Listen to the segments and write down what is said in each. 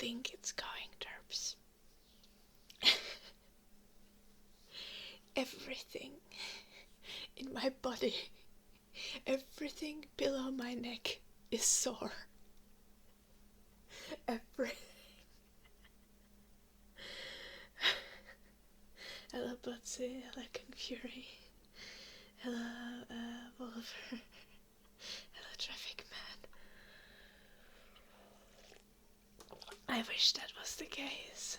think it's going, Terps. Everything in my body, everything below my neck is sore. Everything. Hello, Bootsy. Hello, King Fury. Hello, Wolver. Hello, Traffic Man. I wish that was the case.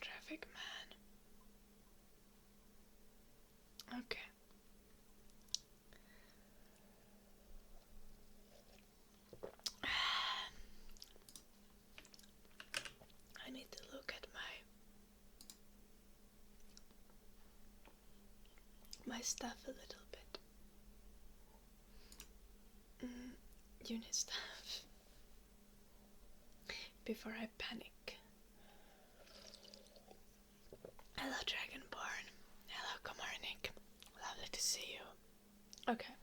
Traffic Man. Okay. I need to look at my stuff a little bit. Uni stuff. Before I panic. Hello, Dragonborn. Hello, Komarnik. Lovely to see you. Okay.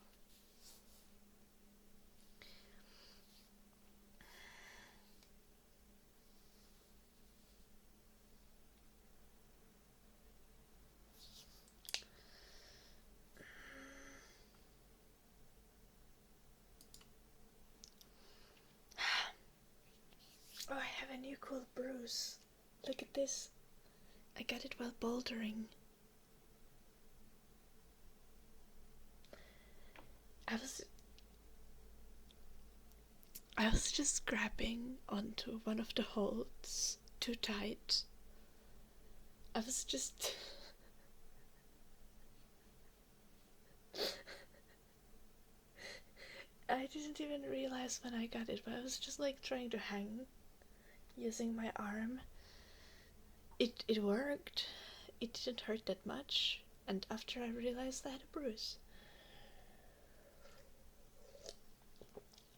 Oh, I have a new cool bruise. Look at this. I got it while bouldering. I was just grabbing onto one of the holds too tight. I was just I didn't even realize when I got it, but I was just like trying to hang using my arm. It worked. It didn't hurt that much, and after I realized I had a bruise.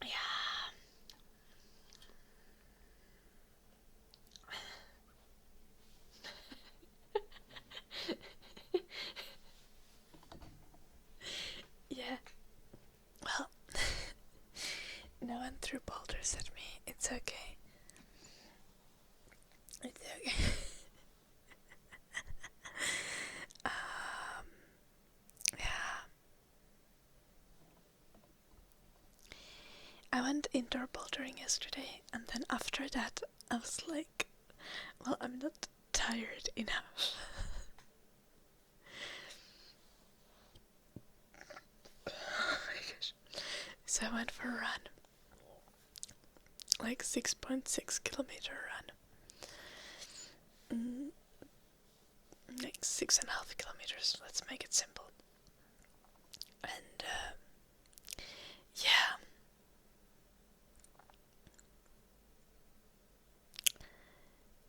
Yeah. Yeah. Well, no one threw boulders at me. It's okay. It's okay. Yeah. I went indoor bouldering yesterday, and then after that, I was like, well, I'm not tired enough. Oh my gosh. So I went for a run. Like 6.6 kilometer run. Like 6.5 kilometers, let's make it simple. And yeah.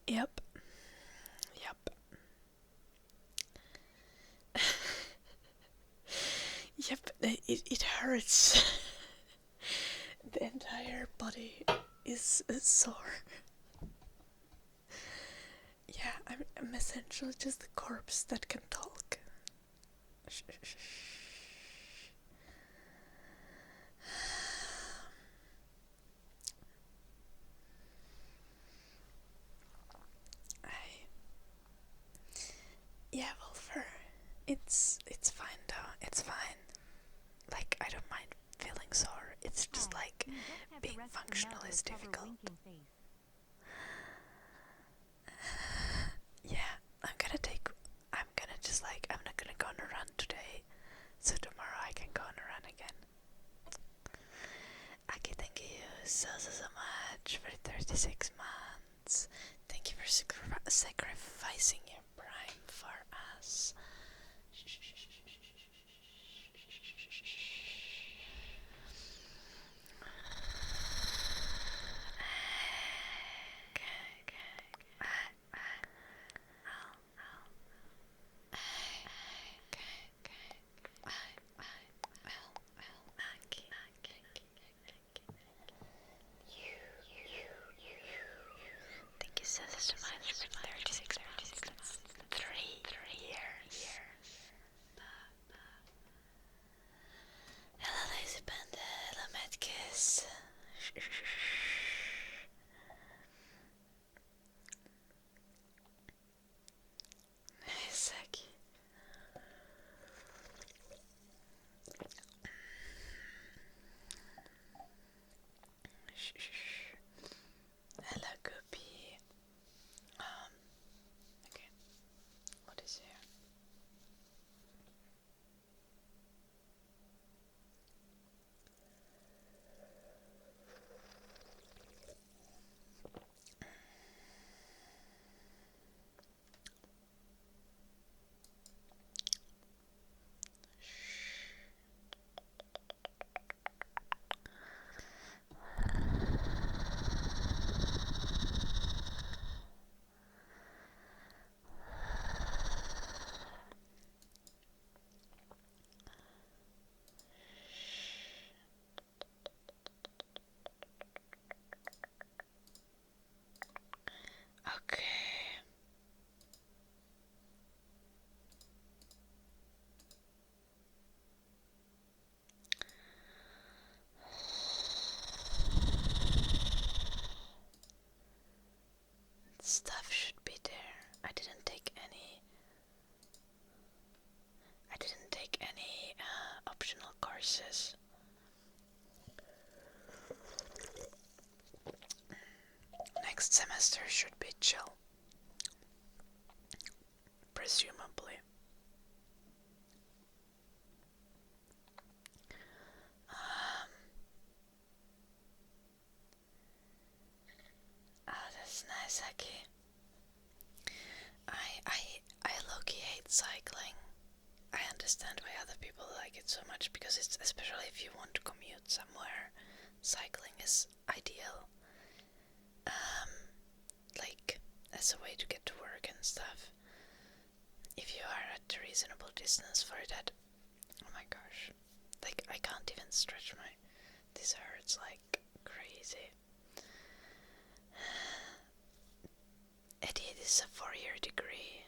Yep. Yep, it hurts. The entire body is sore. Yeah, I'm essentially just a corpse that can talk. Yeah, Wolfer, it's fine though. It's fine. Like, I don't mind feeling sore. It's just like being functional is difficult. Yeah, I'm not gonna go on a run today, so tomorrow I can go on a run again. Aki, thank you so much for 36 months. Thank you for sacrificing your prime for us. Thank you so much for 36 months. That's 3 years. Hello, Lazy Panda. Hello, Madkiss. courses. Next semester should be chill. Presumably. Oh, that's nice, Aki. I low-key hate cycling. I understand why other people like it so much, because it's, especially if you want to commute somewhere, cycling is ideal. Like, as a way to get to work and stuff. If you are at a reasonable distance for that. Oh my gosh. Like, I can't even stretch my... This hurts like crazy. Eddie, this is a 4-year degree.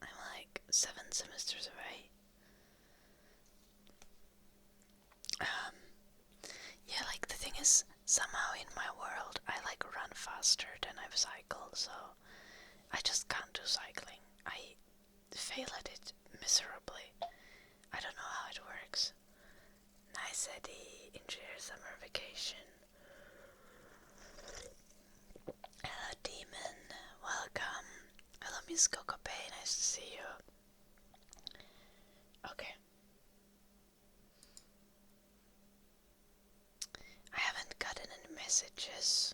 I'm like 7 semesters away. Yeah, like the thing is, somehow in my world I like run faster than I cycle, so I just can't do cycling. I fail at it miserably. I don't know how it works. Nice, Eddie. Enjoy your summer vacation. Hello, Demon. Welcome. Hello, Miss Cocope. Nice to see you. Okay. I haven't gotten any messages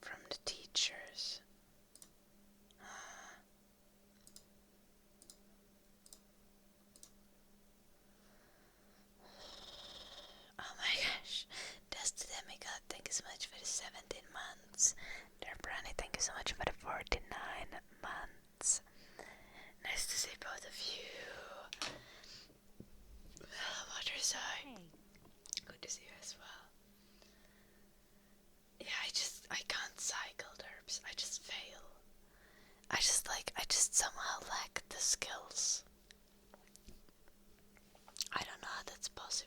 from the teachers. Oh my gosh. Dust to Demigod, thank you so much for the 17 months. Dear Branny, thank you so much for the 49 months. Nice to see both of you. Waterside. Good to see you as well. Yeah, I can't cycle, Derbs. I just fail. I just somehow lack the skills. I don't know how that's possible.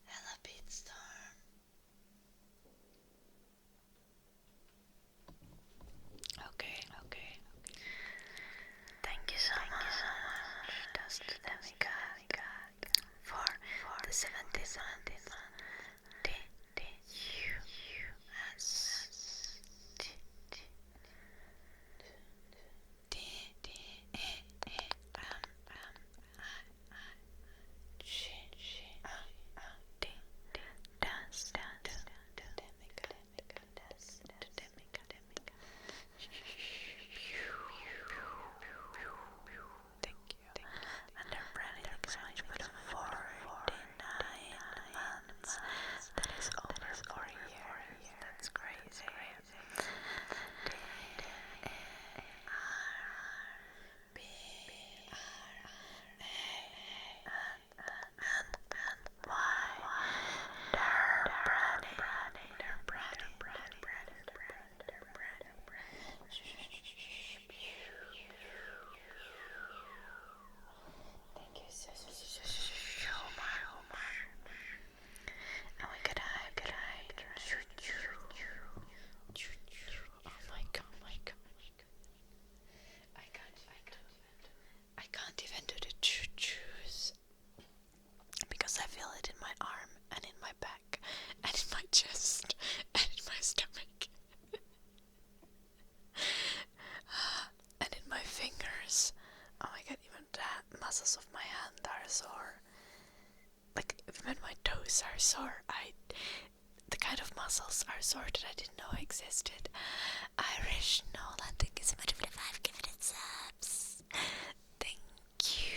Hello, Beatstorm. Okay. Thank you so much, Dust to Demigod, for the 70 months. Are sore. The kind of muscles are sore that I didn't know existed. Irish Nolan, thank you so much for the 5 gifted subs. Thank you.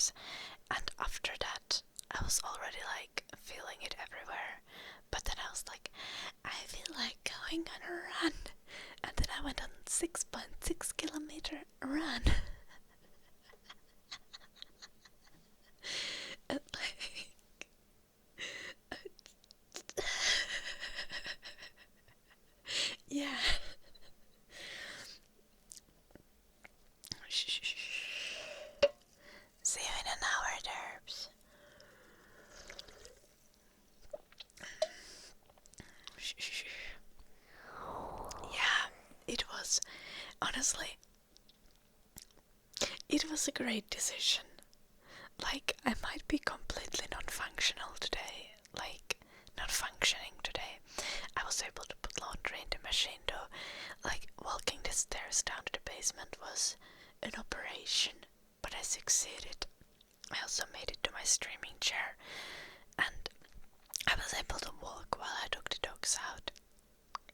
hours. And after that, I was already like feeling it everywhere. But then I was like, I feel like going on a run. And then I went on 6.6 kilometer run. And like, yeah. See you in an hour, Derbs. Yeah, it was, honestly, it was a great decision. Like, I might be completely non-functional today, like, not functioning today. I was able to put laundry in the machine though. Like, walking the stairs down to the basement was an operation, but I succeeded. I also made it to my streaming chair, and I was able to walk while I took the dogs out.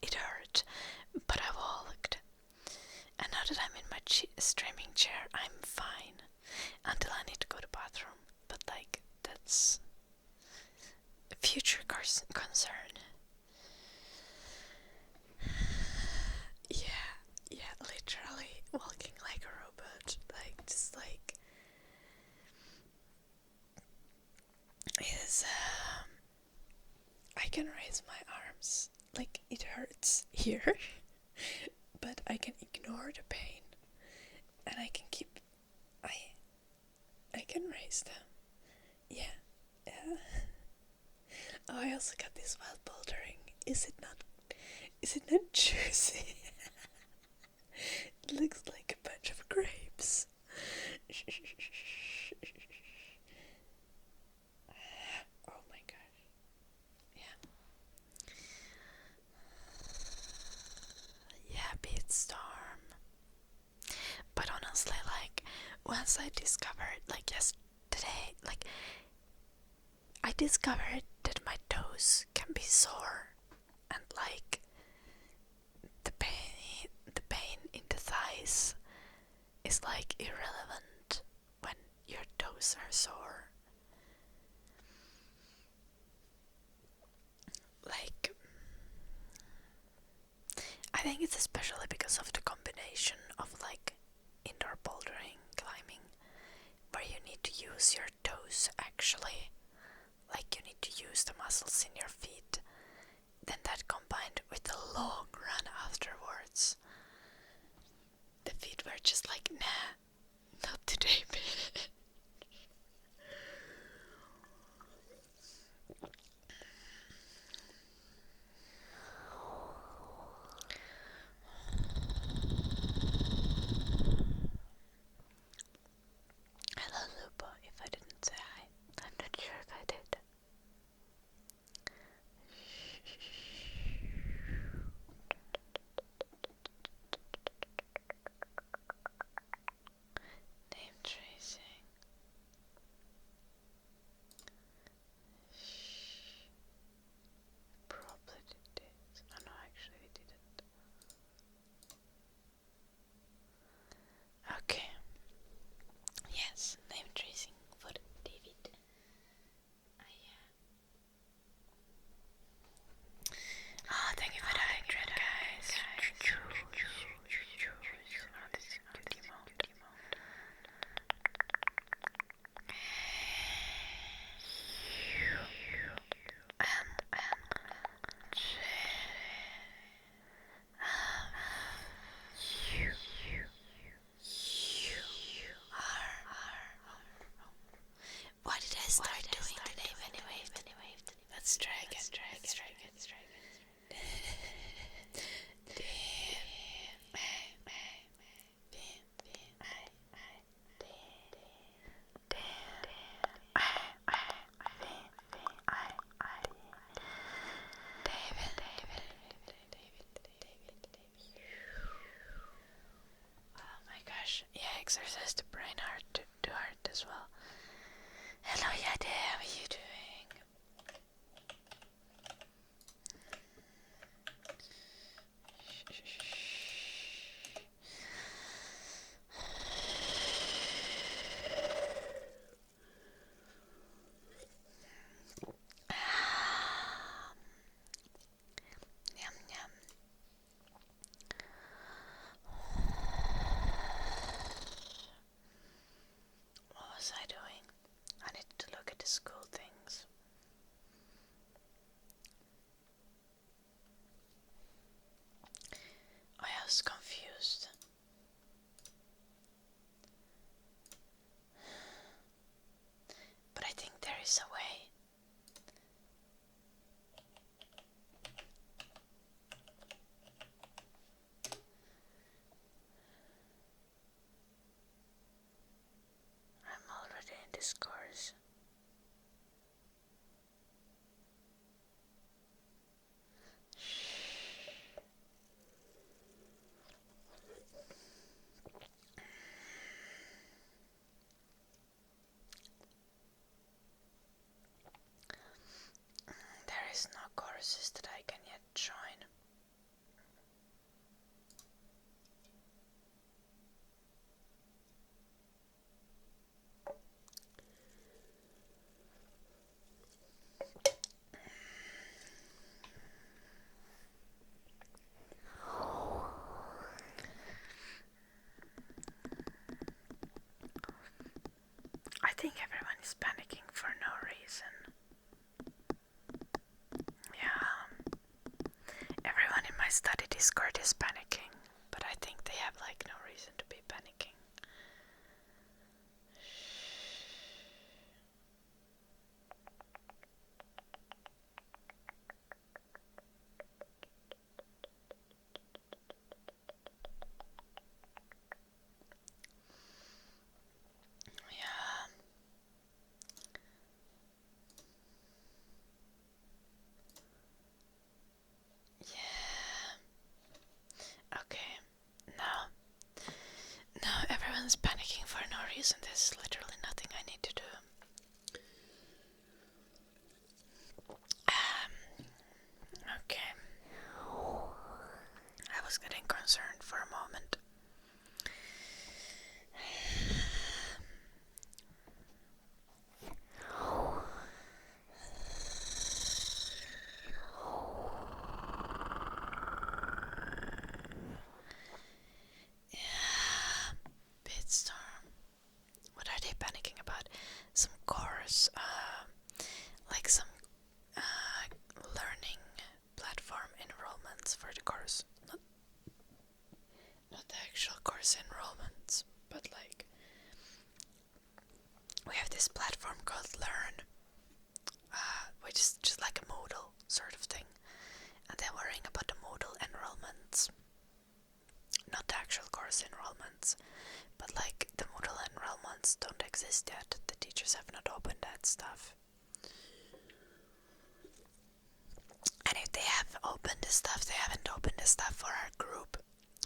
It hurt, but I walked. And now that I'm in my streaming chair, I'm fine. Until I need to go to the bathroom. But like, that's a future concern. Yeah, literally walking like a robot. Like, just like, is I can raise my arms. Like, it hurts here, but I can ignore the pain, and I can keep. I can raise them. Yeah. Oh, I also got this while bouldering. Is it not juicy? It looks like a bunch of grapes. Oh my gosh. Yeah. Yeah, Beatstorm. But honestly, like, once I discovered, like, yesterday, like, I discovered that my toes can be sore, and like, the pain in the thighs is like irrelevant when your toes are sore. Like, I think it's especially because of the combination of like indoor bouldering, climbing, where you need to use your toes actually. Like, you need to use the muscles in your feet. Then that combined with the long run afterwards. The feet were just like, nah, not today, man. Hello, Lupo, if I didn't say hi. I'm not sure if I did. Name tracing. Probably did this. Oh no, actually we didn't. Okay. Yes, name tracing for David. Oh, thank you for the 100, guys. Why did I start doing the name anyway? Let's try again. Oh my gosh. Yeah, exercise the brain to heart as well. Hello, Yade, how are you doing? school things. I was confused. But I think there is a way. I'm already in this course. There is no courses that I can yet join. I think everyone is panicking for no reason. Yeah. Everyone in my study Discord is panicking, but I think they have like no reason to be panicking. Yeah. Yeah. Okay. No, everyone's panicking for no reason. There's literally nothing I need to do. Okay. I was getting concerned for a moment. Yeah. Bitstorm. What are they panicking about? Some course, like some learning platform enrollments for the course. Not the actual course enrollments, but like we have this platform called Learn, which is just like a Moodle sort of thing, and they're worrying about the Moodle enrollments, not the actual course enrollments, but like the Moodle enrollments don't exist yet. The teachers have not opened that stuff. And if they have opened the stuff, they haven't opened the stuff for our group,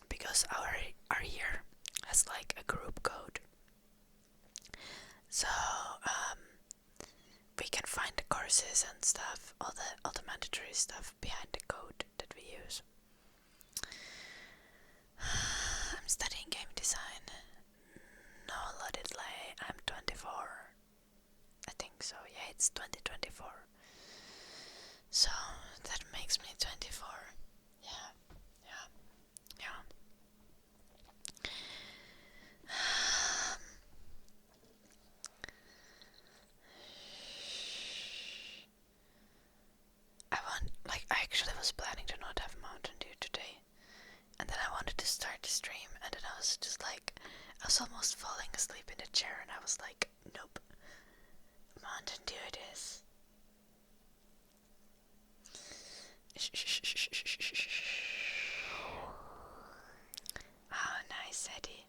because our year has like a group code. So we can find the courses and stuff, all the mandatory stuff behind the code that we use. I'm studying game design. No, let it lay. I'm 24. I think so. Yeah, it's 2024. So that makes me 24. Yeah. I actually was planning to not have Mountain Dew today, and then I wanted to start the stream, and then I was just like, I was almost falling asleep in the chair, and I was like, nope, Mountain Dew it is. Oh, nice, Eddie.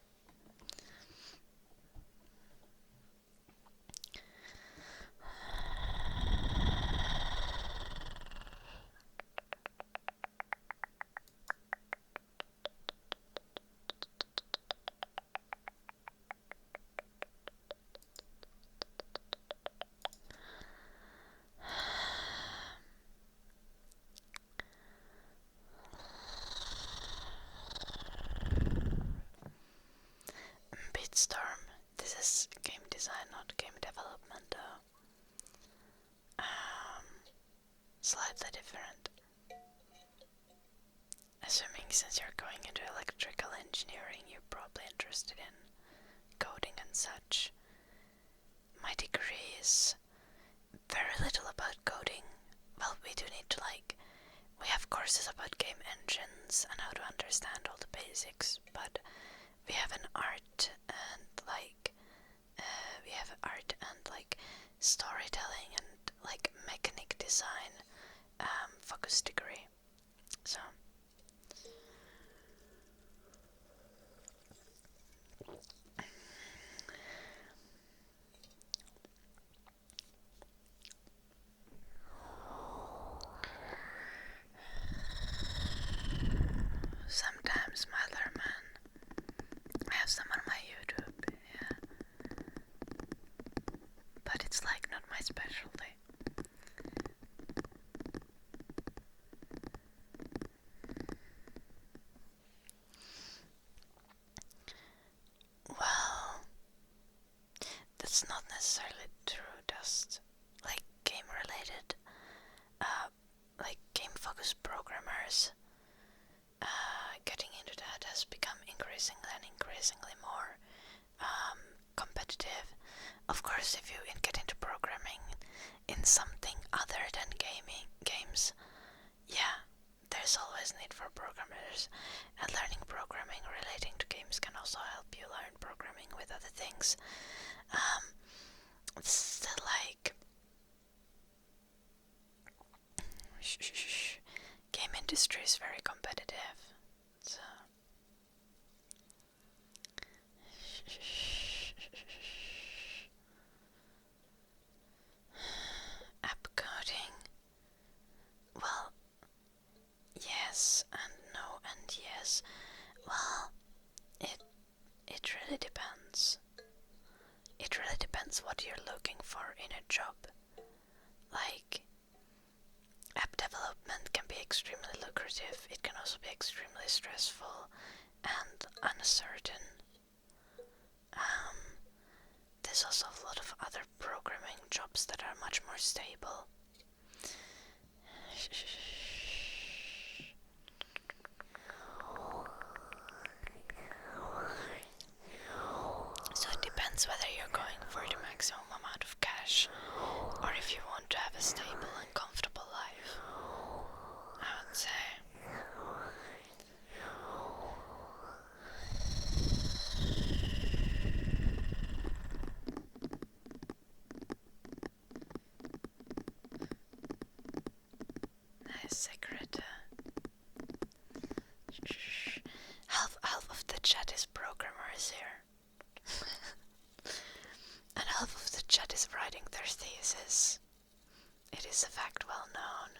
Bitstorm. This is game design, not game development, though. Slightly different. Assuming since you're going into electrical engineering, you're probably interested in coding and such. My degree is do need to we have courses about game engines and how to understand all the basics, but we have an art and storytelling and mechanic design focus degree. So sometimes my Learman, I have some on my YouTube, yeah, but it's not my specialty. Well, that's not necessarily true, just game related, game focused programmers. Getting into that has become increasingly more competitive. Of course, if you get into programming in something other than games, yeah, there's always need for programmers, and learning programming relating to games can also help you learn programming with other things. It's still game industry is very competitive, so app coding, well, yes and no and yes. Well, it really depends. It really depends what you're looking for in a job. App development can be extremely lucrative. It can also be extremely stressful and uncertain. There's also a lot of other programming jobs that are much more stable. So it depends whether you're going for the maximum amount of cash or if you want to have a stable and comfortable life, I would say. Nice cigarette. Half of the chat is programmers here. And half of the chat is writing their thesis. It is a fact well known.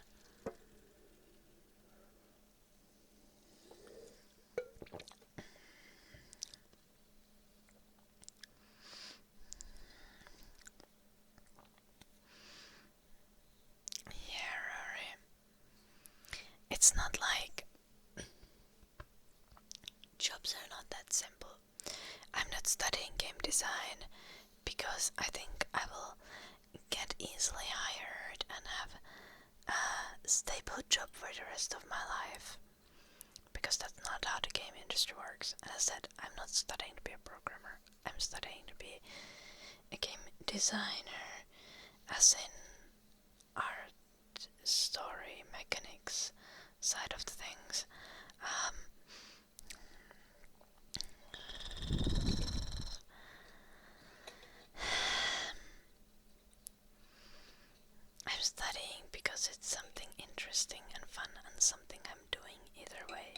Yeah, Rory. It's not like jobs are not that simple. I'm not studying game design because I think I will get easily hired and have a stable job for the rest of my life, because that's not how the game industry works. And as I said, I'm not studying to be a programmer. I'm studying to be a game designer, as in art, story, mechanics side of the things. I'm studying because it's something interesting and fun and something I'm doing either way,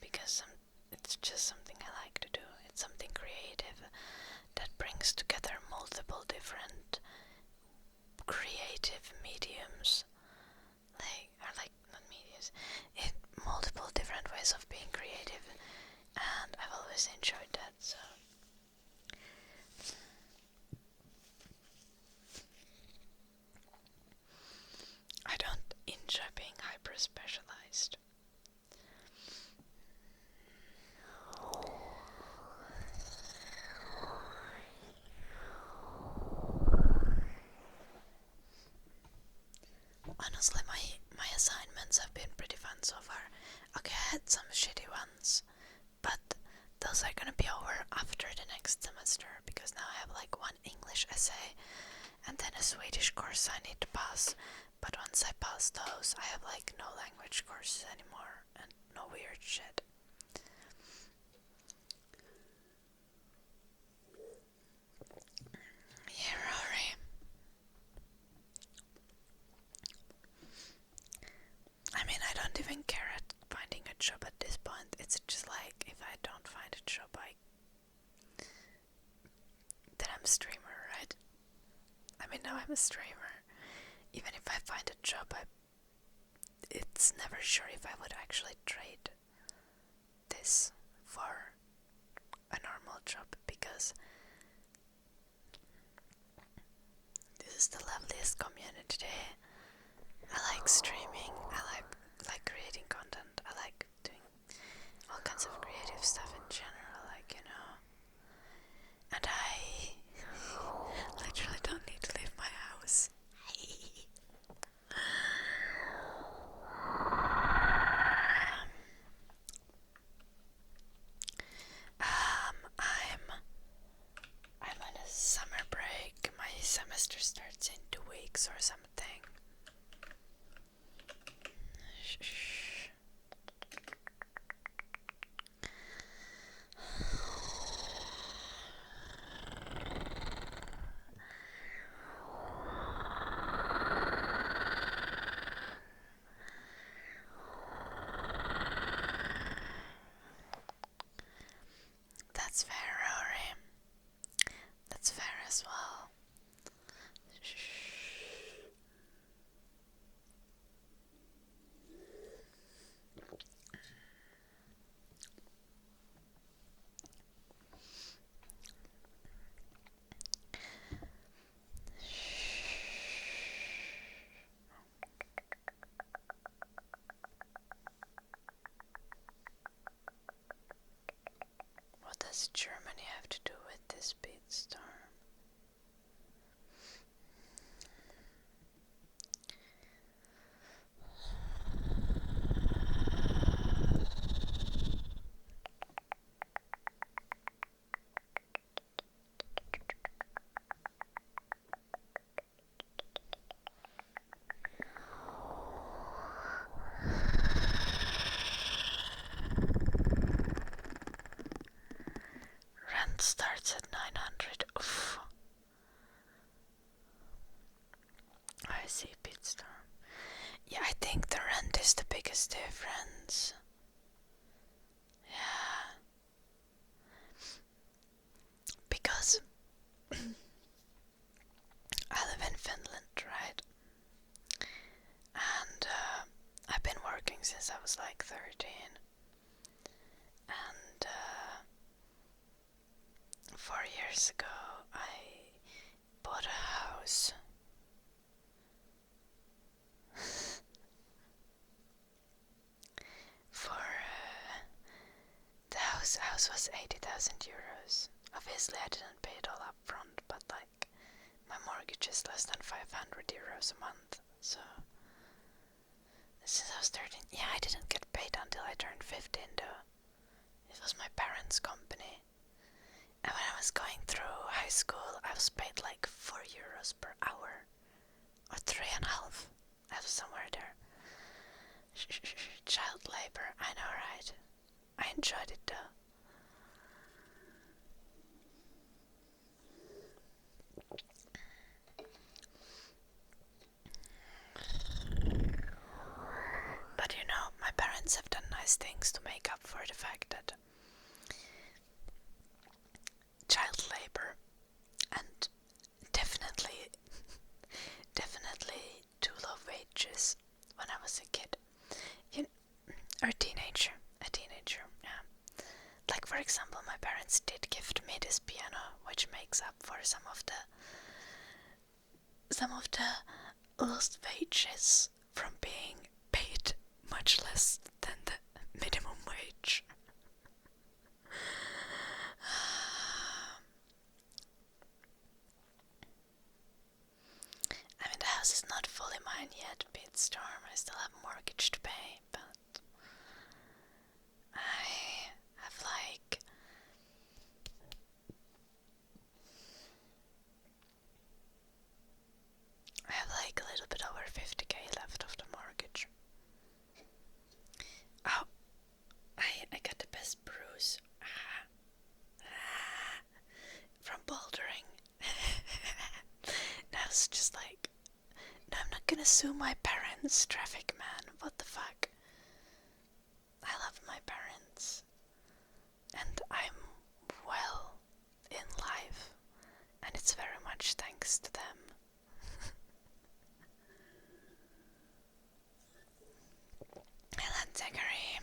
because it's just something I like to do. It's something creative that brings together multiple different creative mediums, not mediums, multiple different ways of being creative, and I've always enjoyed that, so I don't enjoy being hyper-specialized. Honestly, my assignments have been pretty fun so far. Okay, I had some shitty ones, but those are gonna be over after the next semester, because now I have one English essay and then a Swedish course I need to pass. But once I pass those, I have like no language courses anymore and no weird shit. Yeah, Rory. I mean, I don't even care at finding a job at this point. It's just like, if I don't find a job, then I'm a streamer, right? I mean, now I'm a streamer. Even if I find a job, it's never sure if I would actually trade this for a normal job, because this is the loveliest community. I like streaming, I like creating content, I like doing all kinds of creative stuff in general, like, you know. And I literally don't need to leave my house. I'm on a summer break. My semester starts in 2 weeks or something. Shh. That's fair, Rory. That's fair as well. Shh. What does Germany have to do with this beatstorm? Rent starts at 900. Oof. I see, beatstorm. Yeah, I think the rent is the biggest difference. Yeah. Because I live in Finland, right? And I've been working since I was like 13. And 4 years ago, I bought a house. For the house was 80,000 euros. Obviously, I didn't pay it all up front, but like my mortgage is less than 500 euros a month. So since I was 13, yeah, I didn't get paid until I turned 15 though. It was my parents' company. And when I was going through high school, I was paid like 4 euros per hour. Or 3.5. I was somewhere there. Child labor, I know, right? I enjoyed it though. But you know, my parents have done nice things to make up for the fact that child labor and definitely too low wages when I was a kid. Or a teenager, yeah. Like, for example, my parents did gift me this piano, which makes up for some of the lost wages from being paid much less than the minimum wage. I mean, the house is not fully mine yet, beatstorm. I still have a mortgage to pay, but I have like was just like, no, I'm not gonna sue my parents, traffic man. What the fuck? I love my parents. And I'm well in life. And it's very much thanks to them. Let's agree.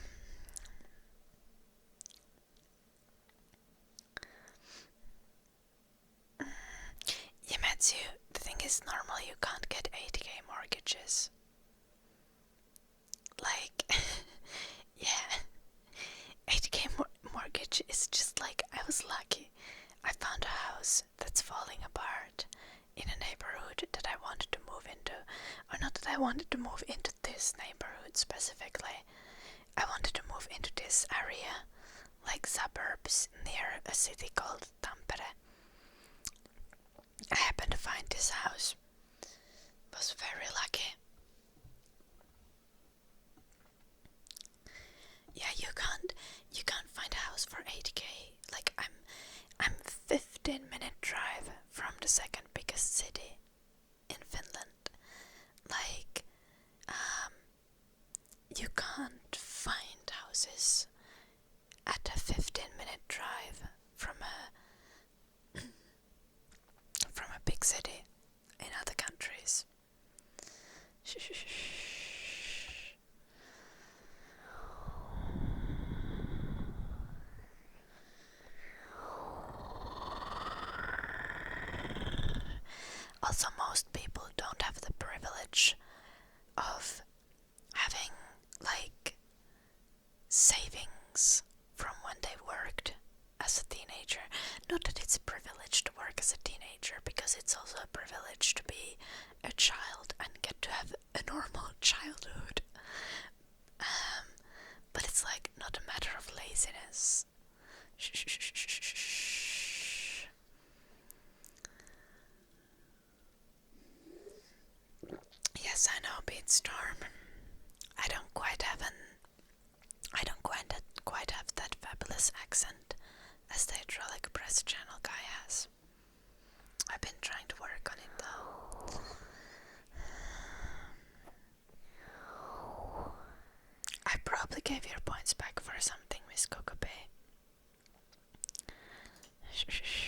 Yamatsu, the thing is, normally you can't get 80k mortgages. Like, yeah, 80k mortgage is just like, I was lucky. I found a house that's falling apart in a neighborhood that I wanted to move into. Or not that I wanted to move into this neighborhood specifically. I wanted to move into this area, like suburbs near a city called Tampere. I happened to find this house. Was very lucky. Yeah, you can't find a house for 80k. Like I'm 15-minute drive from the second biggest city in Finland. Like you can't find houses at a 15-minute drive from a big city in other countries. Also, most people don't have the privilege of having, like, savings from when they worked as a teenager. Not that it's a privilege to work as a teenager, because it's also a privilege to be a child and get to have a normal childhood. But it's like not a matter of laziness. Yes, I know, Beatstorm. I don't quite have that fabulous accent as the hydraulic press channel guy has. I've been trying to work on it though. I probably gave your points back for something, Miss Kokobe.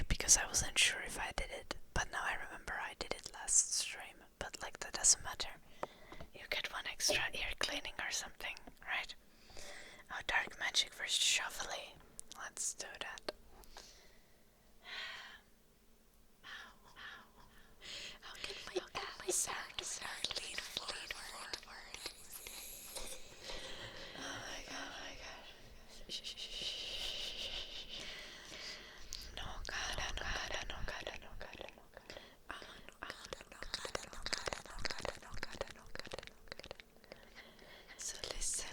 Because I wasn't sure if I did it, but now I remember I did it last stream. But like, that doesn't matter. You get one extra ear cleaning or something, right? Oh, dark magic versus shuffly. Let's do that. How can my ass lean forward? Oh my god. No gotta. Så listen,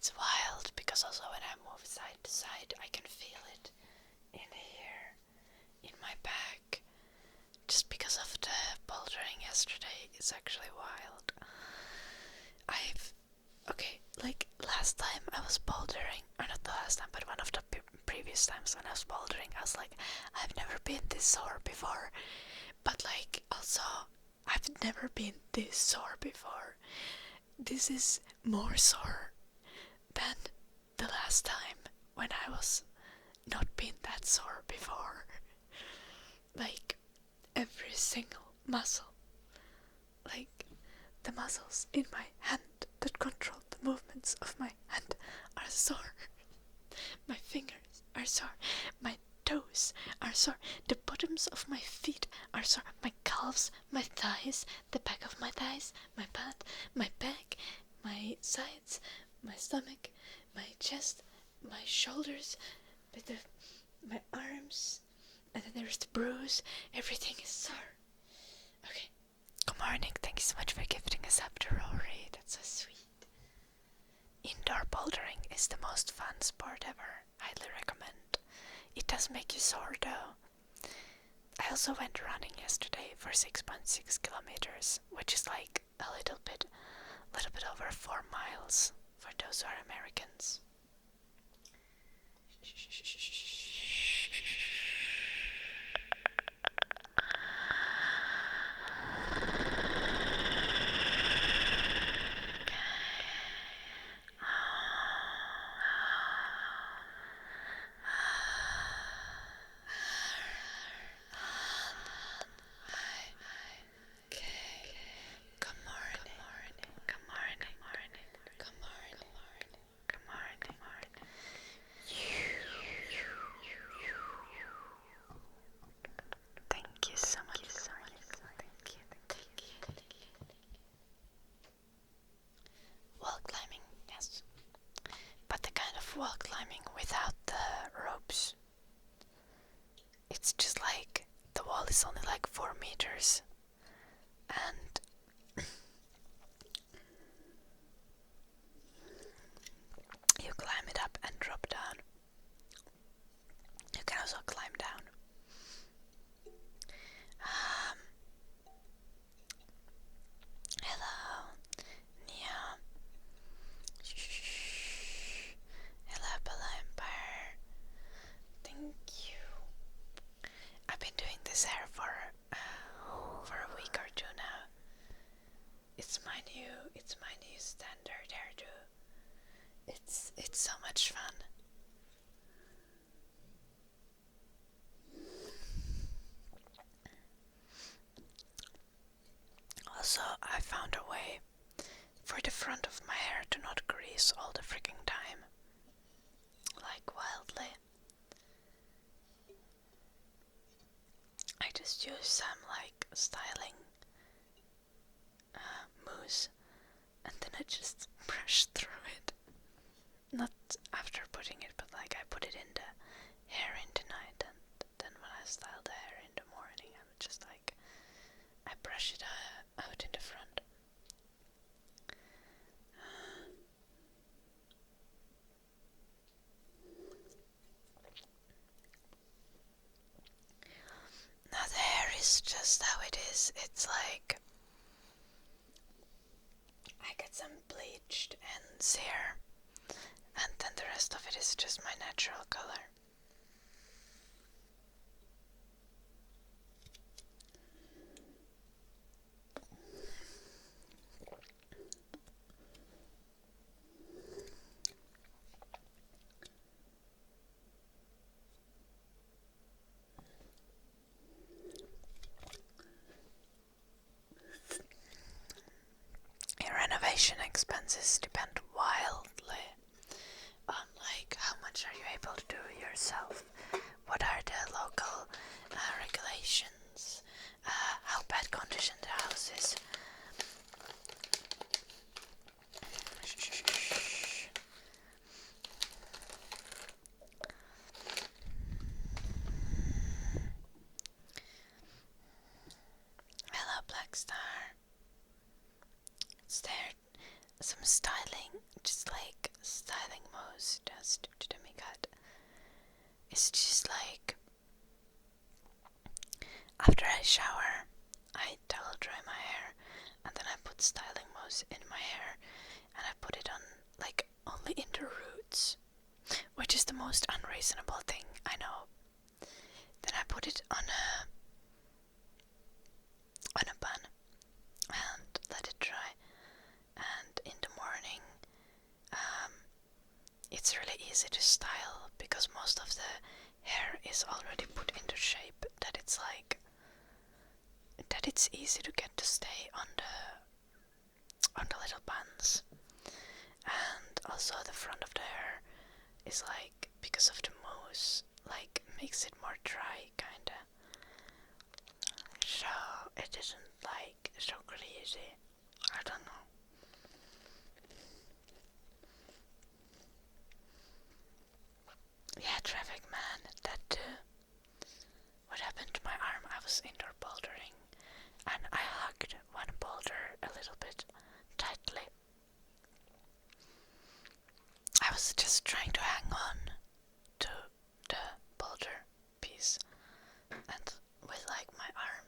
It's wild because also when I move side to side, I can feel it in here, in my back. Just because of the bouldering yesterday, it's actually wild. Like last time I was bouldering, or not the last time, but one of the previous times when I was bouldering, I was like, I've never been this sore before. But like, also, I've never been this sore before. This is more sore than the last time when I was not been that sore before. Like, every single muscle. Like, The muscles in my hand that control the movements of my hand are sore. My fingers are sore. My toes are sore. The bottoms of my feet are sore. My calves, my thighs, the back of my thighs, my butt, my back, my sides, my stomach, my chest, my shoulders, my arms, and then there's the bruise. Everything is sore. Okay. Good morning. Thank you so much for gifting us up to Rory. That's so sweet. Indoor bouldering is the most fun sport ever. Highly recommend. It does make you sore though. I also went running yesterday for 6.6 kilometers, which is like a little bit over 4 miles for those who are Americans. Wall climbing without the ropes. It's just like the wall is only like 4 meters and you climb it up and drop down. You can also climb down. Hello, Nia. Hello, Bella Empire. Thank you. I've been doing this hair for a week or two now. It's my new standard hairdo. It's so much fun. Also, I found a way for the front of my hair to not grease all the freaking time. Like wildly. I just use some like styling mousse and then I just brush through it. Not after putting it, but like I put it in the hair in the night and then when I style the hair in the morning I would just like I brush it out in the front. Now the hair is just how it is. It's like I get some bleached ends here and then the rest of it is just my natural color. Your renovation expenses depend wildly on like how much are you able to do yourself, what are the local regulations, how bad condition the house is. Hello, Black Star. Is there some styling, just like styling mousse does to the cut? It's just like after I shower, I towel dry my hair and then I put styling mousse in my hair and I put it on like only in the roots, which is the most unreasonable thing I know. Then I put it on a bun and let it dry, and in the morning it's really easy to style because most of the hair is already put into shape that it's like that it's easy to get to stay on on the little buns. And also the front of the hair is like, because of the mousse, like makes it more dry kinda. So it isn't like so greasy. I don't know. Yeah, traffic man, that too. What happened to my arm? I was indoor bouldering and I hugged one boulder a little bit tightly. I was just trying to hang on to the boulder piece and with like my arm.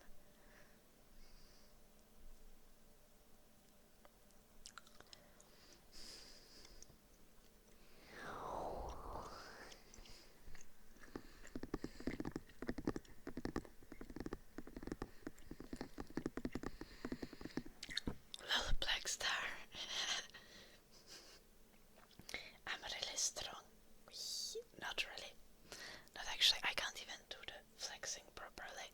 Little black star. I'm really strong. Not really. Not actually. I can't even do the flexing properly.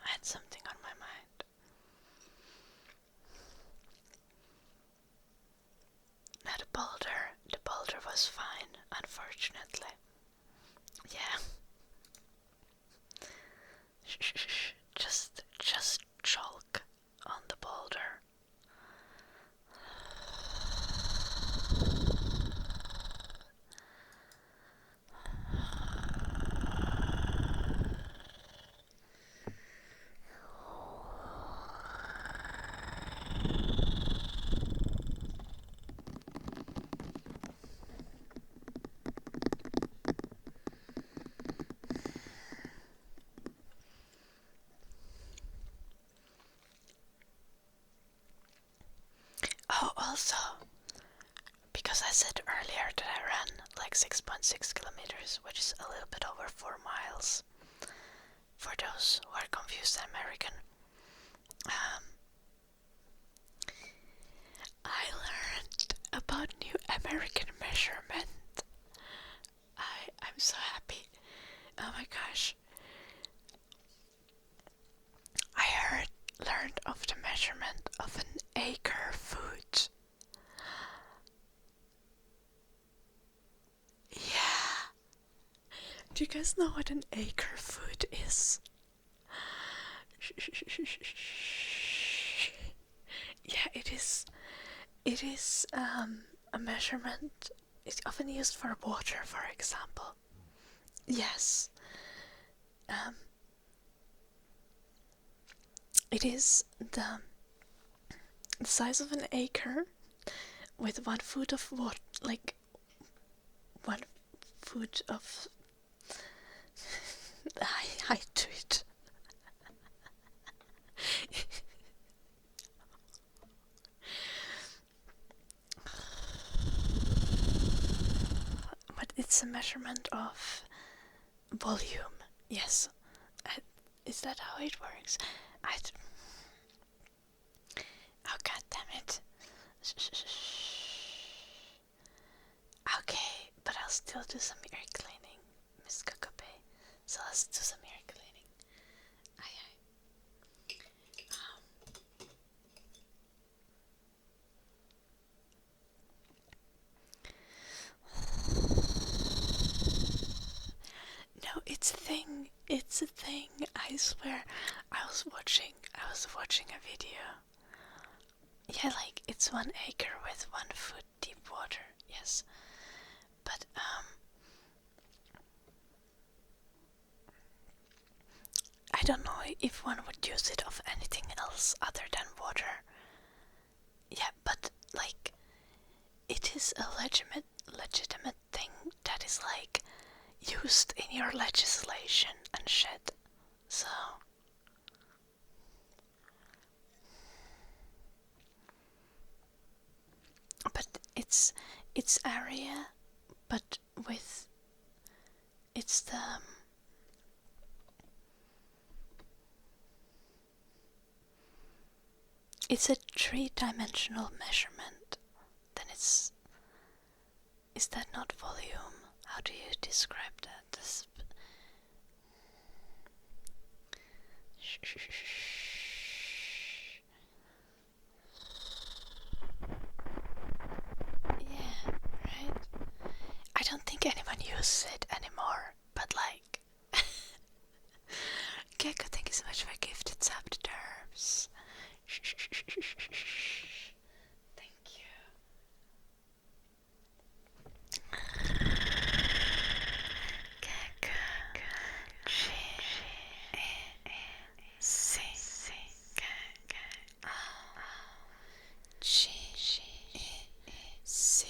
I had something on my mind. Now the boulder was fine, unfortunately. Yeah. Shh. Just chalk on the boulder. Oh, also, because I said earlier that I ran like 6.6 kilometers, which is a little bit over 4 miles. For those who are confused American, I learned about new American measurement. I'm so happy. Oh my gosh. I learned of the measurement of an acre foot. Yeah. Do you guys know what an acre foot is? Yeah, it is. It is a measurement. It's often used for water, for example. Yes. It is the size of an acre with 1 foot of water, like 1 foot of height to it. But it's a measurement of volume. Yes. Is that how it works? Oh, god damn it. Okay, but I'll still do some ear cleaning, Miss Kakape. So let's do some ear cleaning. Aye. No, it's a thing. It's a thing. I swear. I was watching a video. Yeah, like it's 1 acre with 1 foot deep water. Yes. But I don't know if one would use it of anything else other than water. Yeah, but like it is a legitimate thing that is like used in your legislation and shit. So but it's area, but with it's the it's a three-dimensional measurement. Then is that not volume? How do you describe that? Yeah, right? I don't think anyone uses it anymore, but like... Gecko, thank you so much for gifted sub to terms. Thank you. Gecko. G. C. G. C.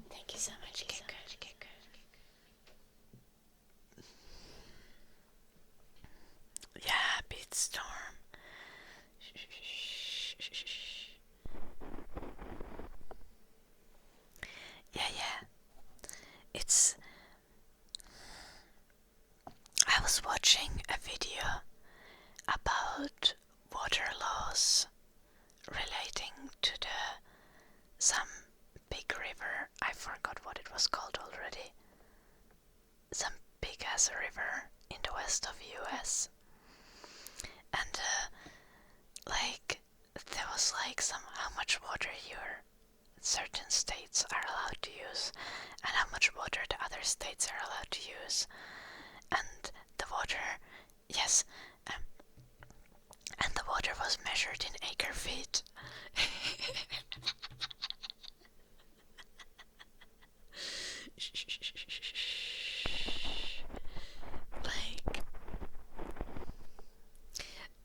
Thank you so much, Gecko. Yeah, Beatstorm. Yeah. It's... I was watching a video about water laws relating to some big river. I forgot what it was called already. Some big ass river in the west of US. And there was some how much water your certain states are allowed to use and how much water the other states are allowed to use. And the water, yes, and the water was measured in acre feet.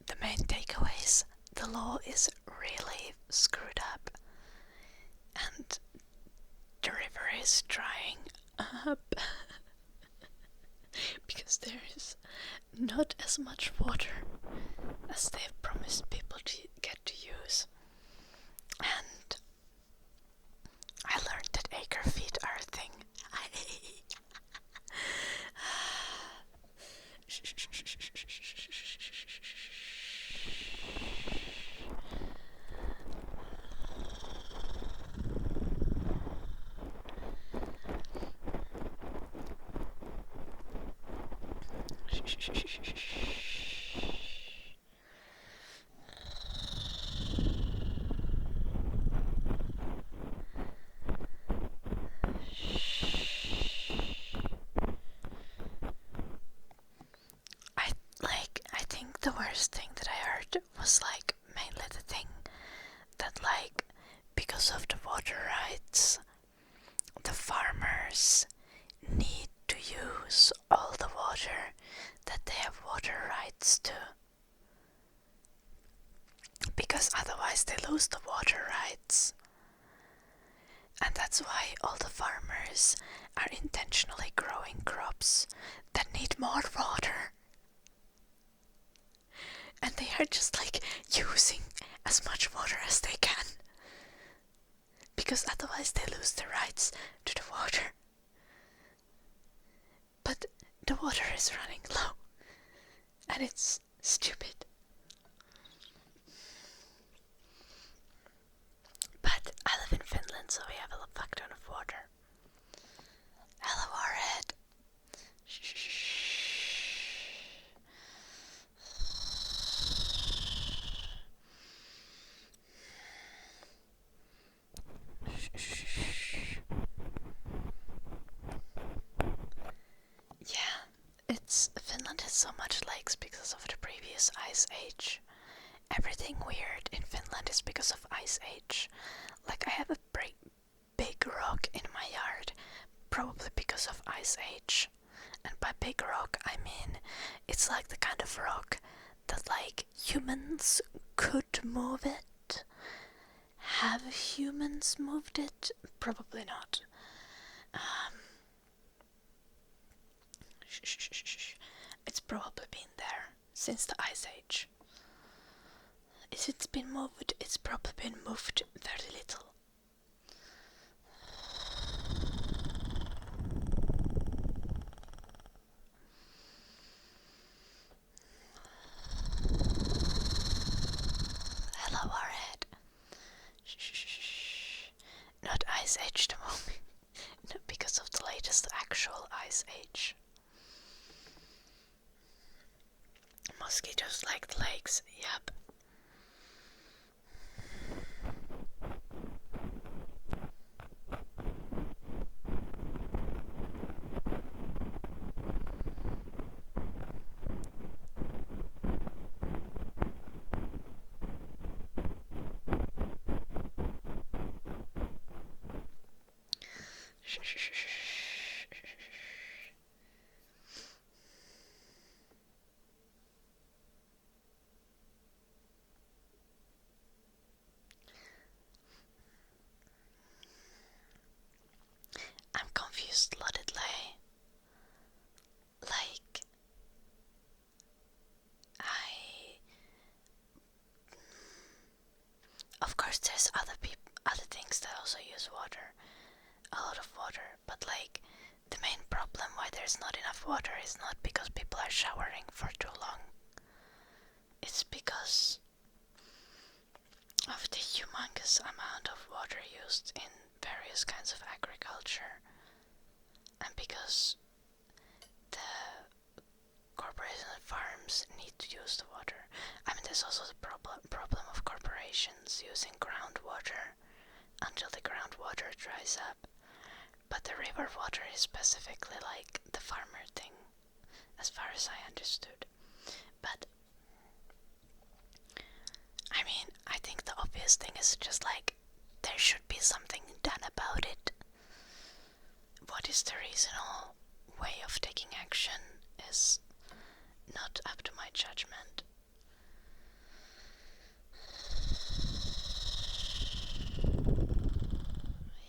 The main takeaways: the law is really screwed up, and the river is drying up because there is not as much water as they've promised people to get to use. And I learned that acre feet are a thing. I think the worst thing that I heard was mainly the thing that because of the water rights, the farmers need to use all the water that they have water rights to, because otherwise they lose the water rights. And that's why all the farmers are intentionally growing crops that need more water. And they are just using as much water as they can, because otherwise they lose the rights to the water. But the water is running low, and it's stupid. But I live in Finland, so we have a fuck ton of water. Hello, Warhead. Yeah, Finland has so much lakes because of the previous ice age. Everything weird in Finland is because of ice age. I have a big rock in my yard, probably because of ice age. And by big rock, I mean it's the kind of rock that humans could move it. Have humans moved it? Probably not. It's probably been there since the Ice Age. If it's been moved, it's probably been moved very little. Hello, Warhead. Shh. Not Ice Age the moment. No, because of the latest actual Ice Age. Mosquitoes like the lakes, yep. I'm confused, Lodidley. Like, of course there's other things that also use water, a lot of water, but like, the main problem why there's not enough water is not because people are showering for too long. It's because of the humongous amount of water used in various kinds of agriculture, and because the corporations and farms need to use the water. I mean, there's also the problem of corporations using groundwater until the groundwater dries up. But the river water is specifically like the farmer thing, as far as I understood. But I mean, I think the obvious thing is just like, there should be something done about it. What is the reasonable way of taking action is not up to my judgment.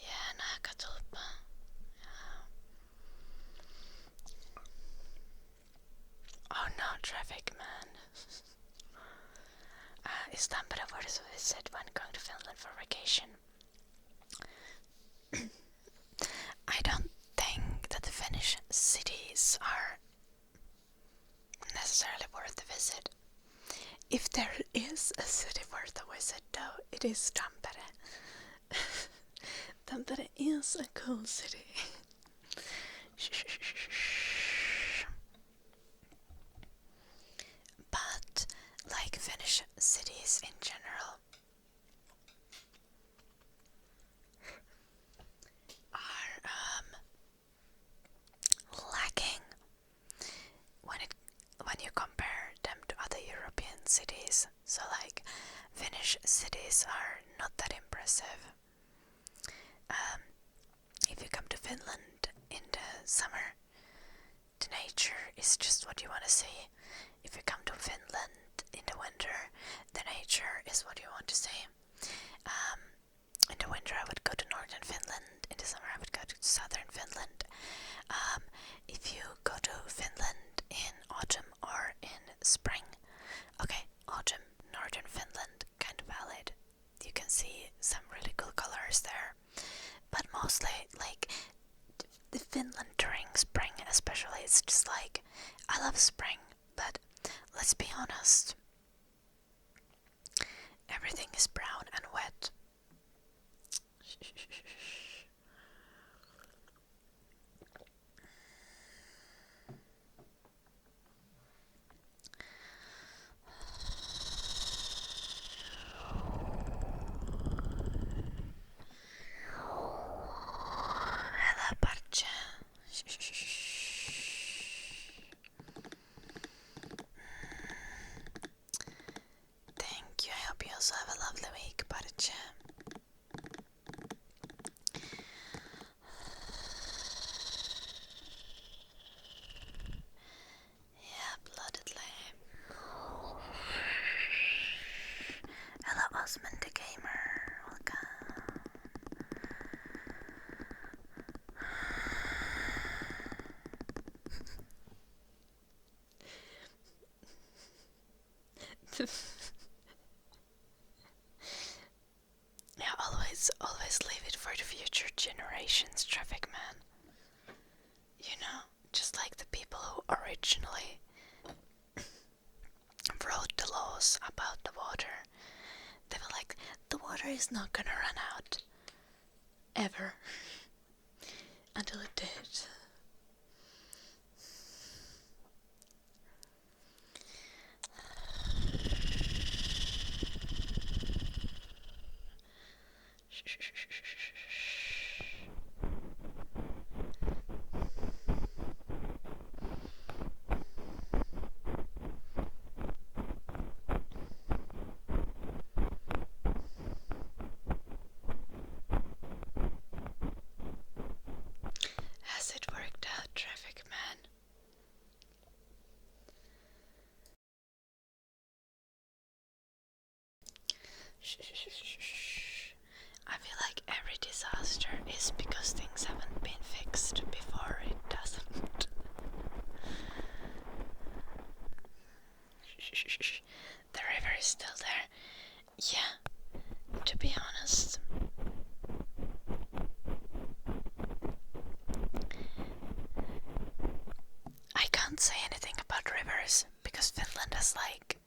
Yeah, nakatulpa. Oh no, traffic man. Is Tampere worth a visit when going to Finland for vacation? I don't think that the Finnish cities are necessarily worth a visit. If there is a city worth a visit though, it is Tampere. Tampere is a cool city. But like Finnish cities in general are lacking when you compare them to other European cities. So like, Finnish cities are not that impressive. If you come to Finland in the summer, the nature is just what you want to see. If you come to Finland in the winter, the nature is what you want to see. In the winter I would go to northern Finland, in the summer I would go to southern Finland. If you go to Finland in autumn or in spring, okay, autumn, northern Finland, kind of valid. You can see some really cool colors there. But mostly, like, the Finland during spring especially, it's just like, I love spring, but let's be honest, everything is brown and wet. Hello, Parche. Thank you. I hope you also have a lovely week, Parche. Yeah, always leave it for the future generations, traffic man. You know, just like the people who originally wrote the laws about the water. They were like, the water is not gonna run out. Ever. Until it did. Has it worked out, traffic man? I feel like every disaster is because things haven't been fixed before it doesn't. The river is still there. Yeah, to be honest. I can't say anything about rivers because Finland has like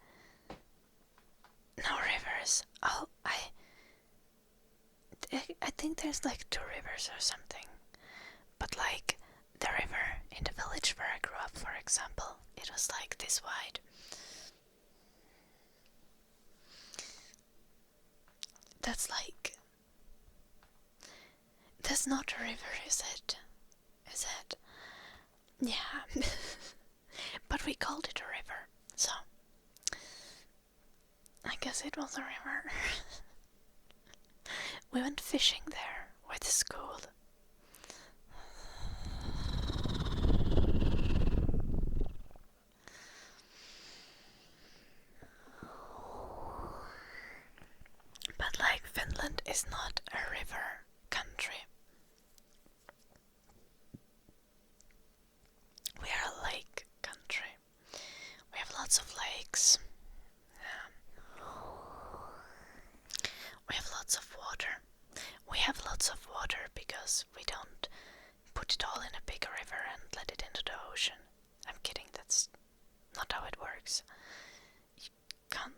no rivers. Oh, I think there's like 2 rivers or something. But like the river in the village where I grew up, for example, it was like this wide. That's like... That's not a river, is it? Is it? Yeah. But we called it a river, so... I guess it was a river. We went fishing there with the school. But like Finland is not a river country. We are a lake country. We have lots of lakes. We have lots of water. We have lots of water because we don't put it all in a big river and let it into the ocean. I'm kidding, that's not how it works. You can't.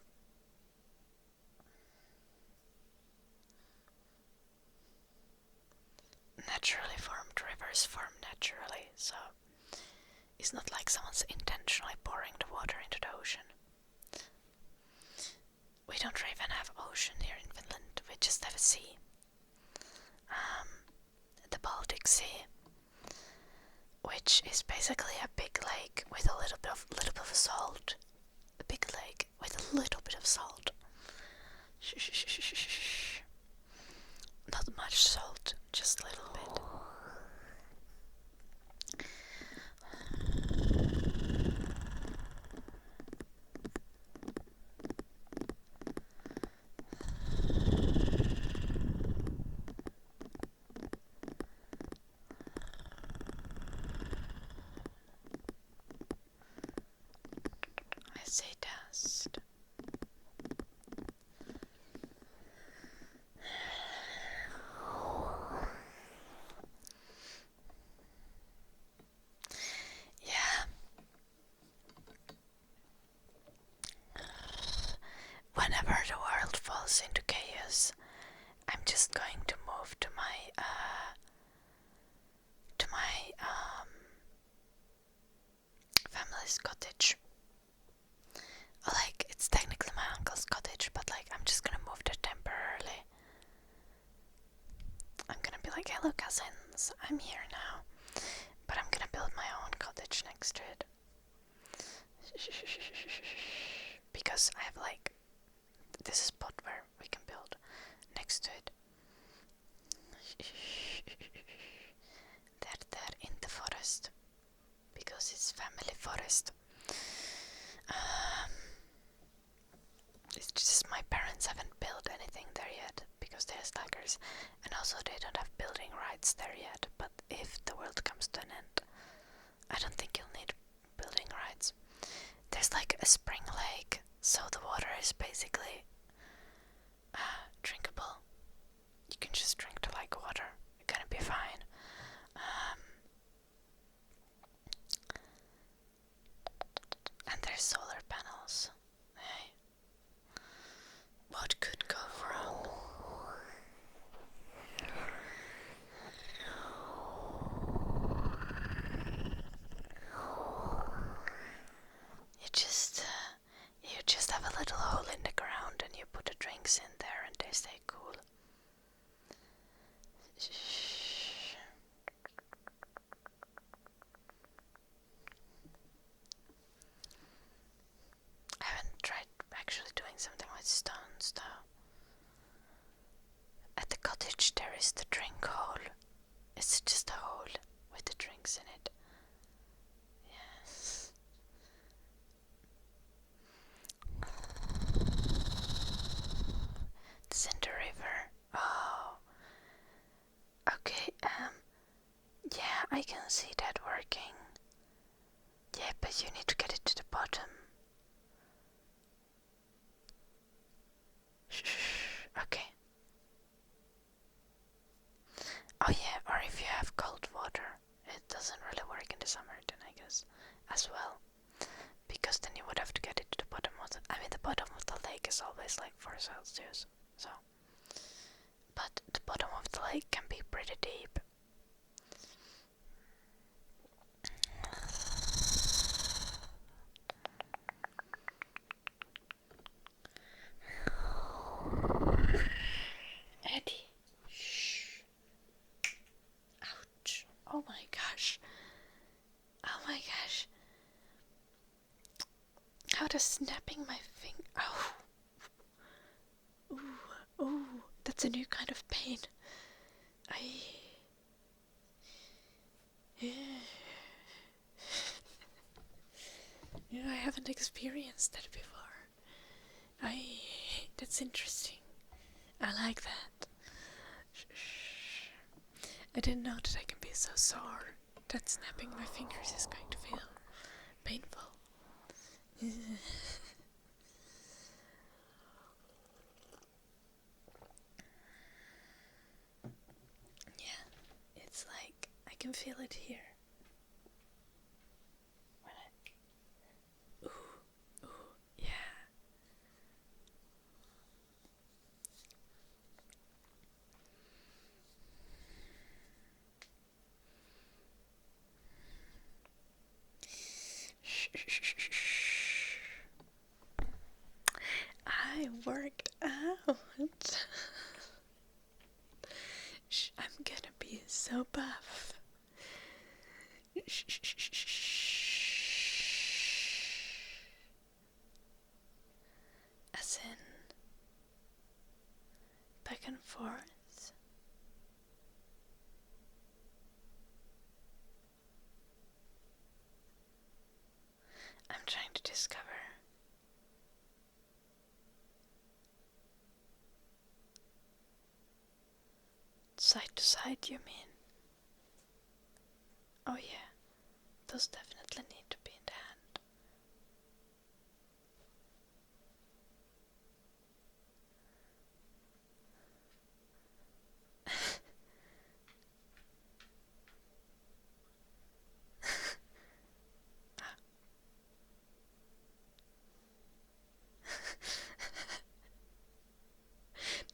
Naturally formed rivers form naturally, so it's not like someone's intentionally pouring the water into the ocean. We don't even have ocean here in Finland, we just have a sea. The Baltic Sea, which is basically a big lake with a little bit of salt. A big lake with a little bit of salt. Not much salt, just a little bit. I say dust. Yeah. Whenever the world falls into chaos, I'm just going to move to my family's cottage. Like, it's technically my uncle's cottage, but like, I'm just gonna move there temporarily. I'm gonna be like, hello cousins, I'm here now. But I'm gonna build my own cottage next to it. Because I have like, this is a spot where we can build next to it. There in the forest. Because it's family forest. It's just my parents haven't built anything there yet because they're staggers, and also they don't have building rights there yet. But if the world comes to an end, I don't think you'll need building rights. There's like a spring lake so the water is basically drinkable. You can just drink it like water. You're gonna be fine. And there's solar panels. Hey, what could go wrong? You just have a little hole in the ground and you put the drinks in there and they stay cool. I haven't tried actually doing something with stones though. At the cottage there is the drink hole. It's just a hole with the drinks in it. Yes. It's in the river. Oh. Okay, yeah, I can see that working. Yeah, but you need to get it to the bottom. Shh. Okay. Oh yeah, or if you have cold water. It doesn't really work in the summer then, I guess, as well. Because then you would have to get it to the bottom of the... the bottom of the lake is always like 4 Celsius, so... But the bottom of the lake can be pretty deep. Eddie. Shh. Ouch. Oh my gosh. Oh my gosh. How does snapping my finger... Oh. Ooh. Ooh. That's a new kind of pain. Yeah, I haven't experienced that before. That's interesting. I like that. I didn't know that I can be so sore that snapping my fingers is going to feel painful. Yeah, it's like I can feel it here. Ooh, yeah. I worked out. I'm gonna be so buff. As in back and forth. I'm trying to discover. Side to side, you mean? Oh yeah, those definitely need to be in the hand.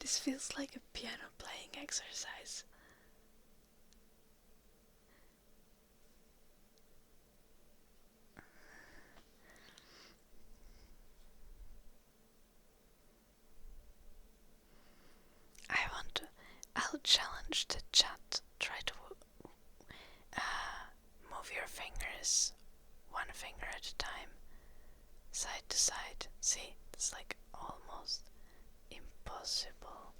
This feels like a piano playing exercise. I'll challenge the chat. Try to move your fingers one finger at a time, side to side. See, it's like almost impossible.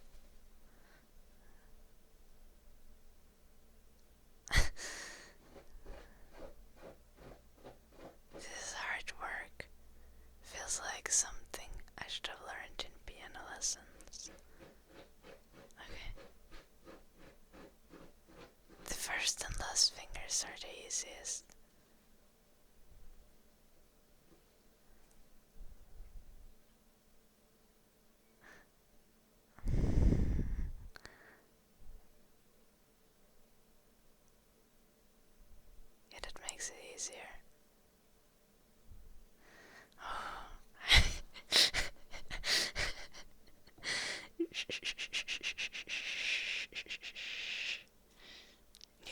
This is hard work. Feels like something I should have learned in piano lessons. Okay. The first and last fingers are the easiest. easier.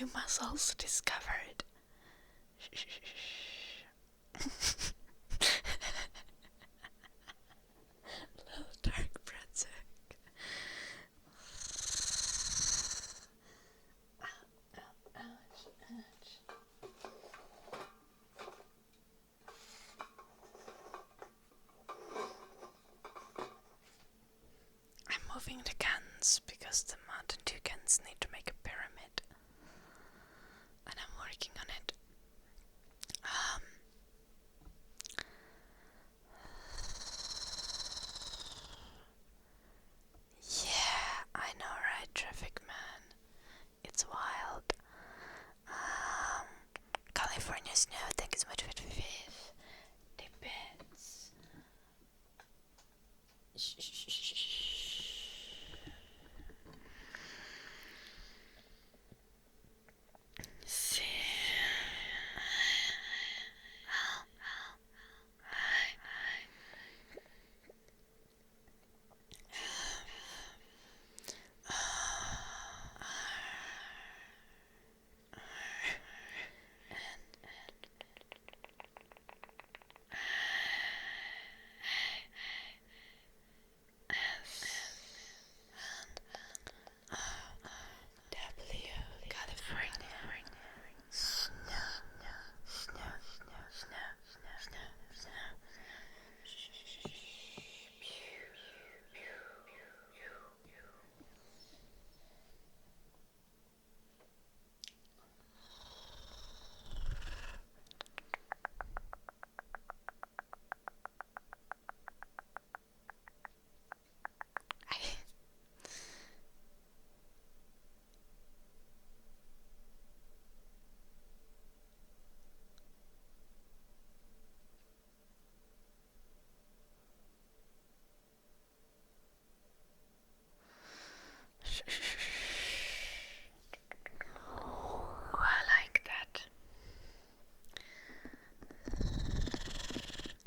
New muscles discovered. Little dark pretzel. Ouch, ouch. I'm moving the cans because the mountain toucans need to make a pyramid. And I'm working on it. Yeah, I know, right, traffic man? It's wild. California snow, thank you so much for the fifth. Depends. See. W, California. Snow, snow, snow, snow, snow, snow. I like that.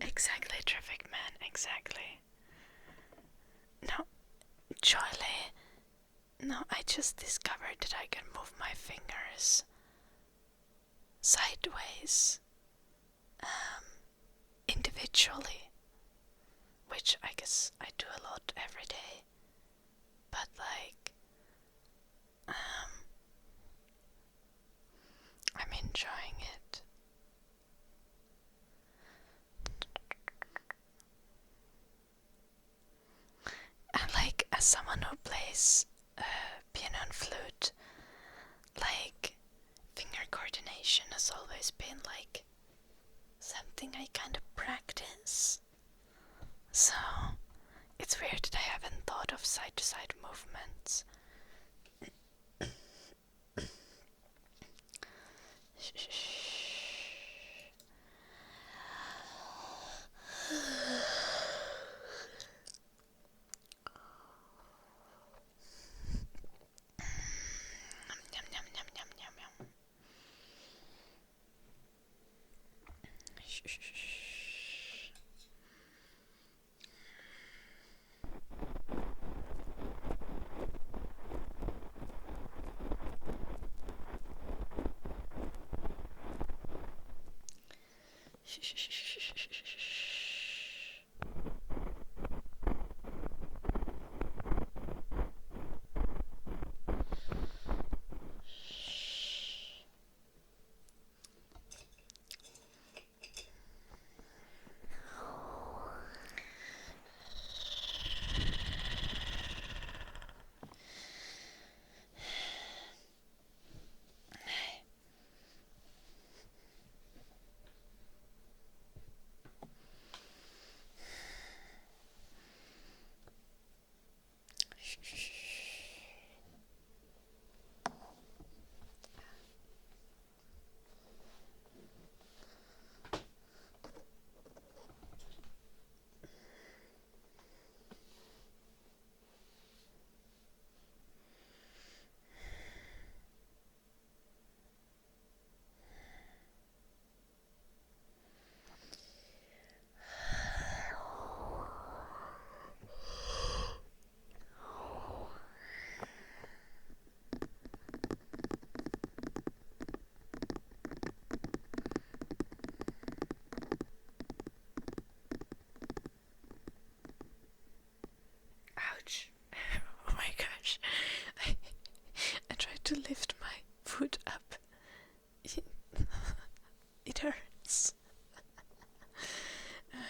Exactly, traffic man, exactly. No, Charlie. No, I just discovered that I can move my fingers sideways, individually, which I guess I do a lot every day. But like, I'm enjoying it. And like, as someone who plays piano and flute, like, finger coordination has always been like something I kind of practice. So it's weird that I haven't thought of side to side movements. Yum, yum, yum, yum, yum, yum.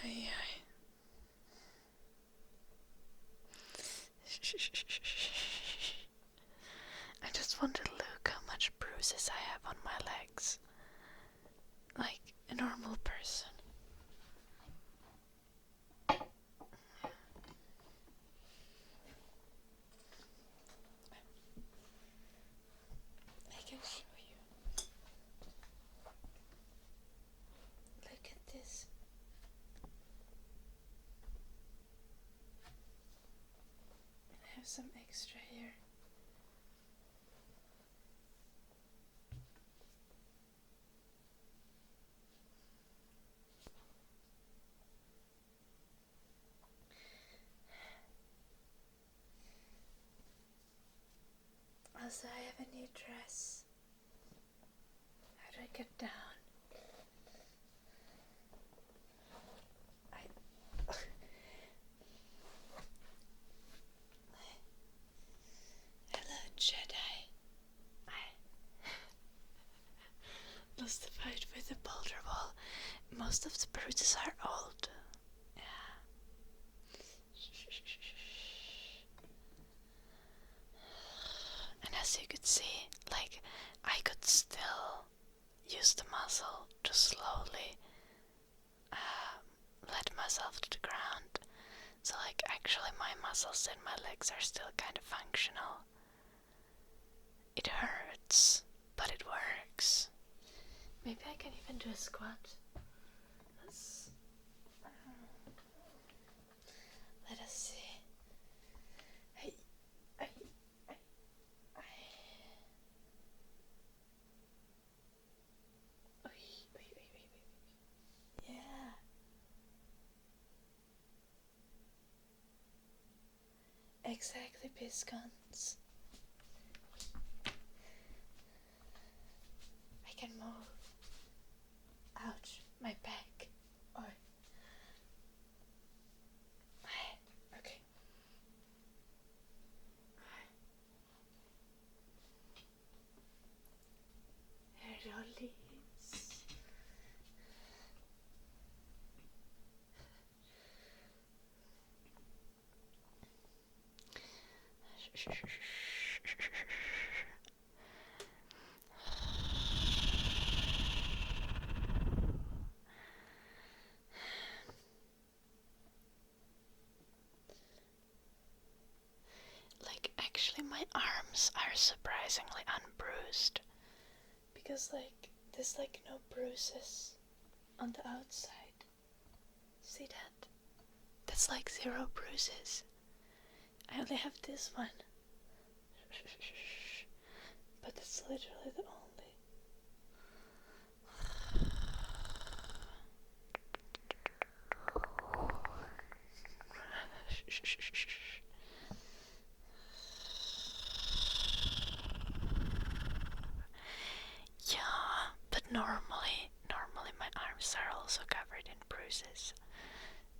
Ay, ay. I just want to look how much bruises I have on my legs. Like a normal person. I can show you. Look at this. I have some extra here. Also, I have a new dress. How do I get down? Hello, Jedi. I lost the fight with the boulder wall. Most of the bruises are old. Yeah. And as you could see, like, I could still use the muscle to slowly let myself to the ground. So, like, actually my muscles in my legs are still kind of functional. It hurts, but it works. Maybe I can even do a squat. Let us see. Yeah. Exactly, biscones. I can move. Ouch, my back. Oh. Okay. Here it all leads. Like, actually my arms are surprisingly unbruised. Because, like, there's like no bruises on the outside. See that? That's like 0 bruises. I only have this one. But it's literally the only. Yeah, but normally my arms are also covered in bruises.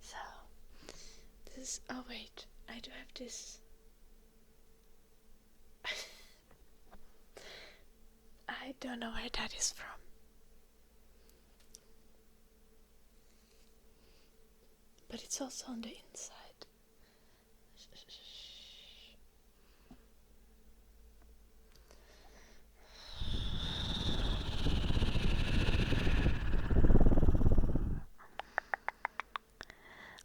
So, this. Oh, wait, I do have this. I don't know where that is from. But it's also on the inside.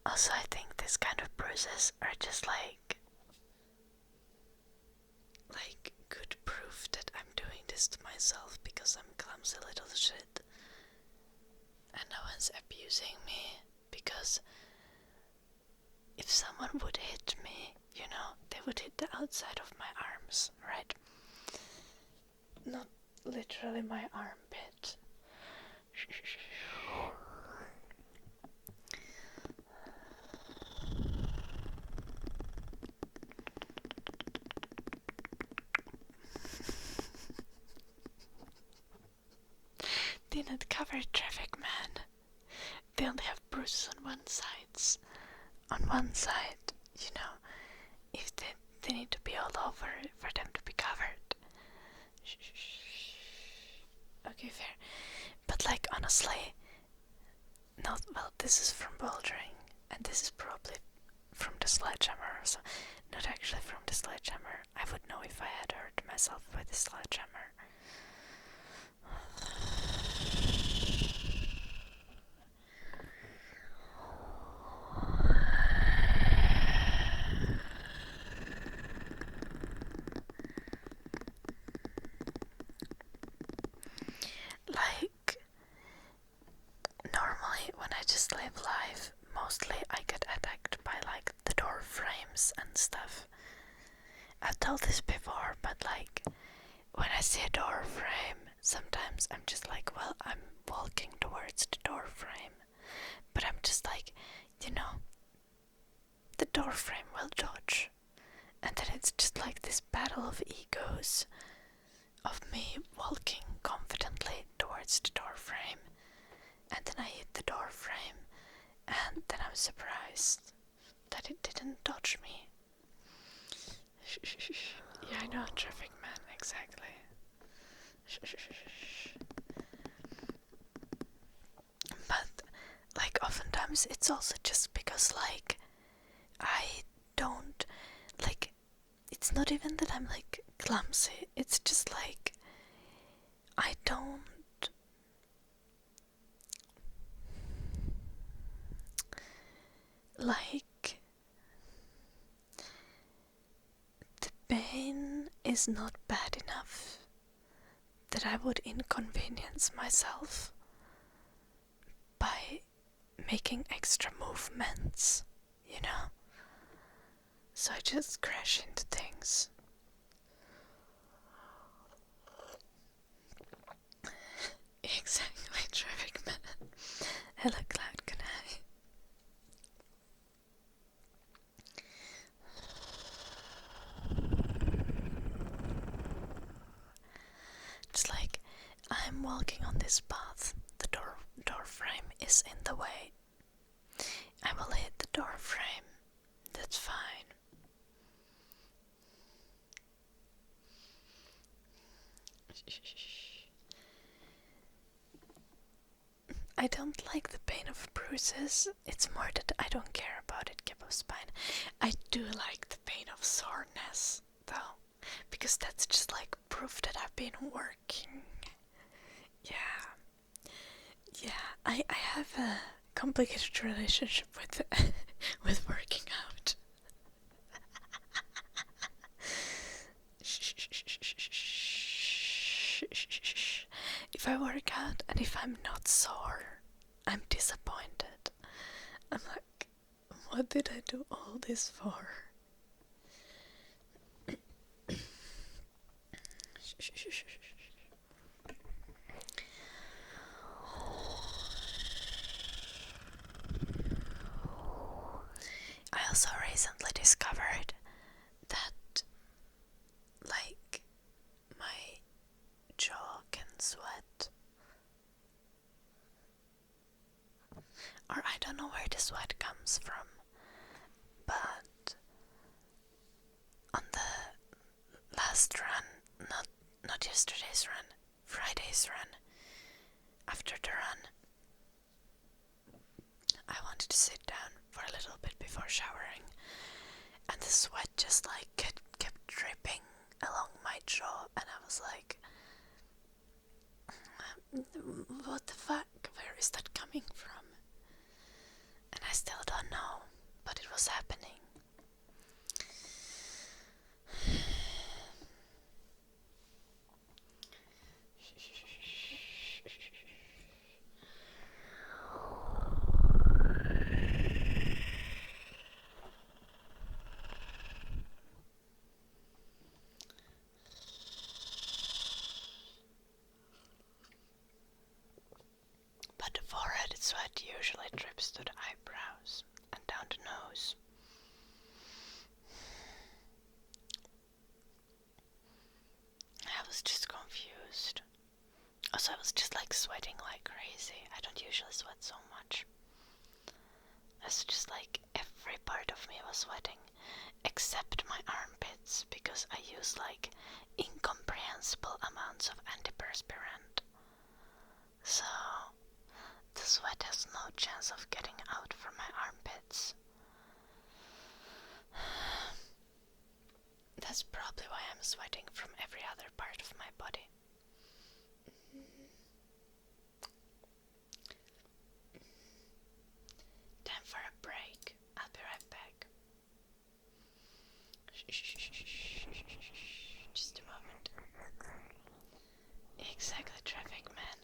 Also, I think this kind of bruises are just like good proof that I'm doing this to myself because I'm clumsy little shit. And no one's abusing me, because if someone would hit me, you know, they would hit the outside of my arms, right? Not literally my armpit. They not cover traffic, man. They only have bruises on one side. On one side, you know, if they need to be all over for them to be covered. Okay, fair. But like, honestly, no, well, this is from bouldering, and this is probably from the sledgehammer, so not actually from the sledgehammer. I would know if I had hurt myself with the sledgehammer. Like, normally when I just live life, mostly I get attacked by like the door frames and stuff. I've told this before, but like when I see a door frame, sometimes I'm just like, well, I'm walking towards the door frame, but I'm just like, the door frame will dodge, and then it's just like this battle of egos of me walking confidently towards the door frame, and then I hit the door frame, and then I'm surprised that it didn't dodge me. Yeah, I know, traffic man, exactly. But like oftentimes it's also just because like I don't like, it's not even that I'm like clumsy, it's just like I don't like, the pain is not bad enough that I would inconvenience myself by making extra movements, So I just crash into things. Exactly, traffic man. Hello, Cloud, good night. It's like I'm walking on this path. The door frame is in the way. I will hit the door frame. That's fine. I don't like the pain of bruises. It's more that I don't care about it, cap of spine. I do like the pain of soreness, though, because that's just like proof that I've been working. Yeah, I have a complicated relationship with with working out. If I work out and if I'm not sore, I'm disappointed. I'm like, what did I do all this for? I also recently discovered that, like, my jaw can sweat. Or I don't know where the sweat comes from, but on the last run, not yesterday's run, Friday's run, after the run, I wanted to sit down for a little bit before showering, and the sweat just like kept dripping along my jaw, and I was like, what the fuck, where is that coming from? And I still don't know, but it was happening. But the forehead sweat usually drips to the eyebrows and down the nose. I was just confused. Also, I was just like sweating like crazy. I don't usually sweat so much. It's just like every part of me was sweating except my armpits, because I use like incomprehensible amounts of antiperspirant. So The sweat has no chance of getting out from my armpits. That's probably why I'm sweating from every other part of my body. Time for a break. I'll be right back. Just a moment. Exactly, traffic man.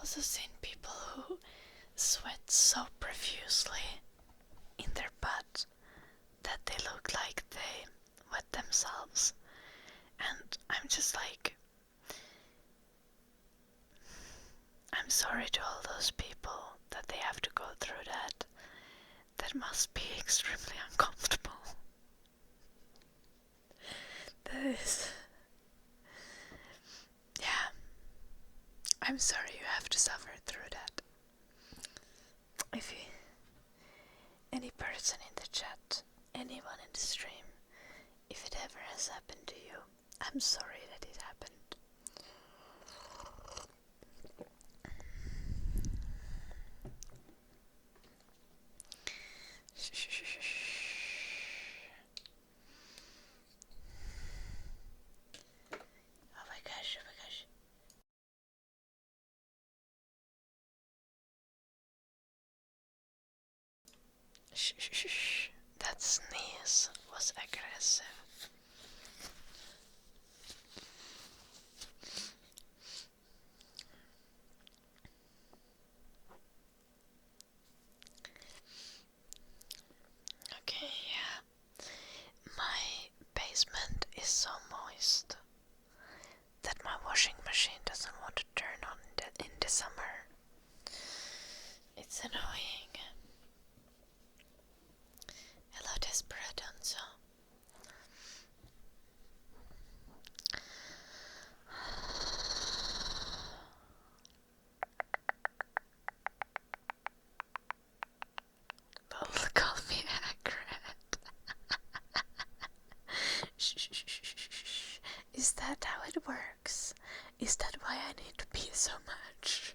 also seen people who sweat so profusely in their butt that they look like they wet themselves. And I'm just like, I'm sorry to all those people that they have to go through that. That must be extremely uncomfortable. That is... Yeah. I'm sorry you have to suffer through that. If you... Any person in the chat, anyone in the stream, if it ever has happened to you, I'm sorry that it happened. Oh my gosh, oh my gosh. Shh. That sneeze was aggressive. Okay, yeah. My basement is so moist that my washing machine doesn't want to turn on in the summer. It's annoying. Hello, Desperadonzo. Don't call me accurate. Shh. Is that how it works? Is that why I need to pee so much?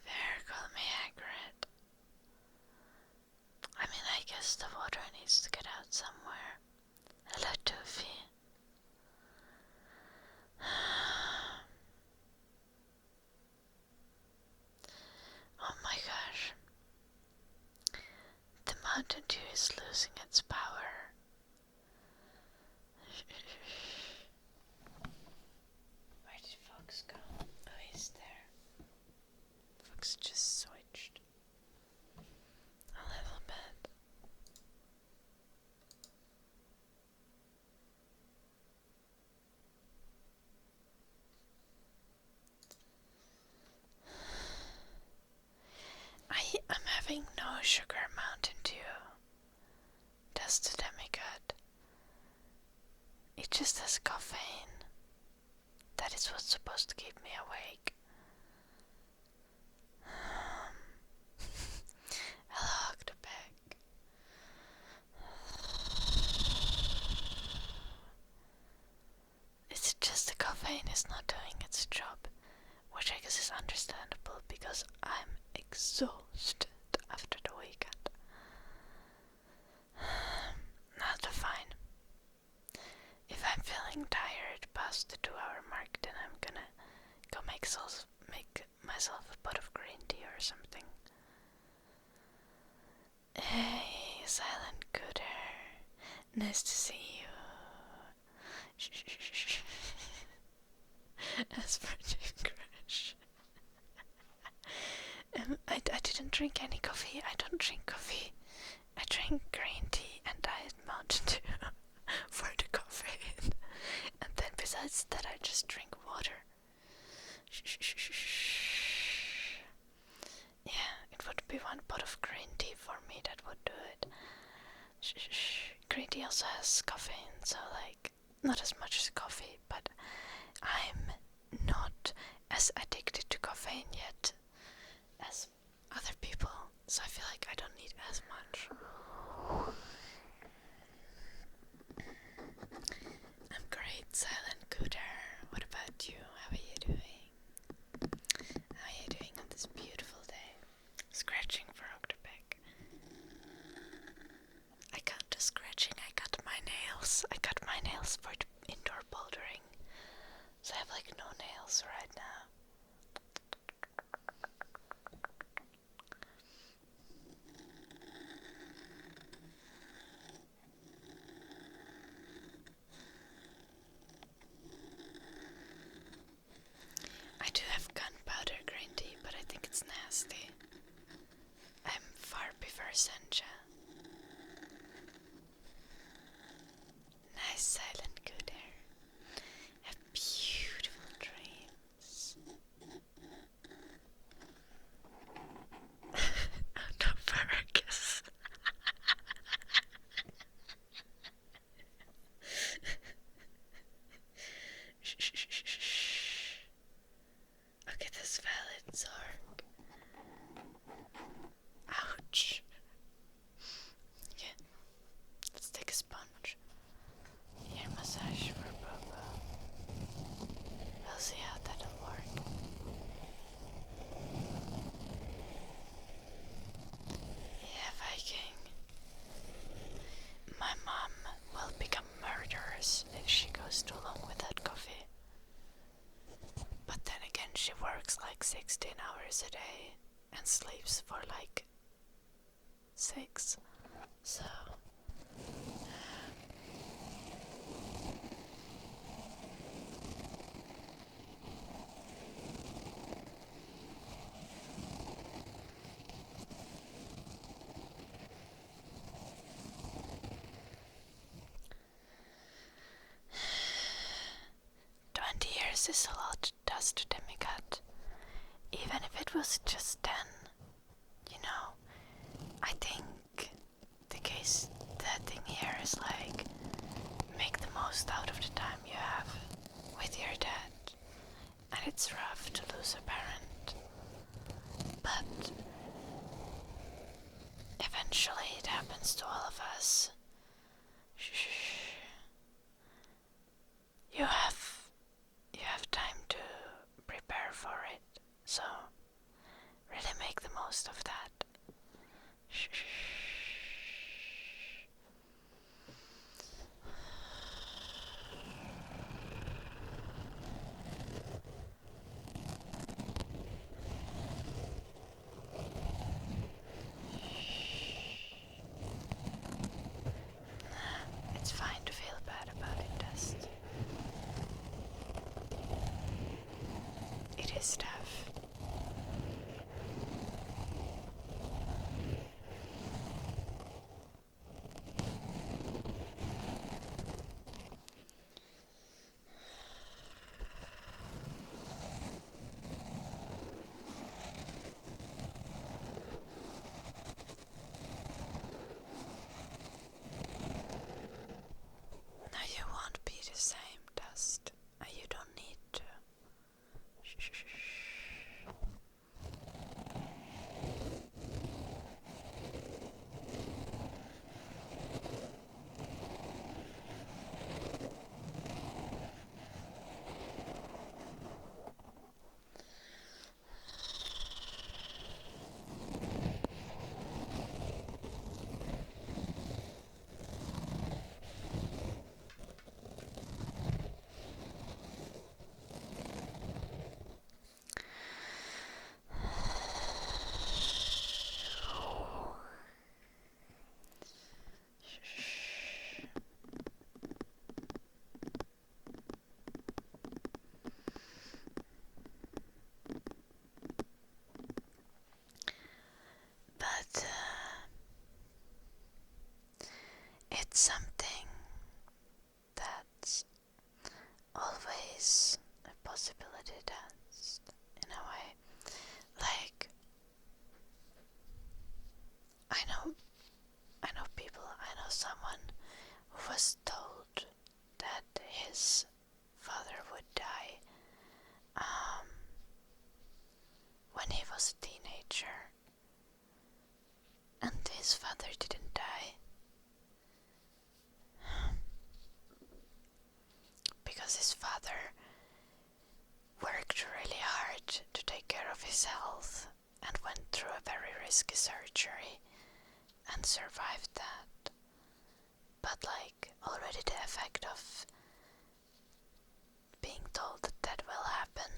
There, call me accurate. I mean, I guess the water needs to get out somewhere. Hello, Toofy. Oh my gosh. The Mountain Dew is losing its power. Where did Fox go? Oh, he's there. Fox just switched a little bit. I am having no sugar Mountain Dew. Does the demigod. It just has caffeine. That is what's supposed to keep me awake. Hello, Octopeg. It's just the caffeine is not doing its job, which I guess is understandable because I'm exhausted after the weekend. Not fine. If I'm feeling tired past the 2-hour mark, then I'm gonna go make myself a pot of green tea or something. Hey, Silent Gooder. Nice to see you. Shh. As for Jim Crush. I didn't drink any coffee. I don't drink coffee. I drink green tea and Diet Mountain Dew for the caffeine. And then besides that, I just drink water. Yeah, it would be one pot of green tea for me that would do it. Green tea also has caffeine, so like, not as much as coffee, but I'm not as addicted to caffeine yet as other people, so I feel like I don't need as much. I'm great, Silent tingles right now. I do have gunpowder green tea, but I think it's nasty. I'm far prefer sencha. Nice silent good air. Have beautiful dreams. No Fergus. Shh. Okay, this valid Zork. Ouch. Okay, let's take a sponge. Ear massage for Bobo. We'll see how that'll work. Yeah, Viking. My mom will become murderous if she goes too long without coffee. But then again, she works like 16 hours a day and sleeps for like 6. So... $20 is a lot to dust to demigod. Even if it was just 10, you know, I think the thing here is like, make the most out of the time you have with your dad. And it's rough to lose a parent, but eventually it happens to all of us. Shh. You have time to prepare for it, so really make the most of that. Shh. It's fine to feel bad about it, Dust. It is tough. No, you won't be the same, Dust. You don't need to. Shh. But it's something that's always a possibility, Dust, in a way. Like, I know people, I know someone who was told that his father would die when he was a teenager, and his father didn't die because his father worked really hard to take care of his health and went through a very risky surgery and survived that. But like, already the effect of being told that that will happen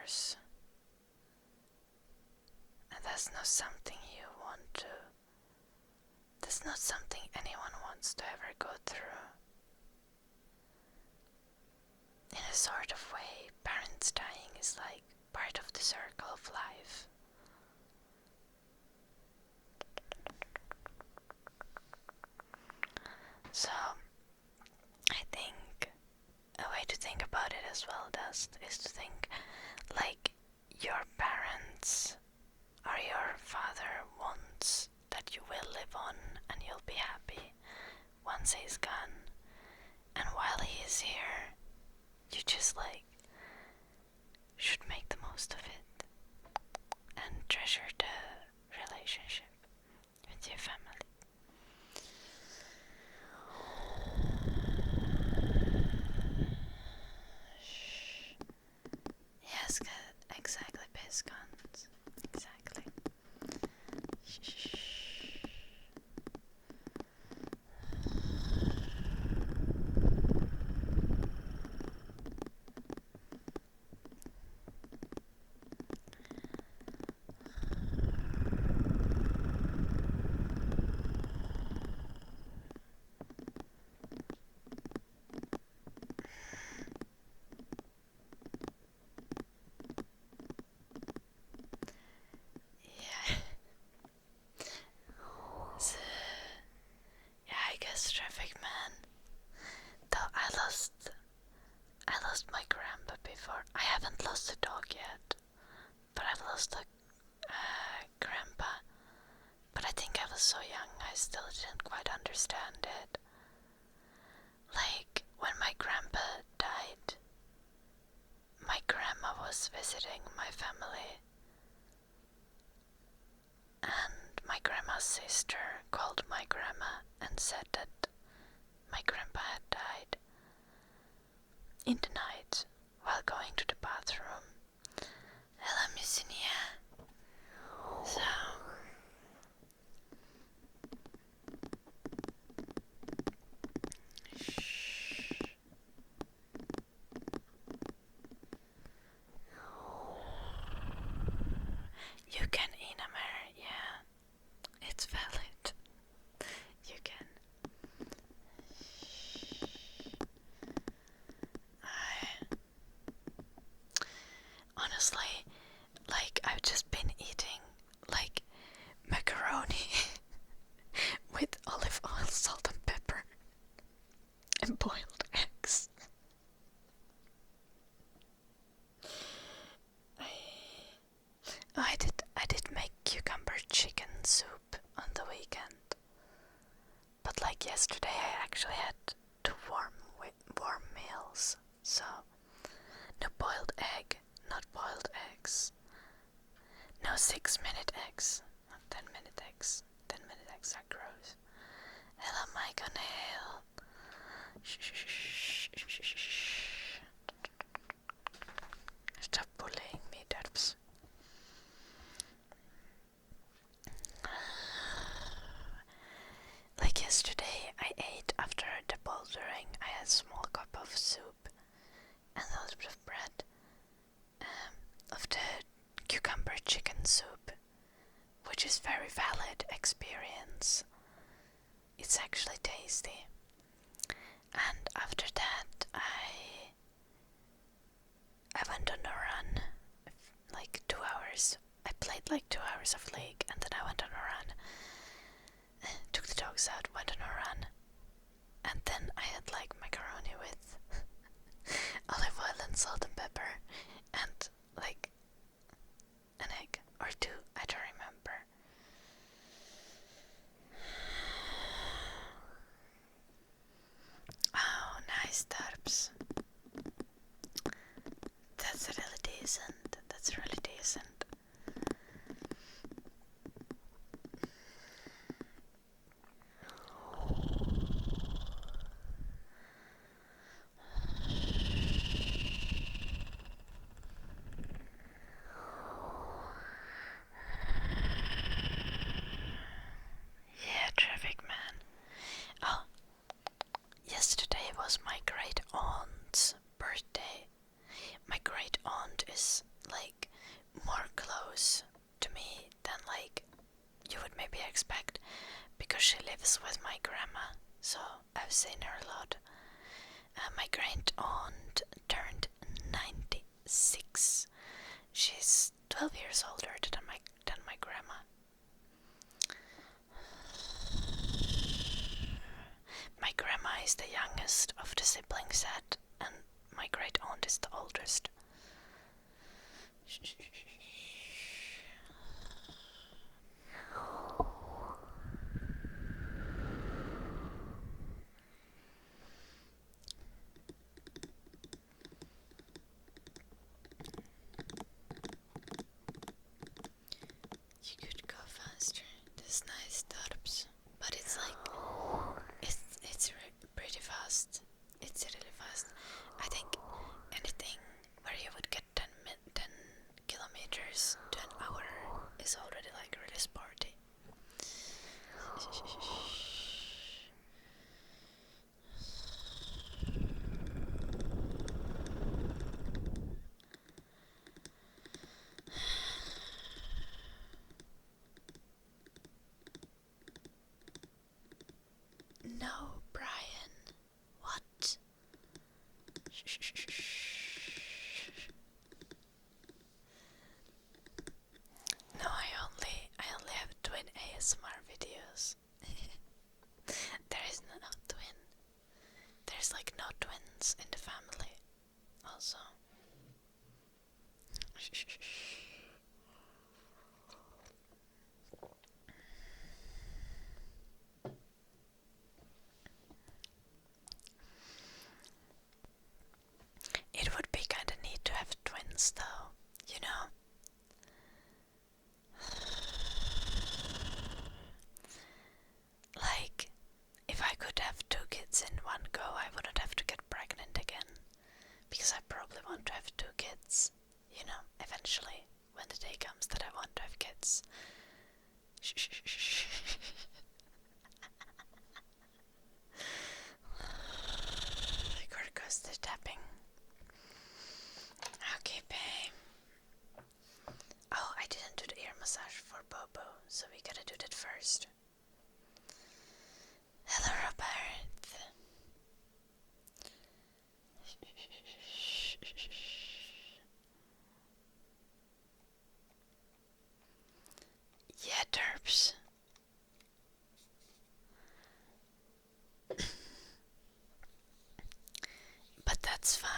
course. And that's not something you want to. That's not something anyone wants to ever go through. In a sort of way, parents dying is like part of the circle of life. So, I think a way to think about it as well, Dust, is to think like your parents or your father wants that you will live on and you'll be happy once he's gone. And while he is here, you just like should make the most of it and treasure the relationship with your family. Yes, exactly, Piscons. Exactly. Shh. Yeah. So, yeah, I guess traffic man. Though I lost my grandpa before. I haven't lost a dog yet, but I've lost a grandpa. But I think I was so young, I still didn't quite understand it. Like, when my grandpa died, my grandma was visiting my family, and my grandma's sister called my grandma and said that my grandpa had died in the night while going to the bathroom. Hello, Miss Nia. So, you can enamer, yeah, it's valid. You can. I honestly, like, I've just been eating like macaroni with olive oil, salt and pepper and boiled eggs. I did make cucumber chicken soup on the weekend. But like yesterday I actually had two warm meals. So no boiled egg, not boiled eggs. No 6-minute eggs, not 10-minute eggs. 10-minute eggs are gross. Hello, Mike O'Neill. Shh. Stop bullying me, Derbs. Like yesterday, I ate after the bouldering. I had a small cup of soup and a little bit of bread of the cucumber chicken soup, which is very valid experience. It's actually tasty. And after that, I went on a run, like 2 hours. I played like 2 hours of League, and then I went on a run. Took the dogs out, went on a run, and then I had like macaroni with olive oil and salt and pepper, and like an egg or two, I don't remember. Oh, nice, Tarps. That's really decent. That's really decent. Yeah, traffic man. Oh, yesterday was my great aunt's birthday. My great aunt is like more close to me than like you would maybe expect, because she lives with my grandma, so I've seen her a lot. My great aunt turned 96. She's 12 years older than my grandma. My grandma is the youngest of the sibling set, and my great aunt is the oldest. You could go faster. There's nice turps, but it's like it's pretty fast. It's really fast. I think anything where you would get 10 kilometers to an hour is already like really sporty. No, Brian. What? No, I only have twin ASMR videos. There is no twin. There's like no twins in the family. Also. It would be kinda neat to have twins though, you know? Like, if I could have 2 kids in one go, I wouldn't have to get pregnant again. Because I probably want to have 2 kids, you know, eventually, when the day comes that I want to have kids. There goes the tapping. Okay, babe. Oh, I didn't do the ear massage for Bobo, so we gotta do that first. Hello, Robert. Yeah, derps. But that's fine.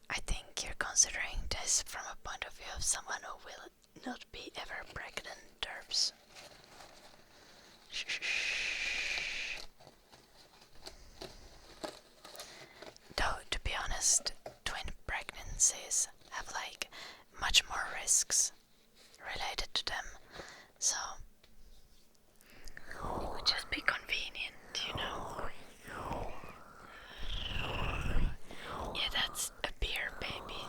I think you're considering this from a point of view of someone who will not be ever pregnant, derps. Though, to be honest, twin pregnancies have like much more risks related to them, so it would just be convenient, you know. Yeah, that's a beer baby,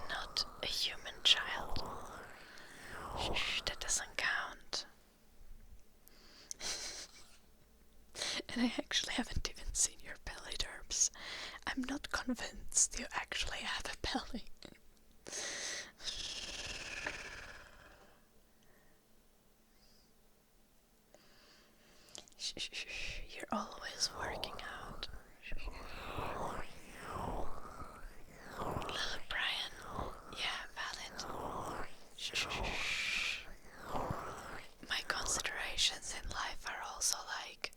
not a human child. Shh, that doesn't count. And I actually haven't even seen your belly, derps. I'm not convinced you actually have a belly. You're always working out. Little Brian. Yeah, valid. My considerations in life are also like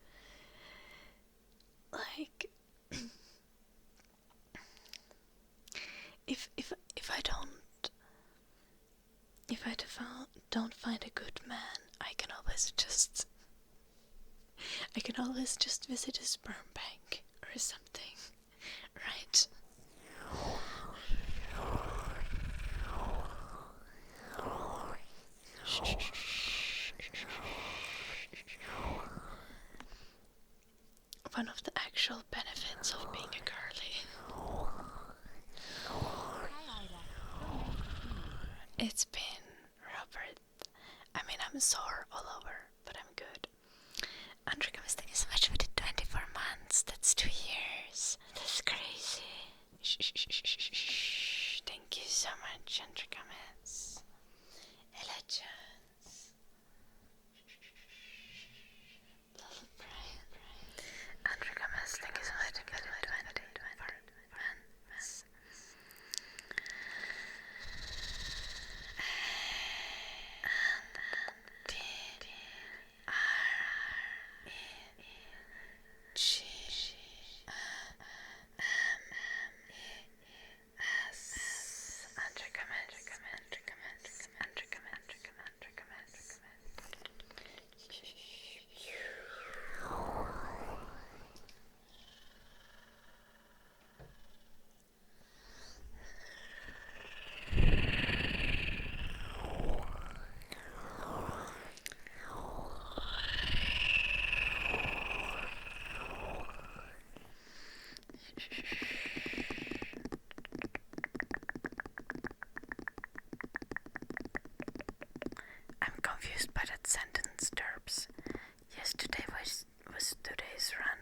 if I don't find a good man, I can always just visit a sperm bank or something, right? One of the actual benefits of being a girly. It's been Robert. I mean, I'm sore all over, but I'm good. Andrew, thank you so much for the 24 months. That's 2 years. That's crazy. Shh. Thank you so much, Andrew. Ella Jones. Brian. Andrew, thank you so much for the 24 months. I'm confused by that sentence, Derps. Yesterday was today's run.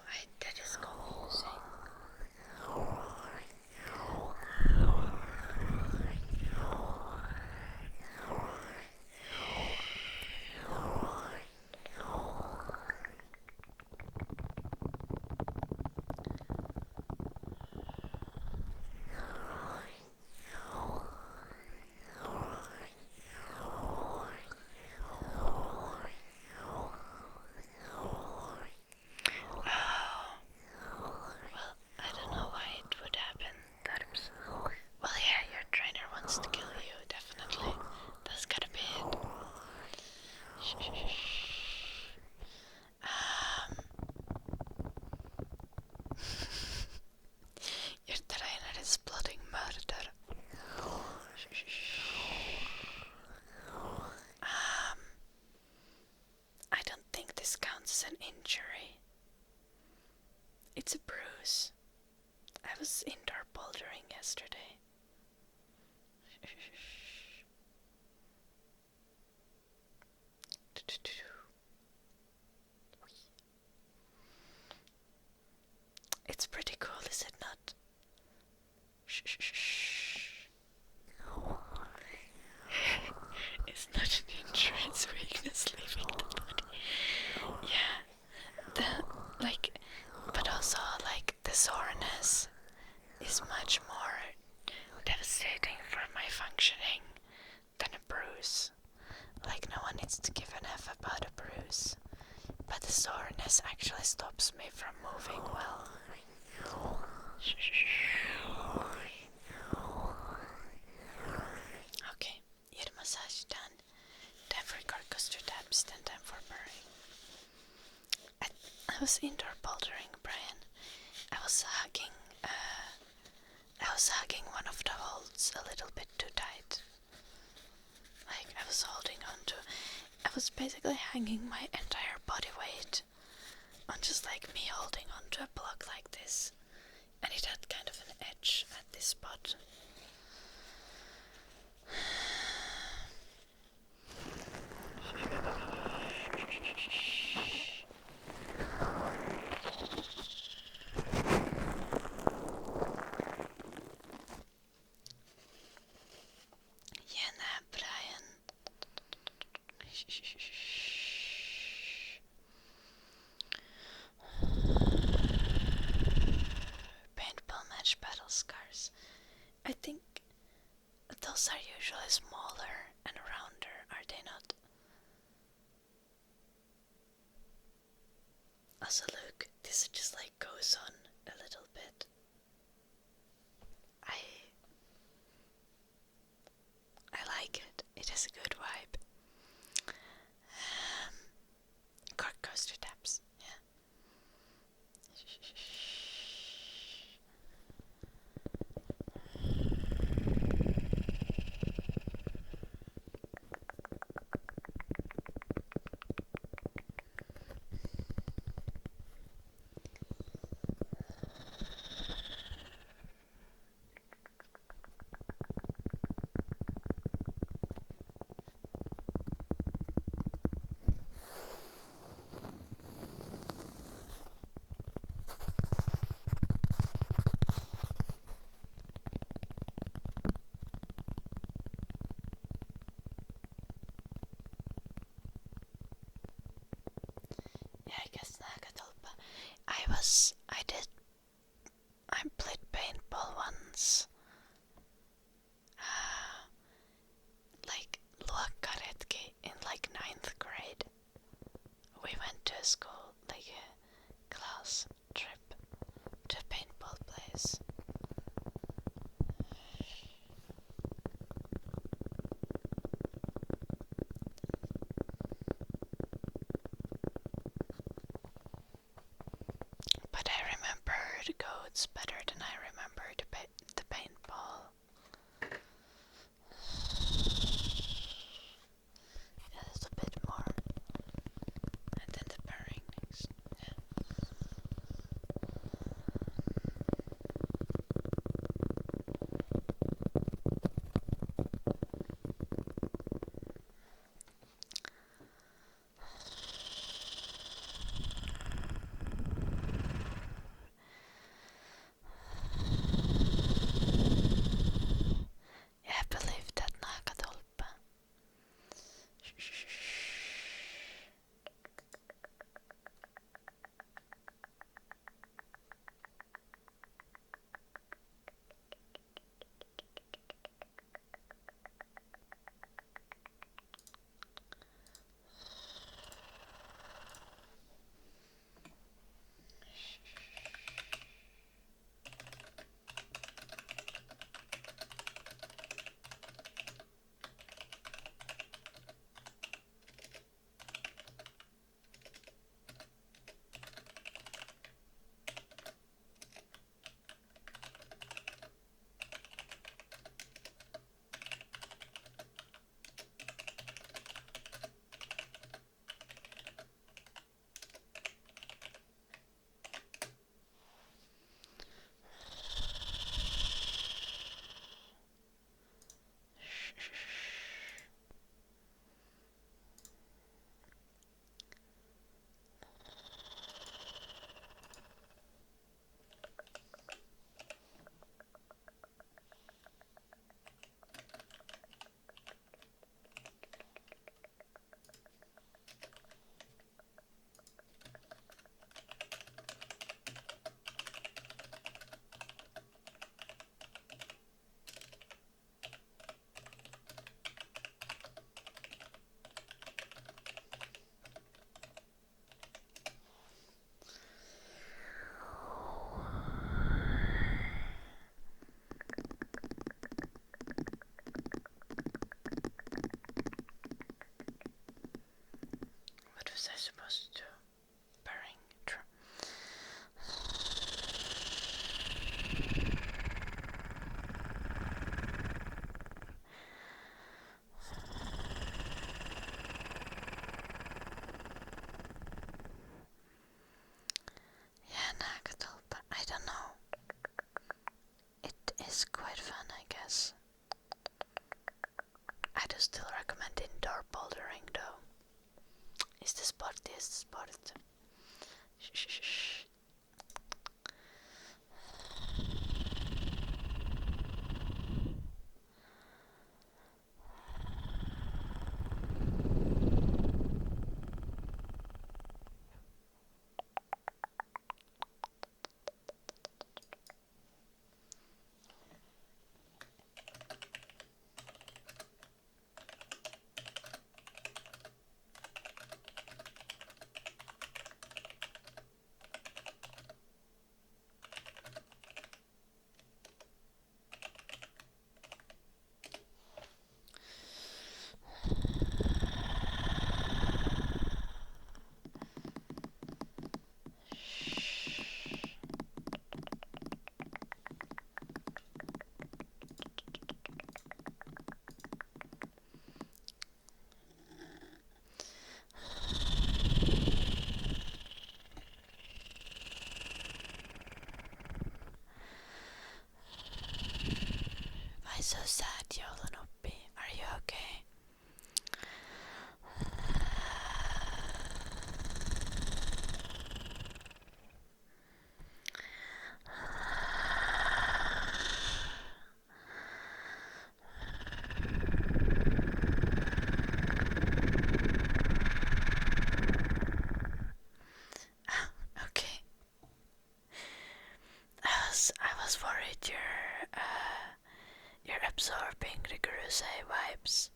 Wait, that is confusing. I don't know why it would happen. Well, yeah, your trainer wants to kill you, definitely. That's gotta be it. Your trainer is plotting murder. I don't think this counts as an injury. It's a bruise. I was indoor bouldering yesterday. It's pretty cool, is it not? It's not an injury, it's weakness leaving the body. Yeah, but also, the soreness is much more devastating for my functioning than a bruise. No one needs to give an F about a bruise, but the soreness actually stops me from moving well. Okay, ear massage done. Time for coaster taps, then time for burring. I was indoor bouldering, Brian. I was hugging one of the holds a little bit too tight. I was basically hanging my entire body weight on just me holding onto a block like this. And it had kind of an edge at this spot. Brian. Paintball match battle scars. I think those are usually smaller and rounder, are they not? Also, look, this just goes on a little bit. I like it. It has a good vibe. Cork coaster taps, yeah. Yes, I did. I played paintball once. Like luokkaretki in like 9th grade. We went to a school, like a class trip to a paintball place. But I remember the goats better than I remember the paintball. A little bit more. And then the purring next. Yeah. was worried you're absorbing the Gurusei vibes.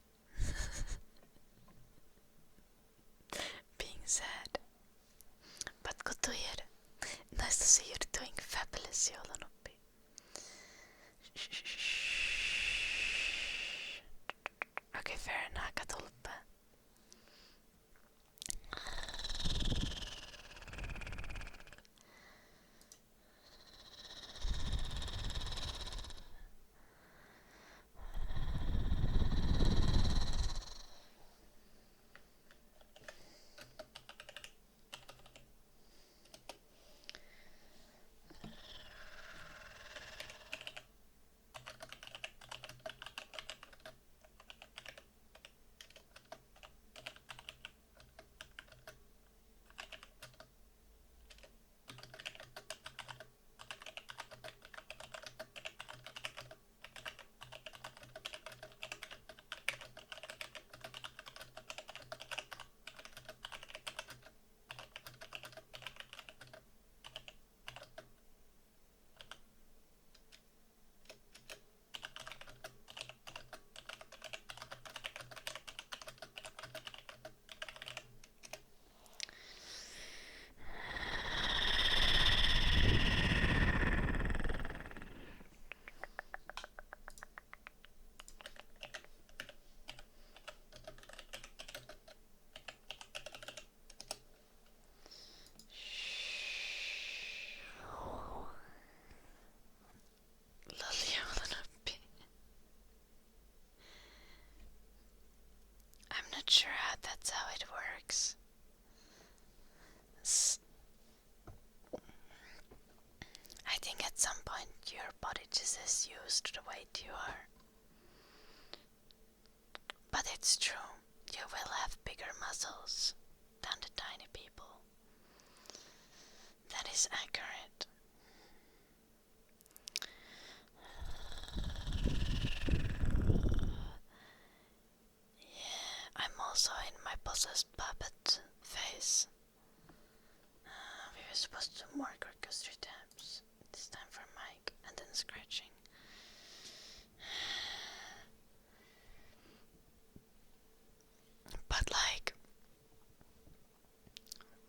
Being sad. But good to hear. Nice to see you're doing fabulous, Joulunoppi. Okay, fair enough, Katulpa. I'm not sure that's how it works. I think at some point your body just is used to the weight you are. But it's true, you will have bigger muscles than the tiny people. That is accurate. Yeah, I'm also in my possessed puppet phase. We were supposed to do more coaster taps. This time for Mike, and then scratching. But like,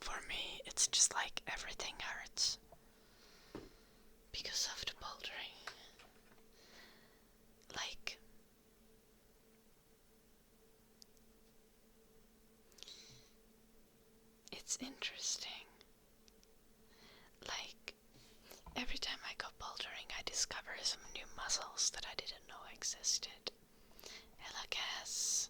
for me, it's just like everything hurts because of the bouldering. Like, it's interesting. Like, every time I go bouldering, I discover some new muscles that I didn't know existed. Ella guess.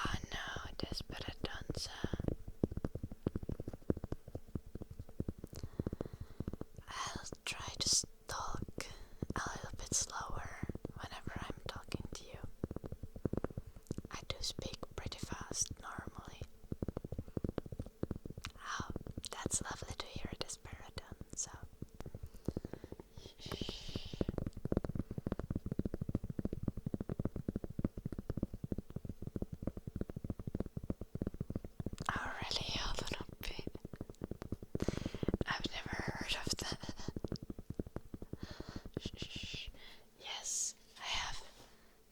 Oh no, Desperadonza. I'll try to talk a little bit slower whenever I'm talking to you. I do speak pretty fast normally. Oh, that's lovely to hear, Desperadonza. Oh really, Olonopi? I've never heard of that. Yes, I have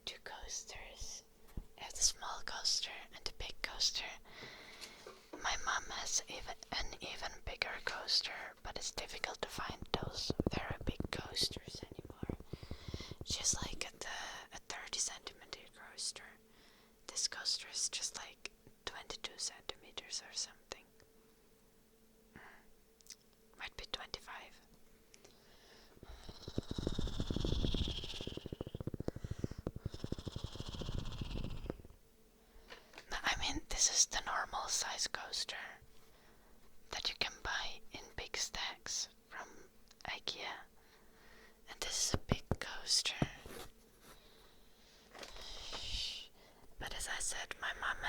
two coasters. I have the small coaster and the big coaster. My mom has an even bigger coaster, but it's difficult to find those very big coasters anymore. She's like a 30 centimeter coaster. This coaster is just like 22 centimeters or something. Might be 25.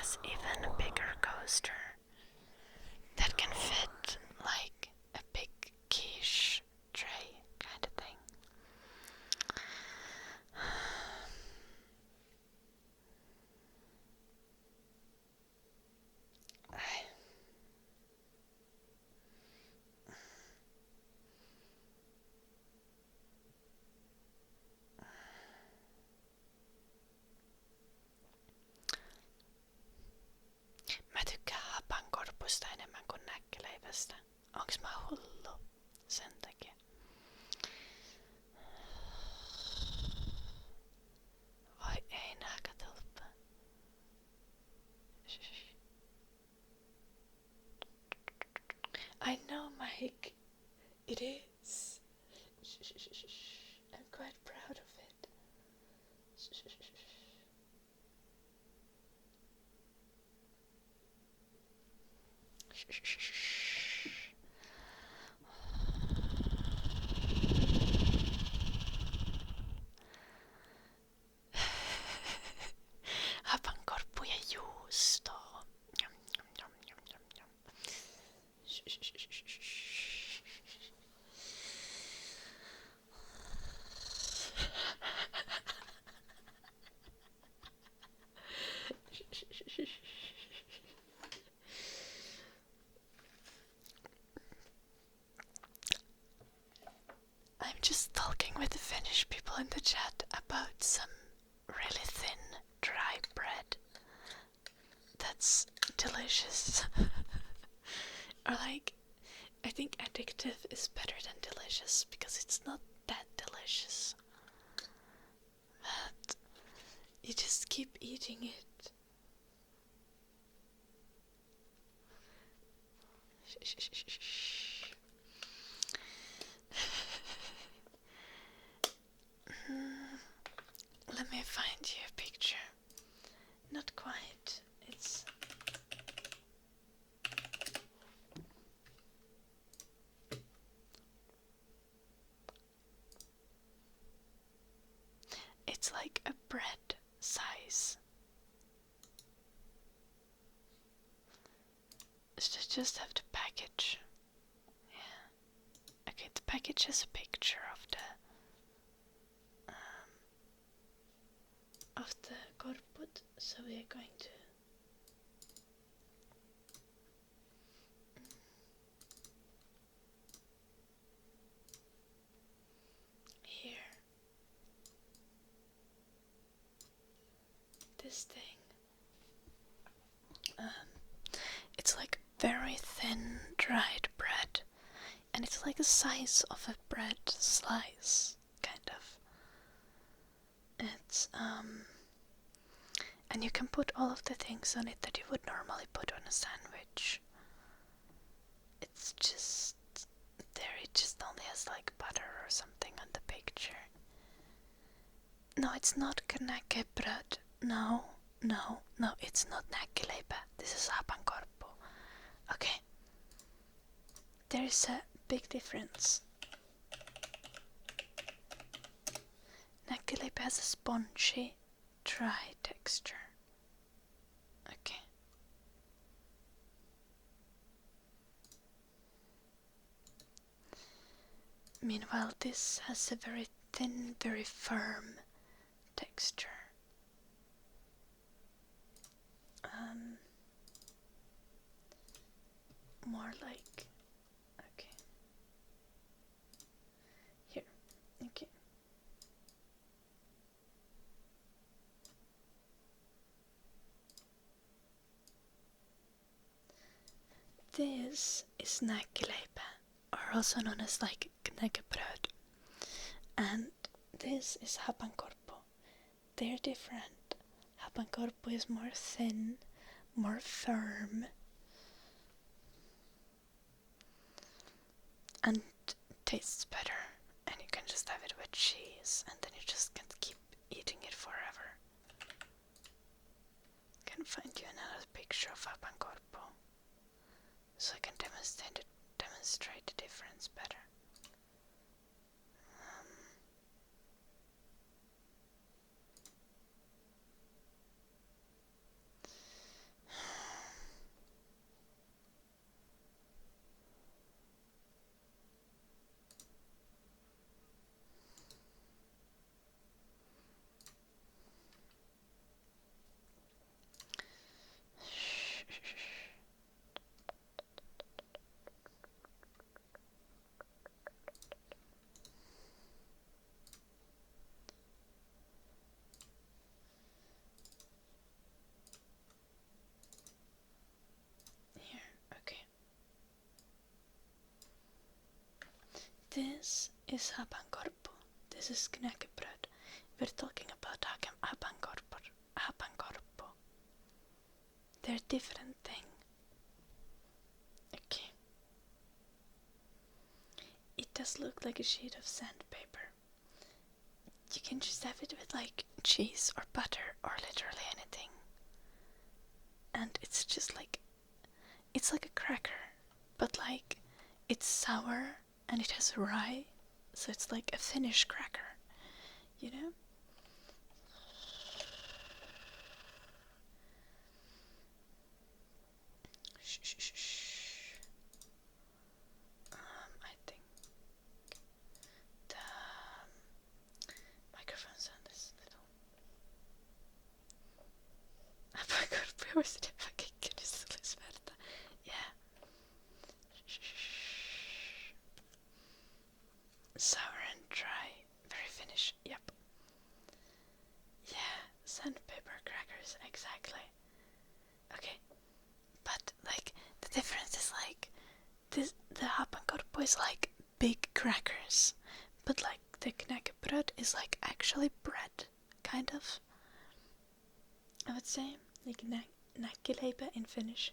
is even a bigger coaster that can fit like a big quiche tray kind of thing. Mä tykkään hapankorpusta enemmän kuin näkkileivästä. Onks mä hullu sen takia? Vai ei nääkätelpä? I know, Mike. It is. I'm quite proud of it. Hapankorppu ja juustoa. Njam, njam, njam, njam, njam, njam. I'm just talking with the Finnish people in the chat about some really thin, dry bread that's delicious. Or like, I think addictive is better than delicious because it's not that delicious. But you just keep eating it. Let me find you a picture. Not quite. It's like a bread size. So just have the package. Yeah. Okay, the package has a picture of the korput, so we are going to here. This thing. It's like very thin dried bread, and it's like the size of a bread slice, kind of. It's and you can put all of the things on it that you would normally put on a sandwich. It's just there, it just only has like butter or something on the picture. No, it's not knäckebröd. No, it's not näkkileipä. This is hapankorppu. Okay. There is a big difference. Näkkileipä has a spongy, dry texture. Okay. Meanwhile, this has a very thin, very firm texture. More like, okay. Here, okay. This is näkkileipä, or also known as like knäckebröd. And this is hapankorppu. They're different. Hapankorppu is more thin, more firm, and tastes better. And you can just have it with cheese, and then you just can keep eating it forever. I can find you another picture of hapankorppu, so I can demonstrate the difference better. This is hapankorpo. This is knäckebröd. We're talking about hapankorpo. They're different things. Okay. It does look like a sheet of sandpaper. You can just have it with like cheese or butter or literally anything. And it's just like, it's like a cracker, but like it's sour and it has rye, so it's like a Finnish cracker, you know? Shh. I think the microphone sound is little. Yeah. Sour and dry. Very Finnish. Yep. Yeah, sandpaper crackers, exactly. Okay. But like the difference is like this, the hapankorpo is like big crackers. But like the knäckebröd is like actually bread, kind of. I would say like näkkileipä in Finnish.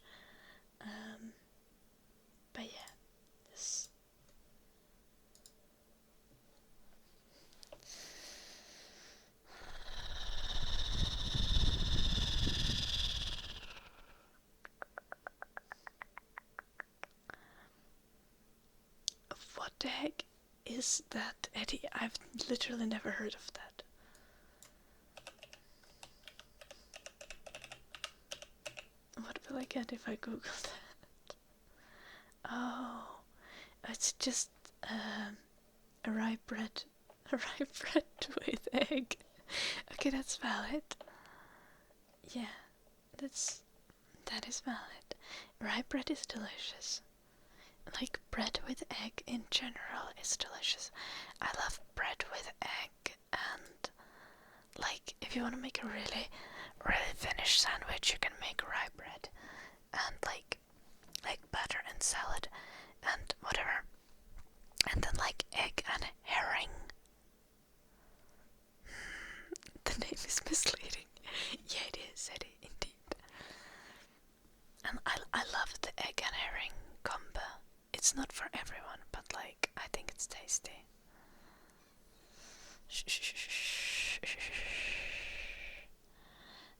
But yeah, this. What the heck is that, Eddie? I've literally never heard of that. What will I get if I Google that? Oh, it's just a rye bread. A rye bread with egg. Okay, that's valid. Yeah, that is valid. Rye bread is delicious. Like bread with egg in general is delicious. I love bread with egg, and like if you want to make a really Finnish sandwich, you can make rye bread and like butter and salad and whatever, and then like egg and herring. The name is misleading. Yeah, it is, indeed. And I love the egg and herring combo. It's not for everyone, but like I think it's tasty.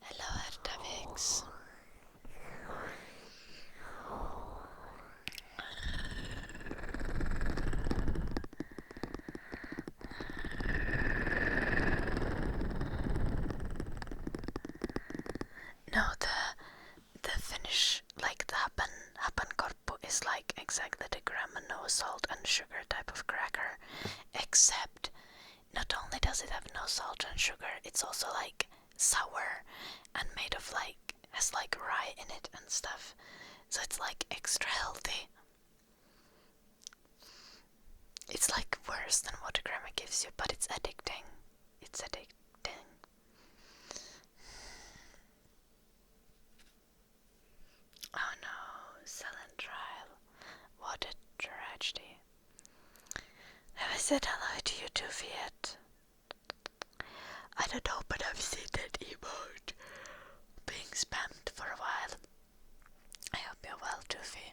Hello, Erdavix. No, the Finnish, like the hapankorpo is like exactly the grandma no salt and sugar type of cracker, except not only does it have no salt and sugar, it's also like sour and made of like, has like rye in it and stuff, so it's like extra healthy. It's like worse than what grandma gives you, but it's addicting. It's addicting. Oh no, silent trial. What a tragedy. Have I said hello to you, Toofy, yet? I don't know, but I've seen that emote being spammed for a while. I hope you're well, Toofy.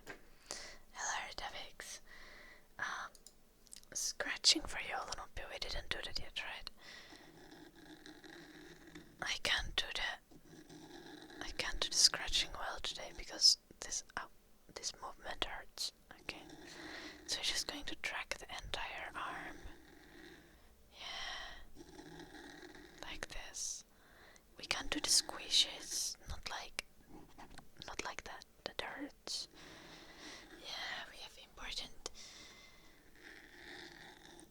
Hello, Davix. Scratching for you, Olonopi. We didn't do that yet, right? I can't do the scratching well today because this movement hurts. Okay, so we're just going to track the entire arm. Yeah, like this. We can't do the squishes, not like that. That hurts. Yeah, we have important.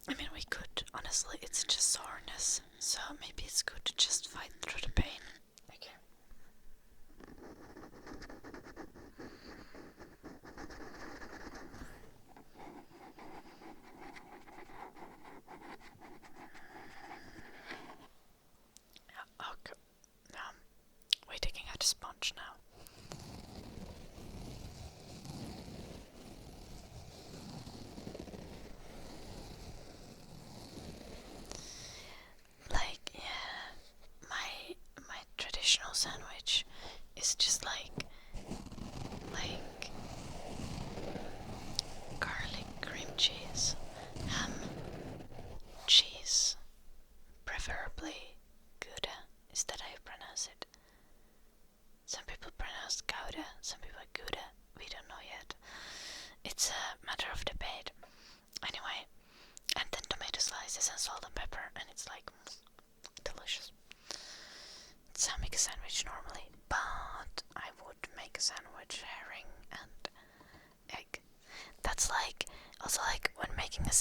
I mean, we could. Honestly, it's just soreness, so maybe it's good to just fight through the pain. Okay. Okay. We're taking out a sponge now. traditional sandwich is just like garlic, cream cheese, ham, cheese, preferably Gouda. Is that how you pronounce it? Some people pronounce Gouda, some people Gouda. We don't know yet. It's a matter of debate. Anyway, and then tomato slices and salt and pepper, and it's like delicious. That's how I make a sandwich normally, but I would make a sandwich herring and egg. That's like also like when making a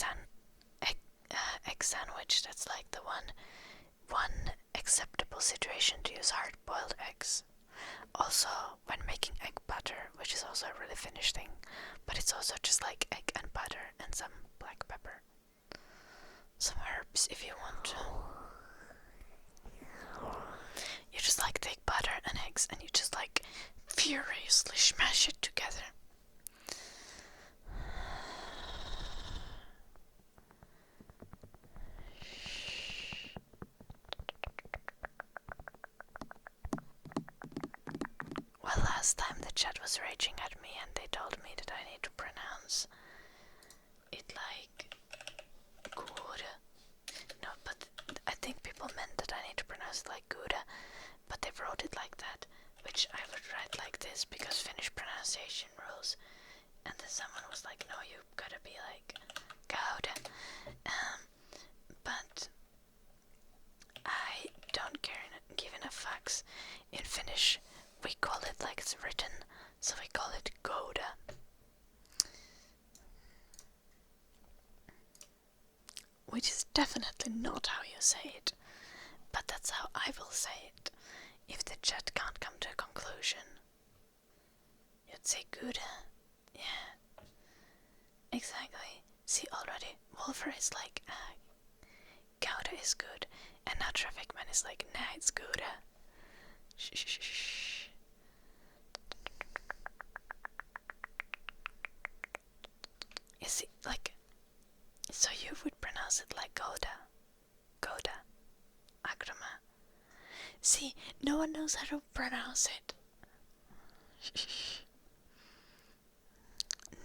egg sandwich. That's like the one acceptable situation to use hard-boiled eggs. Also, when making egg butter, which is also a really Finnish thing, but it's also just like egg and butter and some black pepper, some herbs if you want to. You just like take butter and eggs and you just like furiously smash it together. Well, last time the chat was raging at me and they told me that I need to pronounce it like Gouda. No, but I think people meant that I need to pronounce it like Gouda, but they wrote it like that, which I would write like this because Finnish pronunciation rules. And then someone was like, no, you gotta be like Gouda. But I don't give enough fucks. In Finnish, we call it like it's written, so we call it Gouda. Which is definitely not how you say it, but that's how I will say it. If the chat can't come to a conclusion, you'd say Gouda. Yeah, exactly. See, already, Wolfer is like, Gouda is good, and now Traffic Man is like, nah, it's Gouda. Shh. You see, like, so you would pronounce it like Gouda, Agrama. See, no one knows how to pronounce it.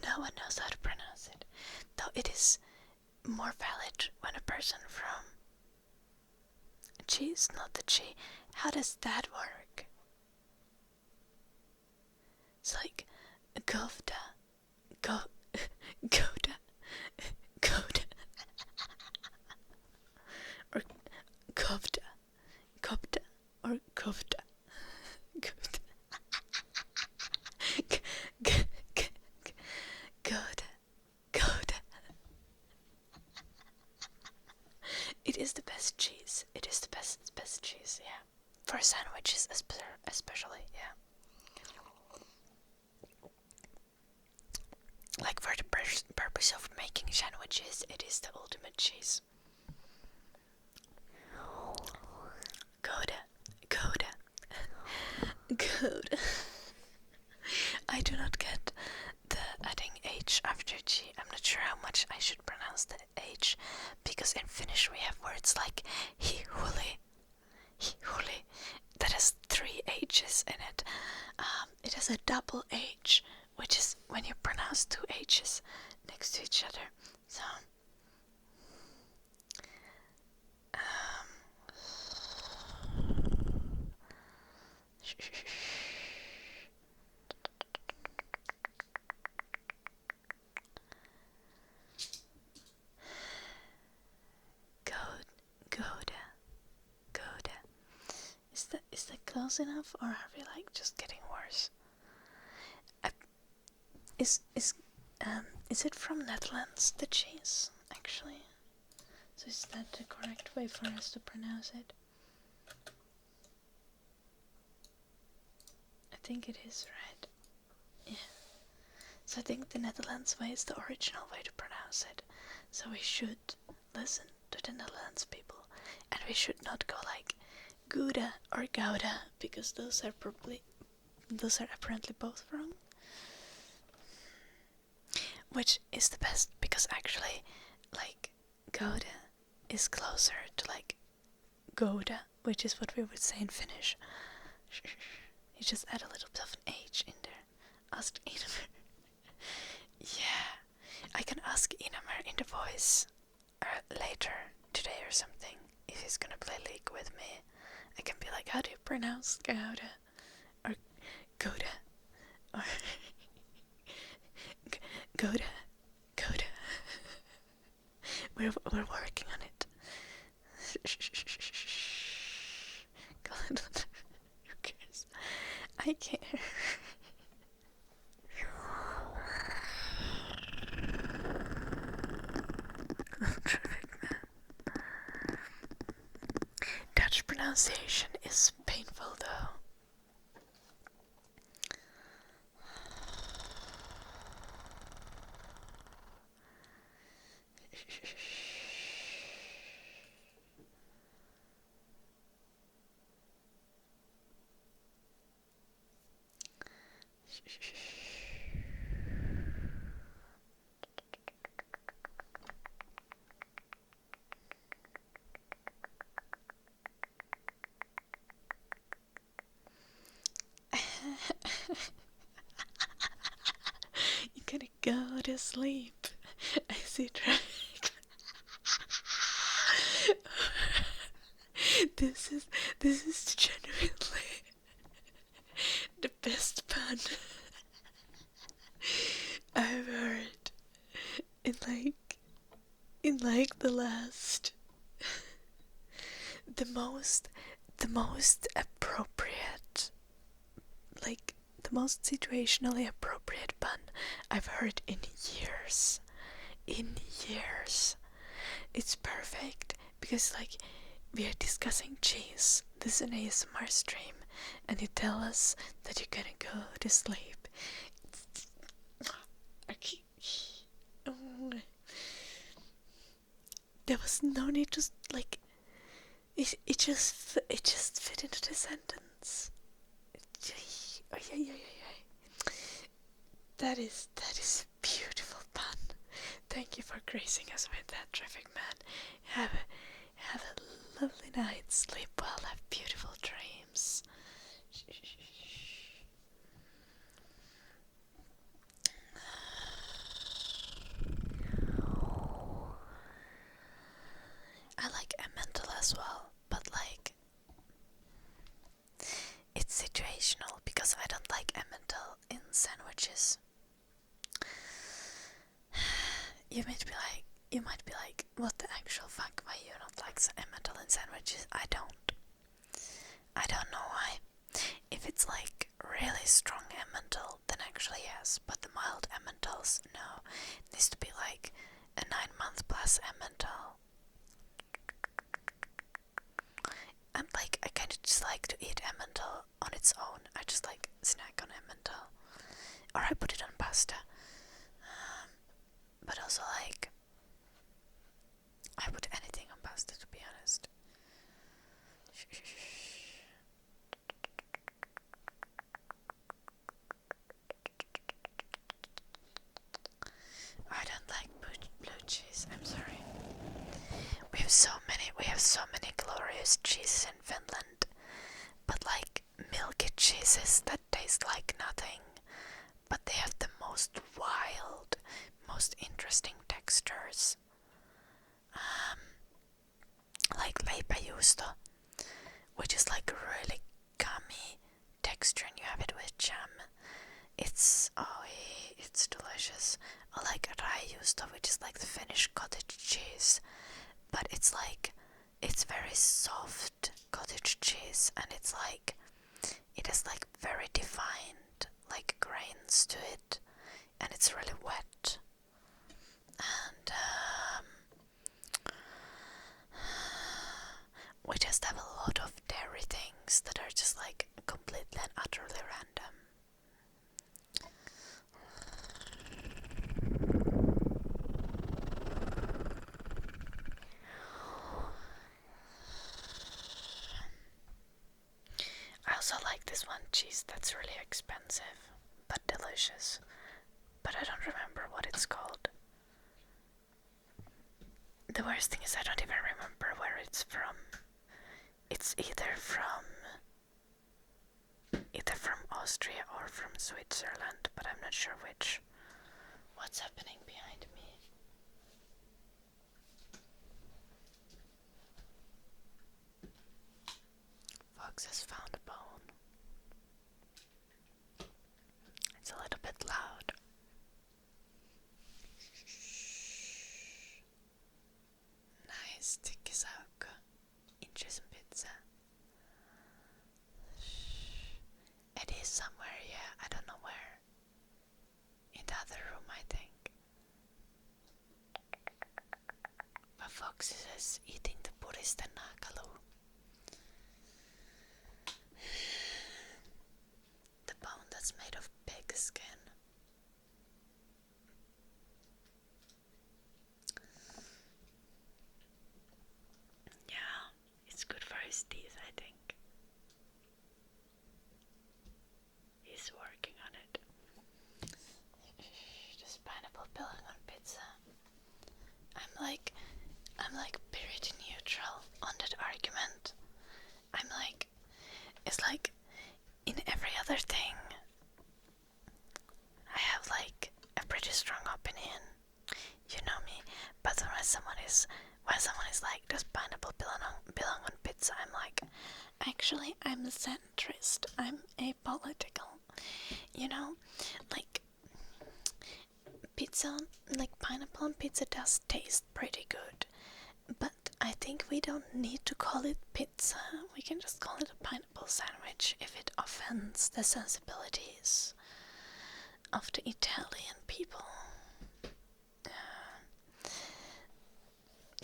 No one knows how to pronounce it, though it is more valid when a person from cheese, not the chi. How does that work? It's like Govda, Goda, or Govda, or Govda, Goda. It is the best cheese. It is the best cheese, yeah. For sandwiches especially, yeah. Like for the purpose of making sandwiches, it is the ultimate cheese. Gouda. I do not get the adding H after G. I'm not sure how much I should pronounce the H, because in Finnish we have words like hihuli, that has 3 H's in it. It has a double H, which is when you pronounce 2 H's next to each other. So, Gouda. Is that close enough, or are we like just getting worse? Is it from Netherlands, the cheese, actually? So is that the correct way for us to pronounce it? I think it is, right? Yeah. So I think the Netherlands way is the original way to pronounce it. So we should listen to the Netherlands people, and we should not go like Gouda or Gouda, because those are apparently both wrong. Which is the best, because actually, like, Gouda is closer to like Gouda, which is what we would say in Finnish. You just add a little bit of an H in there. Ask Inamer. Yeah, I can ask Inamer in the voice later today or something. If he's gonna play League with me, I can be like, how do you pronounce Gouda? Or Goda? Or Goda? Goda? We're working on it. Who cares? I care. Dutch pronunciation is painful though. You gotta go to sleep. I see traffic. This is genuinely the best pun I've heard in like the last the most appropriate, like the most situationally appropriate pun I've heard in years. In years. It's perfect because like we are discussing cheese. This is an ASMR stream and you tell us that you're gonna go to sleep. There was no need to like it just fit into the sentence. That is a beautiful pun. Thank you for gracing us with that, Traffic Man. Have a lovely night. Sleep well. Have beautiful dreams. I like Emmental as well, but like it's situational because I don't like Emmental in sandwiches. You might be like, what the actual fuck? Why you don't like Emmental in sandwiches? I don't know why. If it's like really strong Emmental, then actually yes, but the mild Emmentals, no. It needs to be like a 9-month plus Emmental. And like, I kind of just like to eat Emmental on its own. I just like snack on Emmental. Or I put it on pasta. But also like, I put anything on pasta to be honest. I don't like blue cheese, I'm sorry. We have so many glorious cheeses in Finland. But like milky cheeses that taste like nothing. But they have the most wild, most interesting textures. Like leipäjuusto, which is like a really gummy texture and you have it with jam. It's delicious. I like raijuusto, which is like the Finnish cottage cheese, but it's very soft cottage cheese, and it has like very defined like grains to it, and it's really wet. And we just have a lot of dairy things that are just like completely and utterly random. I also like this one cheese that's really expensive but delicious, but I don't remember what it's called. The worst thing is I don't even remember where it's from. It's either from Austria or from Switzerland, but I'm not sure which. What's happening behind me? Fox has found a bone. It's a little bit loud. Nice tyckisaukko. Inches and pizza. It is somewhere, yeah, I don't know where. In the other room, I think. But Fox is eating the puristen nakalu. The bone that's made of pig skin. Yeah, it's good for his teeth, I think. He's working on it. Just pineapple filling on pizza. I'm like pretty neutral on that argument. It's like in every other thing I have like a pretty strong opinion. You know me, but when someone is like, does pineapple belong on pizza? I'm like, actually, I'm a centrist. I'm apolitical. You know, like pizza, like pineapple on pizza does taste pretty good, but I think we don't need to call it pizza. We can just call it a pineapple sandwich if it offends the sensibilities of the Italian people.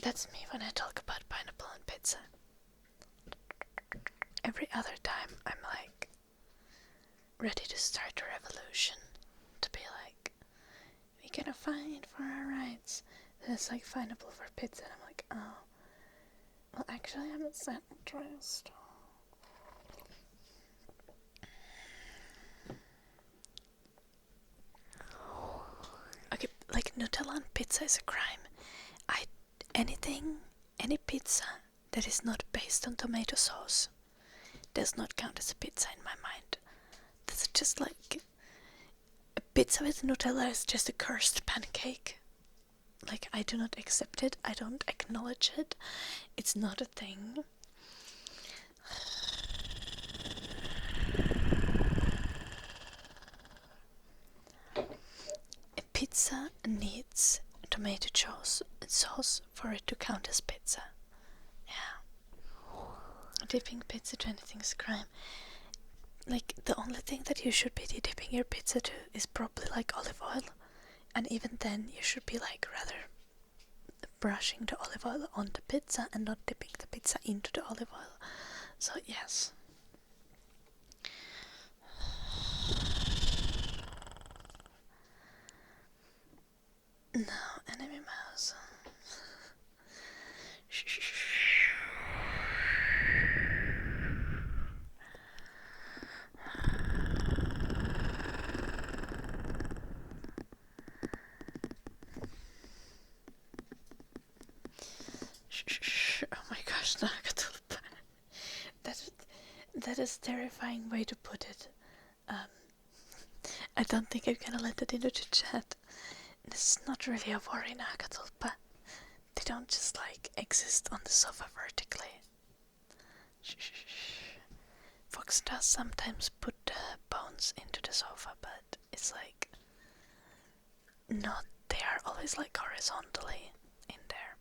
That's me when I talk about pineapple on pizza. Every other time I'm like ready to start a revolution, to be like, we gotta fight for our rights. Then it's like pineapple for pizza, and I'm like, oh, well, actually I'm a centrist. Okay, like Nutella on pizza is a crime. Any pizza that is not based on tomato sauce does not count as a pizza in my mind. That's just like a pizza with Nutella is just a cursed pancake. Like, I do not accept it. I don't acknowledge it. It's not a thing. A pizza needs tomato sauce for it to count as pizza. Yeah. Dipping pizza to anything is a crime. Like, the only thing that you should be dipping your pizza to is probably like olive oil. And even then, you should be like rather brushing the olive oil on the pizza and not dipping the pizza into the olive oil. So yes. No, enemy mouse. Oh my gosh, Nagatulpa. That is a terrifying way to put it. I don't think I'm gonna let it into the chat. This is not really a worry, Nagatulpa. They don't just like exist on the sofa vertically. Fox does sometimes put bones into the sofa, but it's like not. They are always like horizontally in there.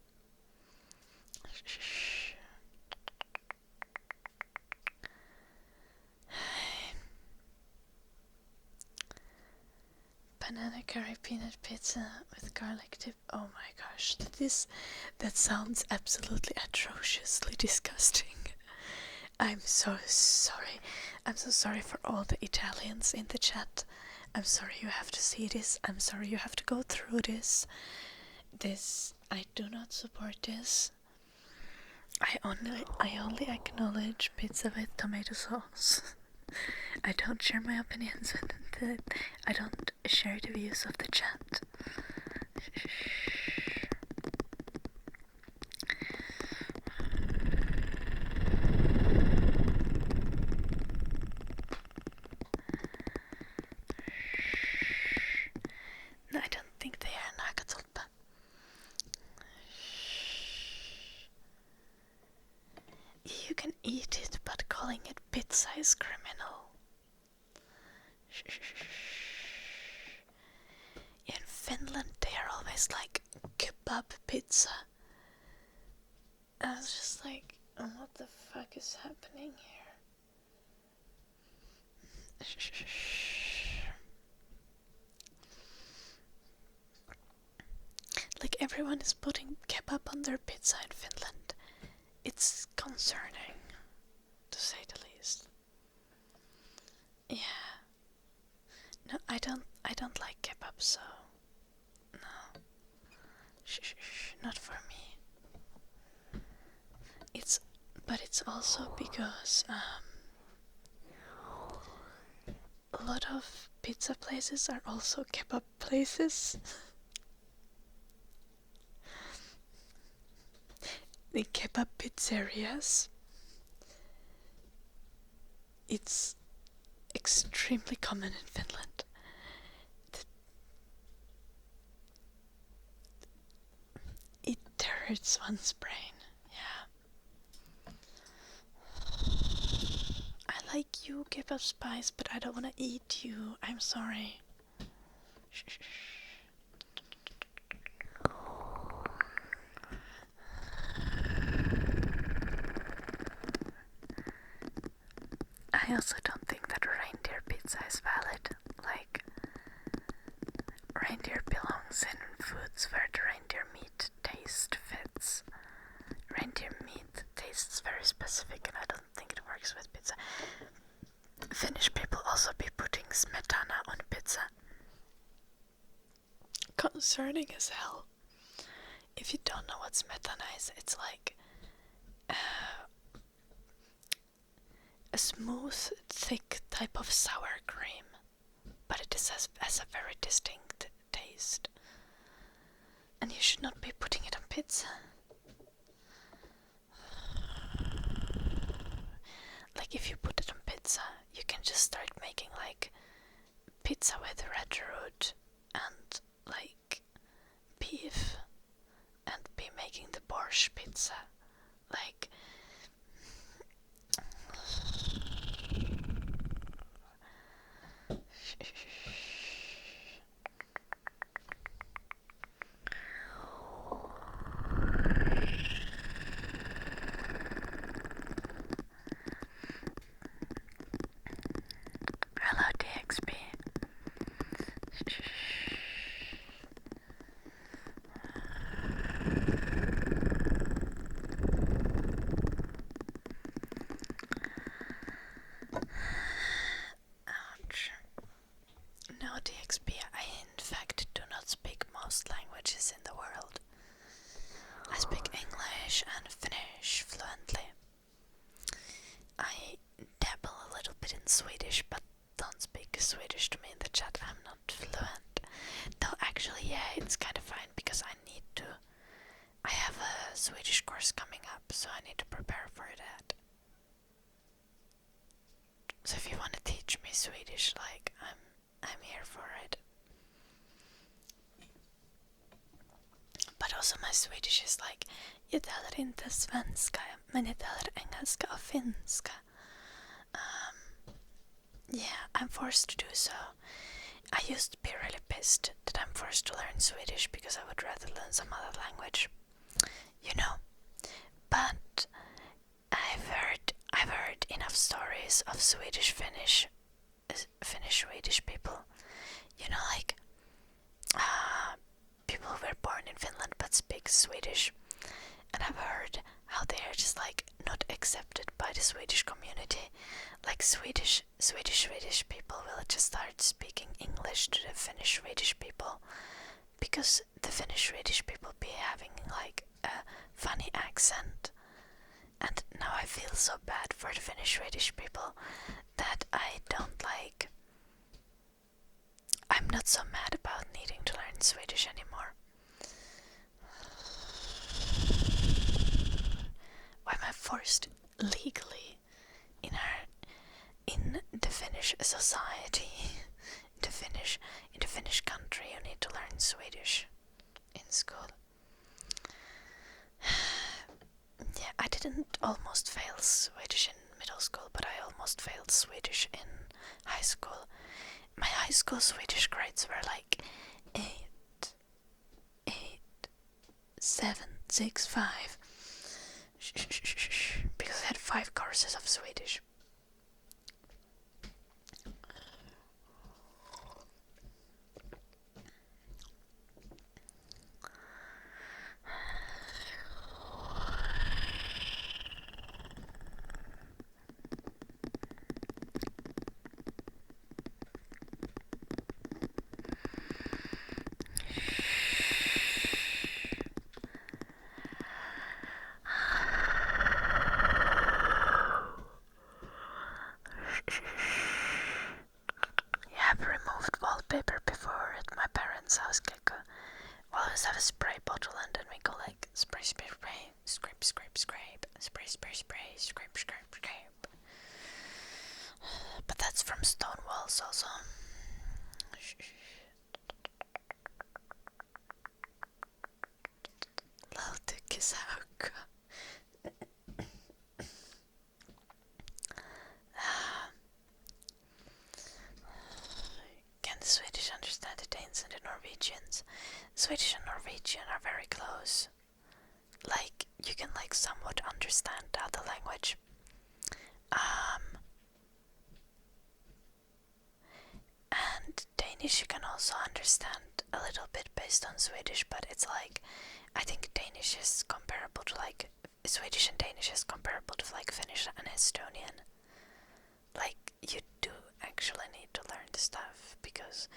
Banana curry peanut pizza with garlic dip. Oh my gosh, that sounds absolutely atrociously disgusting. I'm so sorry. I'm so sorry for all the Italians in the chat. I'm sorry you have to see this. I'm sorry you have to go through this. I do not support this. I only acknowledge pizza with tomato sauce. I don't share my opinions with it. I don't share the views of the chat. eat it, but calling it pizza is criminal. In Finland, they are always like kebab pizza. I was just like, what the fuck is happening here? Like everyone is putting kebab on their pizza in Finland. It's concerning, to say the least. Yeah. No, I don't like kebab, so no. Not for me. But it's also because a lot of pizza places are also kebab places. The kebab pizzerias. It's extremely common in Finland. It hurts one's brain. Yeah. I like you, kebab spice, but I don't want to eat you. I'm sorry. I also don't think that reindeer pizza is valid. Like, reindeer belongs in foods where the reindeer meat taste fits. Reindeer meat tastes very specific, and I don't think it works with pizza. Finnish people also be putting smetana on pizza. Concerning as hell. If you don't know what smetana is, it's like a smooth, thick type of sour cream, but it has a very distinct taste. And you should not be putting it on pizza. Like, if you put it on pizza, you can just start making like pizza with red root and like beef and be making the borscht pizza. Like, hello DXP. Ouch. No, DXP, I in fact do not speak most languages in the world. I speak English and Finnish fluently. I dabble a little bit in Swedish, but don't speak Swedish to me in the chat. I'm not fluent. Though actually, yeah, it's kind of fine because I have a Swedish course coming up, so I need to prepare for that. So if you want to teach me Swedish, like, I'm here for it. But also my Swedish is like, jag talar inte svenska, men jag talar engelska och finska. Yeah, I'm forced to do so. I used to be really pissed that I'm forced to learn Swedish because I would rather learn some other language. You know. But I've heard enough stories of Finnish Swedish people. You know, like people who were born in Finland but speak Swedish. And I've heard how they are just like not accepted by the Swedish community. Like Swedish people will just start speaking English to the Finnish Swedish people because the Finnish Swedish people be having like a funny accent. And now I feel so bad for the Finnish Swedish people that I'm not so mad about needing to learn Swedish anymore. Why am I forced legally in the Finnish society, in the Finnish country, you need to learn Swedish in school? Yeah, I didn't almost fail Swedish in middle school, but I almost failed Swedish in high school. My high school Swedish grades were like 8, 8, 7, 6, 5. Because I had 5 courses of Swedish. You have removed wallpaper before at my parents' house, Gecko. We always have a spray bottle and then we go like spray, spray, spray, scrape, scrape, scrape, spray, spray, spray, scrape, scrape, scrape. But that's from stone walls also. Lautekisauka. Can the Swedish understand the Danes and the Norwegians? Swedish and Norwegian are very close. Like, you can like somewhat understand the other language. And Danish you can also understand a little bit based on Swedish, but it's like, I think Danish is comparable to like, Swedish and Danish is comparable to like Finnish and Estonian. Like, you do actually need to learn the stuff because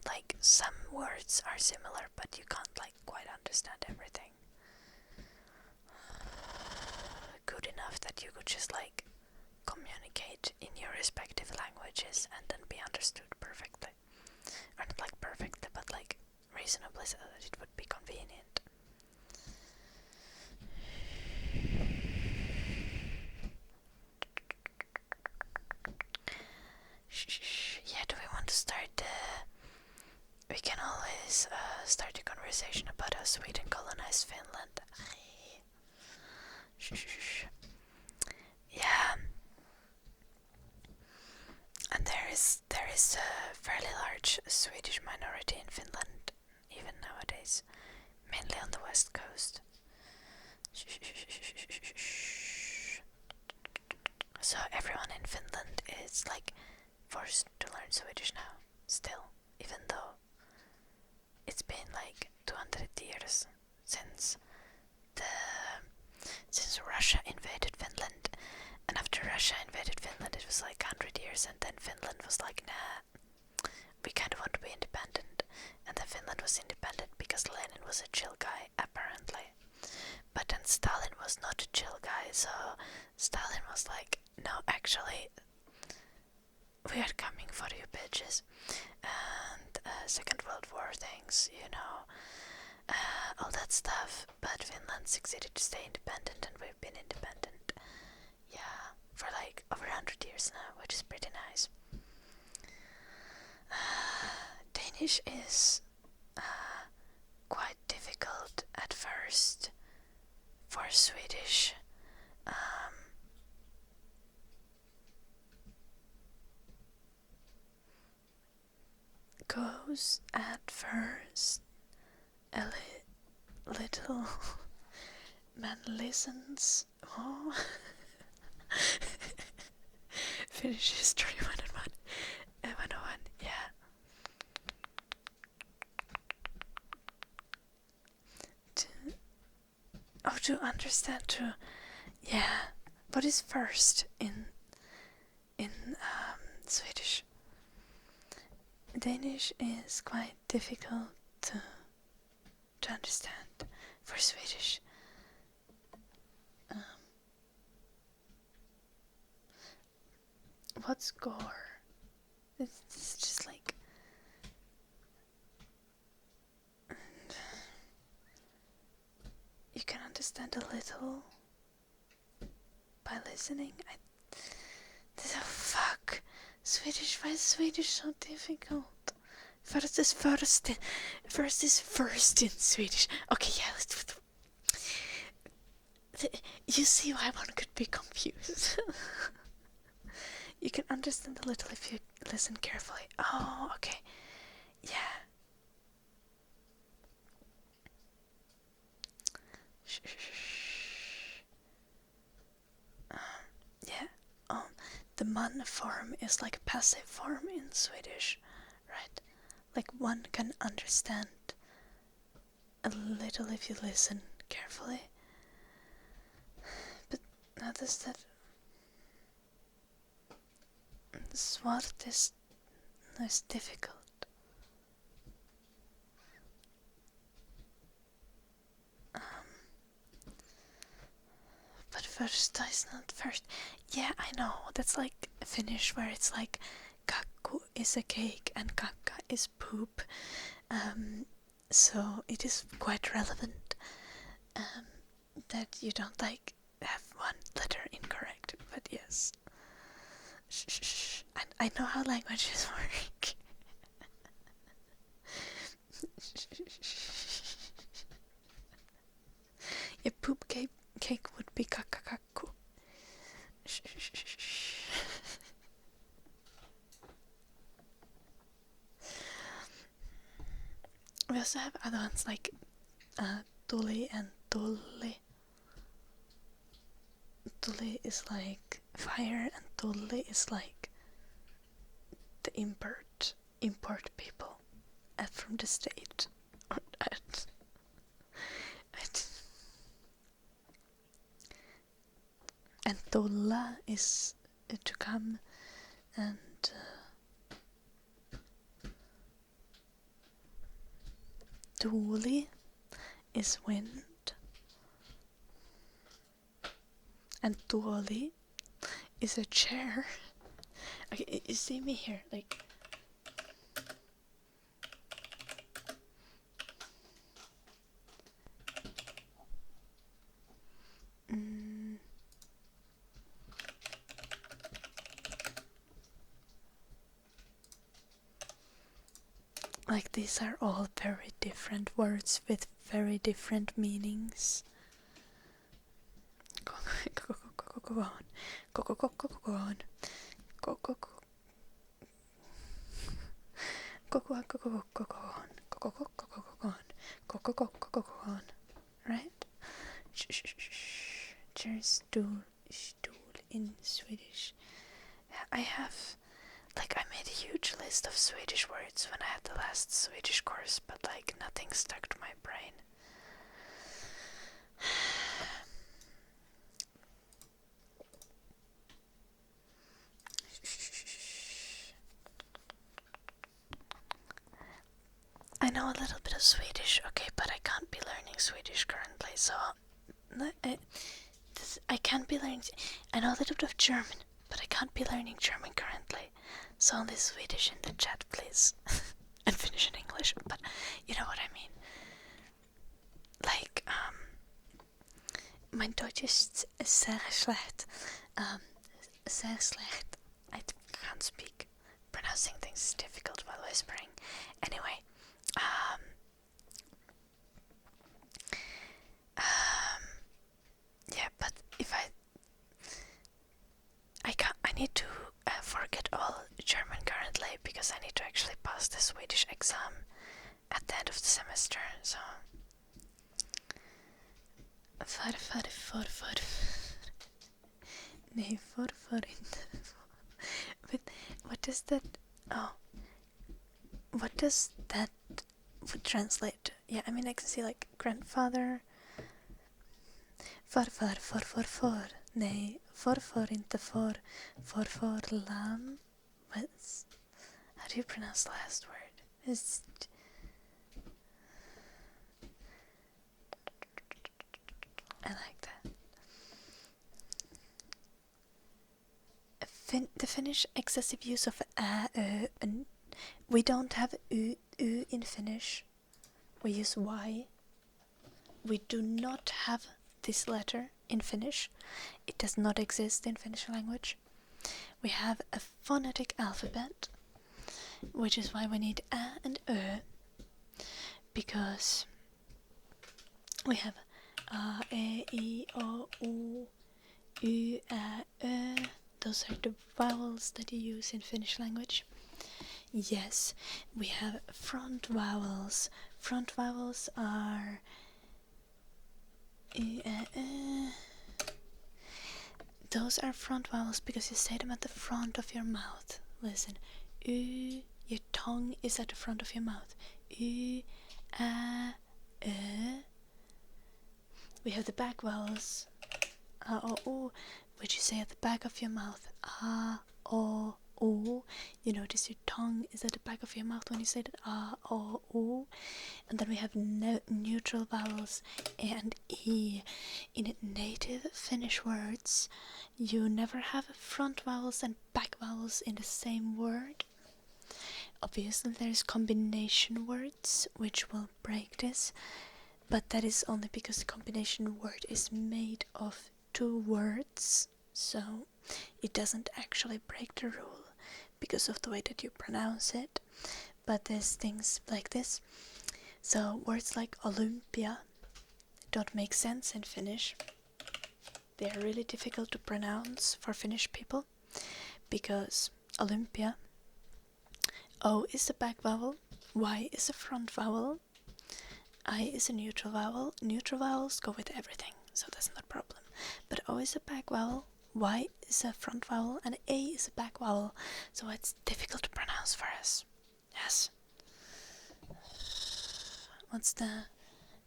like some words are similar, but you can't like quite understand everything. Good enough that you could just like communicate in your respective languages and then be understood perfectly. Or not like perfectly, but like reasonably so that it would be convenient. Yeah, do we want to start? We can always start a conversation about how Sweden colonized Finland. Yeah. And there is a fairly large Swedish minority in Finland, even nowadays, mainly on the west coast. So everyone in Finland is like forced to learn Swedish now, still, even though it's been like 200 years since Russia invaded Finland. And after Russia invaded Finland, it was like 100 years, and then Finland was like, nah, we kind of want to be independent. And then Finland was independent because Lenin was a chill guy, apparently. But then Stalin was not a chill guy, so Stalin was like, no, actually, we are coming for you bitches. And Second World War things, you know, all that stuff. But Finland succeeded to stay independent, and we've been independent, yeah, for like over 100 years now, which is pretty nice. Danish is quite difficult at first for Swedish. Goes at first a little. Man listens. Oh. Finnish history 101. 101, yeah. To understand too. Yeah. What is first in Swedish? Danish is quite difficult to understand for Swedish. What's gore? It's just like you can understand a little by listening. Fuck. Swedish, why is Swedish so difficult? First is first in Swedish. Okay, yeah, let's do You see why one could be confused. You can understand a little if you listen carefully. Oh, okay. Yeah. Shh. Yeah. The man form is like a passive form in Swedish, right? Like one can understand a little if you listen carefully. But notice that svart is difficult. But första is not first. Yeah, I know. That's like Finnish where it's like kakku is a cake and kakka is poop. So it is quite relevant that you don't like have one letter incorrect. But yes. Shh. I know how languages work. A poop cake would be kakakakku. We also have other ones like tuli and tulli. Tuli is like fire and tulli is like the import people from the state. And tulla is to come, and tuuli is wind, and tuoli is a chair. Okay, you see me here, like. Like these are all very different words with very different meanings. Go on. Right? Chair, stool in Swedish. I have, like, I made a huge list of Swedish words when I had the last Swedish course, but like nothing stuck to my brain. I know a little bit of Swedish, okay, but I can't be learning Swedish currently, so I can't be learning. I know a little bit of German, but I can't be learning German currently. So only Swedish in the chat, please. And Finnish and English, but you know what I mean. Like, mein Deutsch ist sehr schlecht. Sehr schlecht. I can't speak. Pronouncing things is difficult while whispering. Anyway, yeah, but if I need to forget all German currently because I need to actually pass the Swedish exam at the end of the semester, so Nej, farfar inte. But what does that? Oh, what does that would translate to? Yeah, I mean I can see like grandfather. Farfar. Nej, farfar inte far. Farfar lam. What's? How do you pronounce the last word? It's I like that. The Finnish excessive use of we don't have u in Finnish. We use y. We do not have this letter in Finnish. It does not exist in Finnish language. We have a phonetic alphabet, which is why we need a and ö, because we have A, E, I, O, U, U, Ä, Ö. Those are the vowels that you use in Finnish language. Yes, we have front vowels. Front vowels are U, Ä, Ö. Those are front vowels because you say them at the front of your mouth. Listen. U, your tongue is at the front of your mouth. U, Ä, Ö. We have the back vowels. A, O, U, which you say at the back of your mouth. A, O, U. You notice your tongue is at the back of your mouth when you say that. A, O, U. And then we have neutral vowels and E. In native Finnish words, you never have front vowels and back vowels in the same word. Obviously, there's combination words which will break this, but that is only because the combination word is made of two words, so it doesn't actually break the rule because of the way that you pronounce it. But there's things like this. So words like Olympia don't make sense in Finnish. They are really difficult to pronounce for Finnish people because Olympia, O is a back vowel, Y is a front vowel, I is a neutral vowel. Neutral vowels go with everything, so that's not a problem. But O is a back vowel, Y is a front vowel, and A is a back vowel, so it's difficult to pronounce for us. Yes. What's the...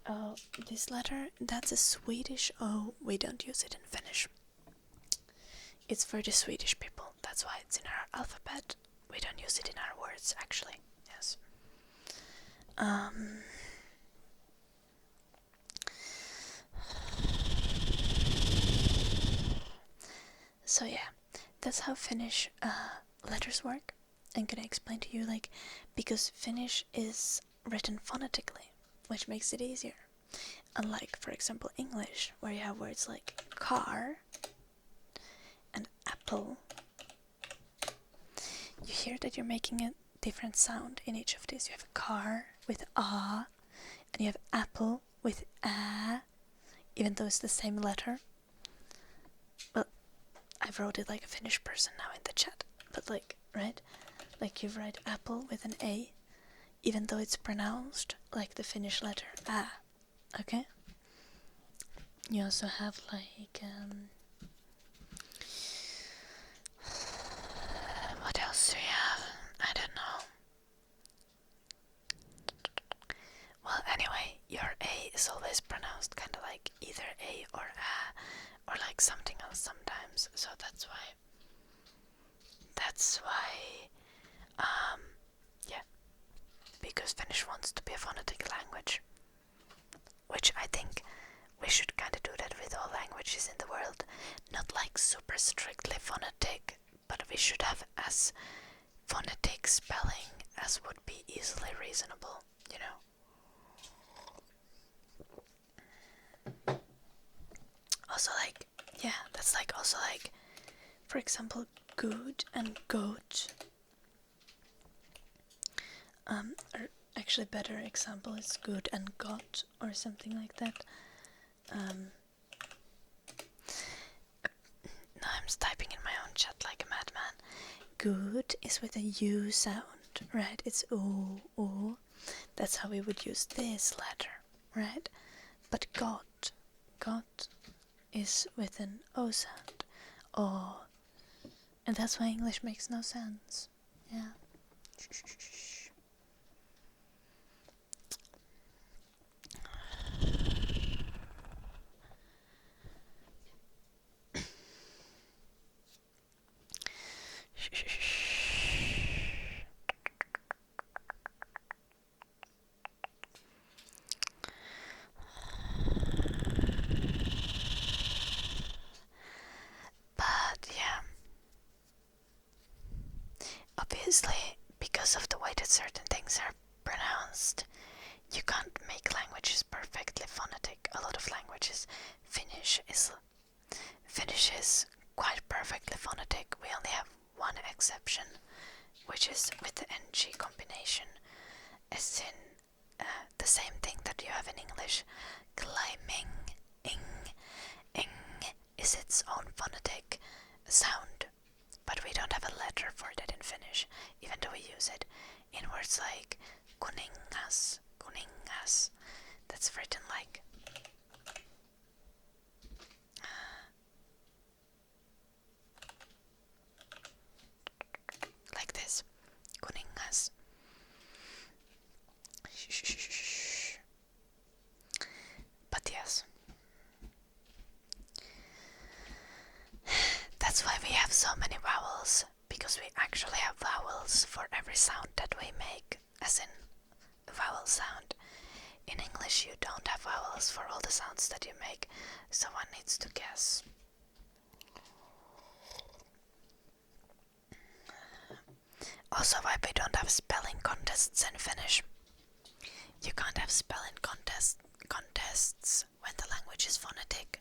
Oh, this letter, that's a Swedish O. We don't use it in Finnish. It's for the Swedish people. That's why it's in our alphabet. We don't use it in our words, actually. Yes. So yeah, that's how Finnish letters work. I'm gonna explain to you, because Finnish is written phonetically, which makes it easier. Unlike, for example, English, where you have words like car and apple. You hear that you're making a different sound in each of these. You have car with a, and you have apple with a, even though it's the same letter. Well, I wrote it like a Finnish person now in the chat, but right? You write apple with an A, even though it's pronounced like the Finnish letter A, okay? You also have what else do we have? I don't know. Well, anyway, your A is always pronounced kind of like either A or A, or like something else sometimes, so that's why, yeah, because Finnish wants to be a phonetic language, which I think we should kind of do that with all languages in the world, not like super strictly phonetic, but we should have as phonetic spelling as would be easily reasonable, you know. Also that's also for example, good and goat. Or actually better example is good and got, or something like that. Now I'm typing in my own chat like a madman. Good is with a U sound, right? It's O, O. That's how we would use this letter, right? But got is with an O sound. O. And that's why English makes no sense. Yeah. But yeah, obviously, because of the way that certain things are pronounced, you can't make languages perfectly phonetic. A lot of languages, Finnish is quite perfectly phonetic. We only have one exception, which is with the NG combination, as in the same thing that you have in English, climbing ing. Ing is its own phonetic sound, but we don't have a letter for that in Finnish, even though we use it in words like kuningas, kuningas. That's written like this, kuningas. But yes, that's why we have so many vowels, because we actually have vowels for every sound that we make, as in a vowel sound. In English, you don't have vowels for all the sounds that you make, so one needs to guess. Also, why we don't have spelling contests in Finnish. You can't have spelling contests when the language is phonetic,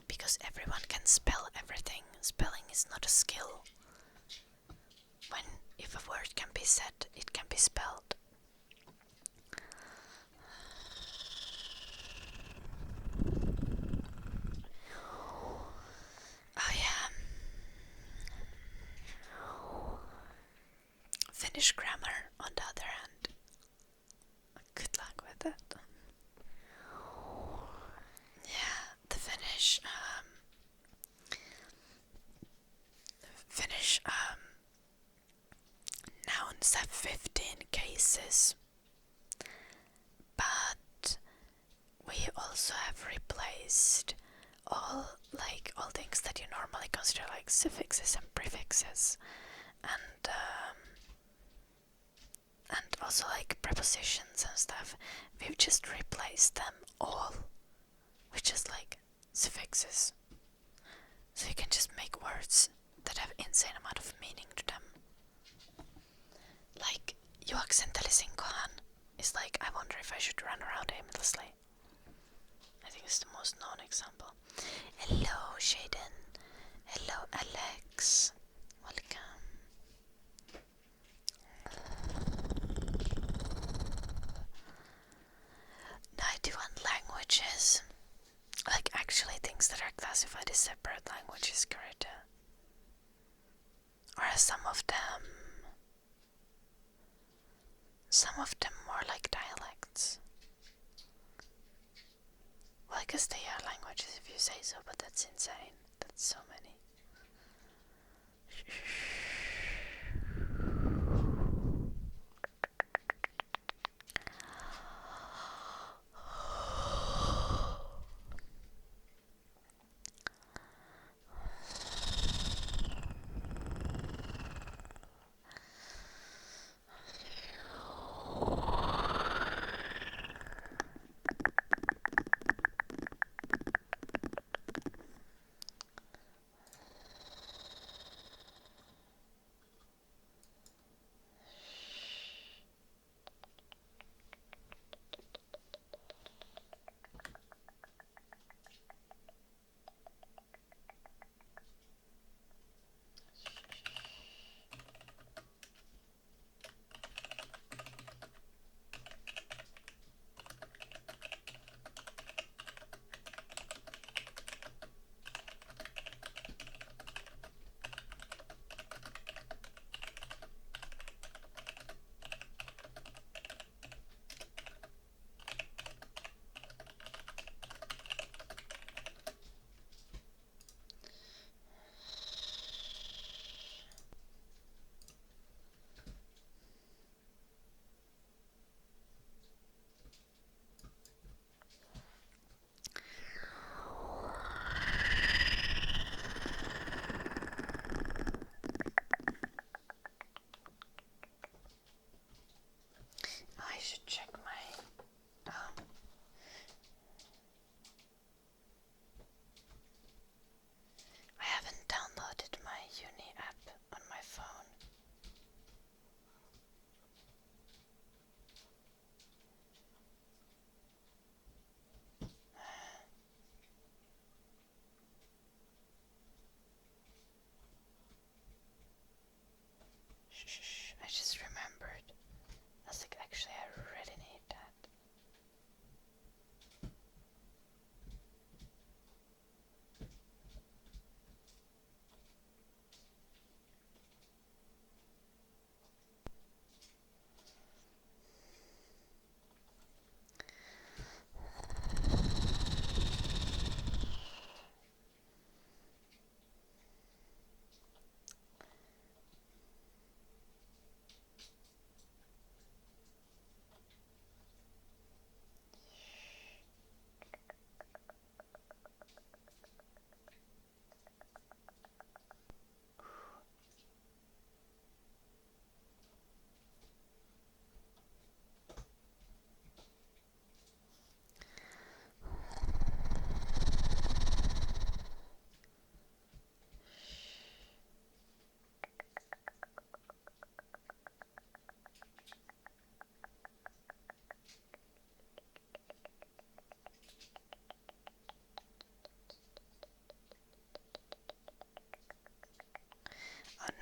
because everyone can spell everything. Spelling is not a skill. If a word can be said, it can be spelled. Oh yeah. Finnish grammar, on the other hand. Good luck with it. Yeah, the Finnish nouns have 15 cases, but we also have replaced all things that you normally consider like suffixes and prefixes, and also like prepositions and stuff. We've just replaced them all with just like suffixes, so you can just make words that have insane amount of meaning to them. Like juoksentelisinkohan is like, I wonder if I should run around aimlessly. I think it's the most known example. Hello Shaden. Hello Alex. Welcome. 91 languages. Like actually things that are classified as separate languages, correct? Or are some of them more like dialects? Well, I guess they are languages if you say so, but that's insane. That's so many.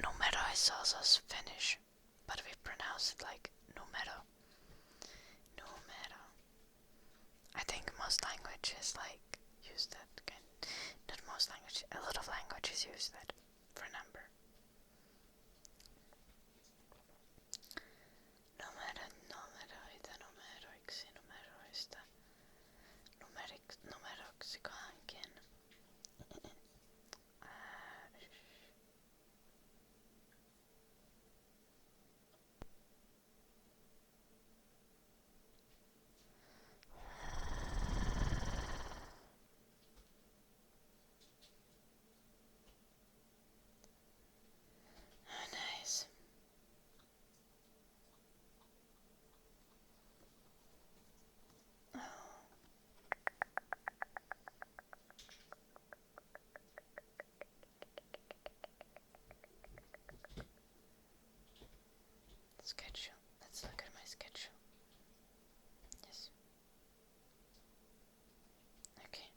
numero is also Finnish, but we pronounce it like numero. Numero. I think most languages like use that kind. Not most languages. A lot of languages use that for number. Numeroita, numeroiksi, numeroista. Numeroksikohankin. Nice. Schedule. Let's look at my schedule. Yes. Okay.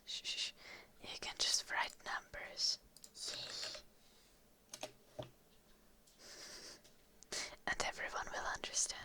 Shh. You can just write numbers. And everyone will understand.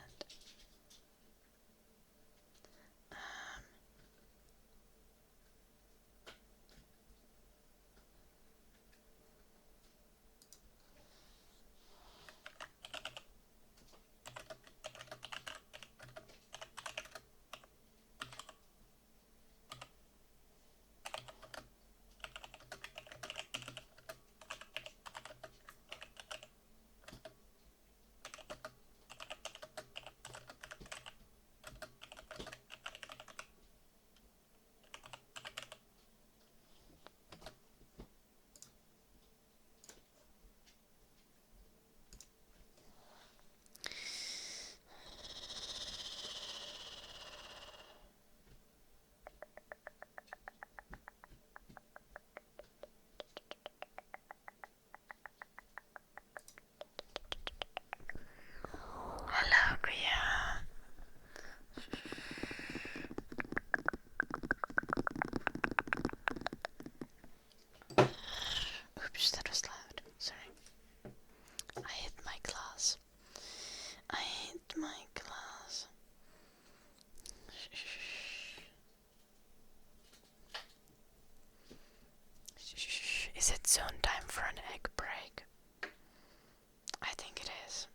Hello, Kuya. Oops, that was loud. Sorry. I hit my glass. Is it soon time for an egg break? I think it is.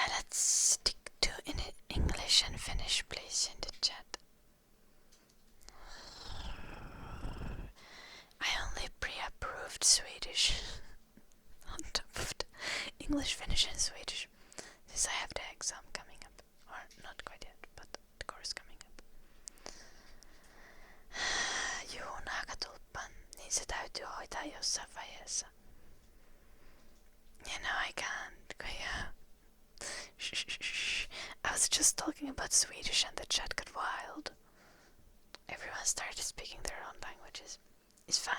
Let's stick to English and Finnish, please, in the chat. I only pre-approved Swedish on top of the English, Finnish and Swedish, since I have the exam coming up. Or not quite yet, but the course coming up. Juu, naakatulppa. Niin se täytyy hoitaa jossain vaiheessa. You know I can't. Yeah. Shh. I was just talking about Swedish and the chat got wild. is fine.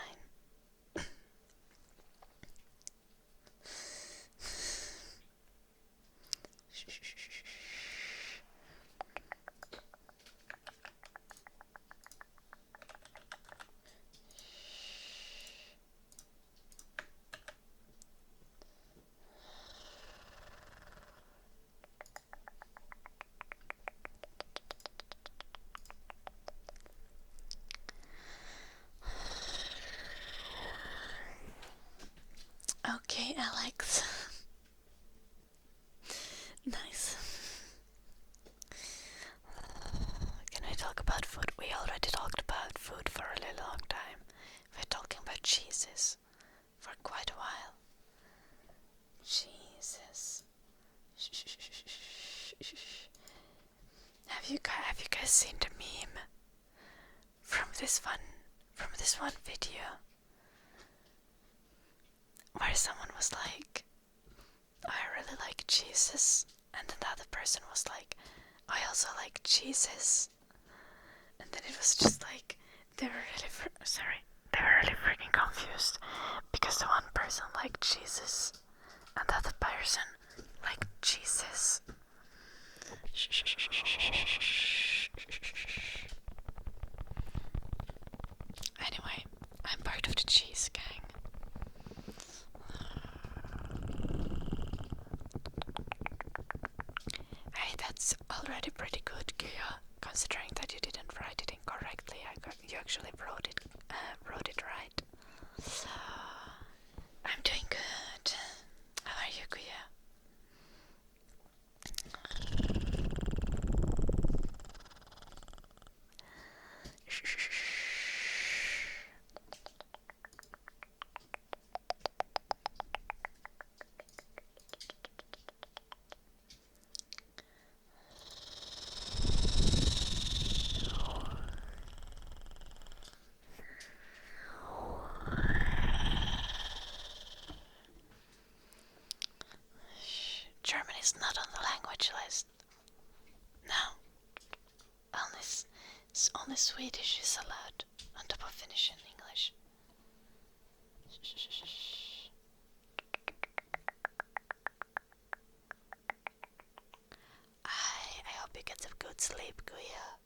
Okay, Alex. Nice. Can we talk about food? We already talked about food for a really long time. We're talking about cheeses for quite a while. Jesus. Have you guys seen the meme from this one video where someone was like, I really like cheeses, and then the other person was like, I also like cheeses, and then it was just like they were really freaking confused because the one person liked cheeses and the other person liked cheeses. Anyway, I'm part of the cheese gang. Hey, that's already pretty good, Gia, considering that you didn't write it incorrectly. You actually wrote it right. So, I'm doing good. How are you, Gia? German is not on the language list. No. Only Swedish is allowed on top of Finnish and English. I hope you get some good sleep, Guya.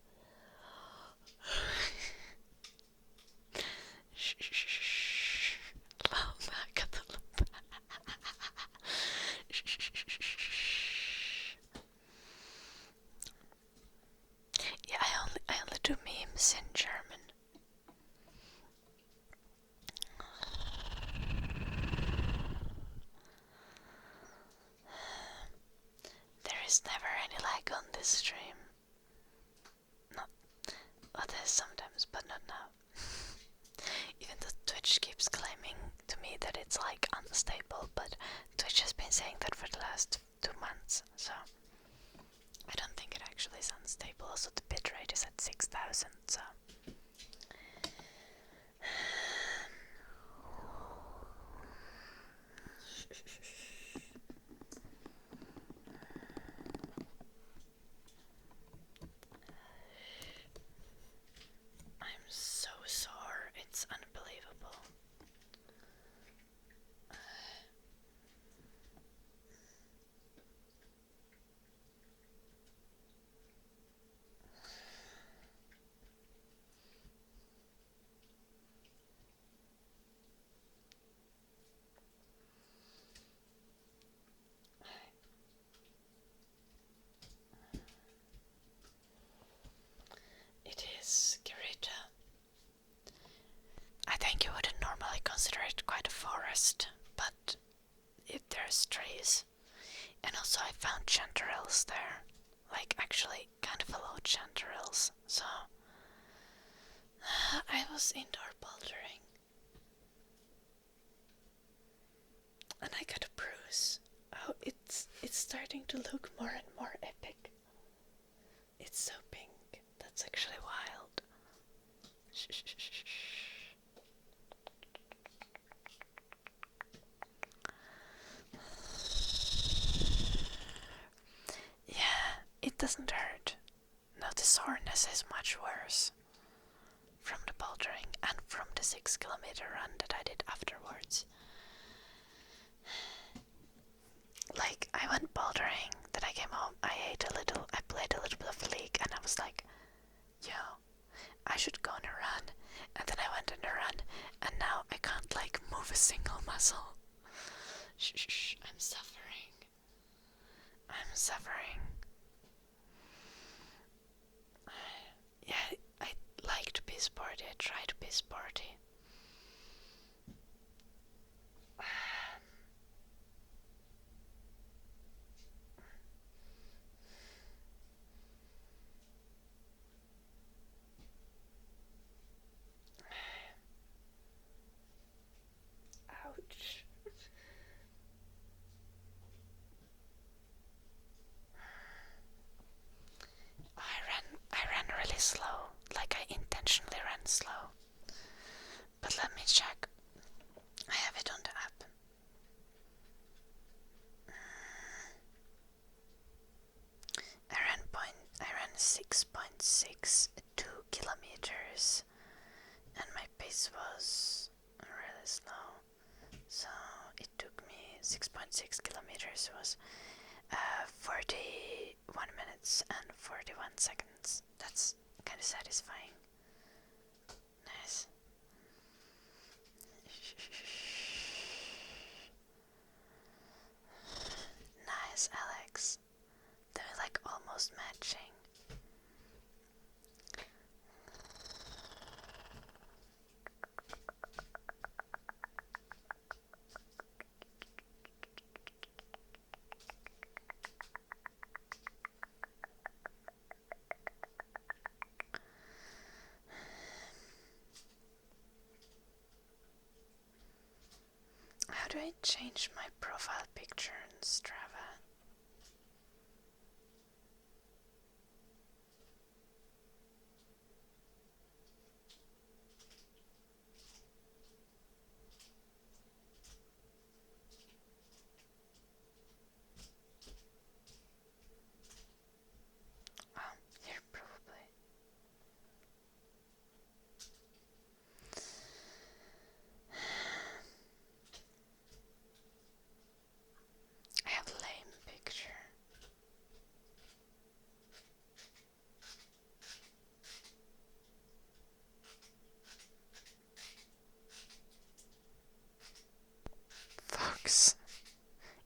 Yeah, I only do memes in German. There is never any lag on this stream. Not, well, there's sometimes, but not now. Even though Twitch keeps claiming to me that it's like unstable, but Twitch has been saying that for the last 2 months, so I don't think it actually is unstable. Also, the bitrate is at 6,000, so I'm so sore, it's unbelievable. It is Garita. I think you wouldn't normally consider it quite a forest, but there's trees. And also I found chanterelles there. Like, actually kind of a lot of chanterelles. So I was indoor bouldering. And I got a bruise. Oh, it's starting to look more and more epic. It's so pink. That's actually wild. Yeah, it doesn't hurt. No, the soreness is much worse. from the bouldering and from the 6 kilometer run that I did afterwards. Like, I went bouldering, then I came home, I played a little bit of League, and I was like, yo, I should go on a run. And then I went on a run, and now I can't like move a single muscle. Shh, I'm suffering. I'm suffering. Yeah, I like to be sporty, I try to be sporty. Ouch. I ran really slow, like I intentionally ran slow. But let me check. I have it on the app. I ran 6.62 kilometers, and my pace was really slow. So it took me 6.6 kilometers was 41 minutes and 41 seconds. That's kind of satisfying. Nice. Nice, Alex. They're like almost matching. How do I change my profile picture in Strava? Oh, here probably. I have a lame picture. Fox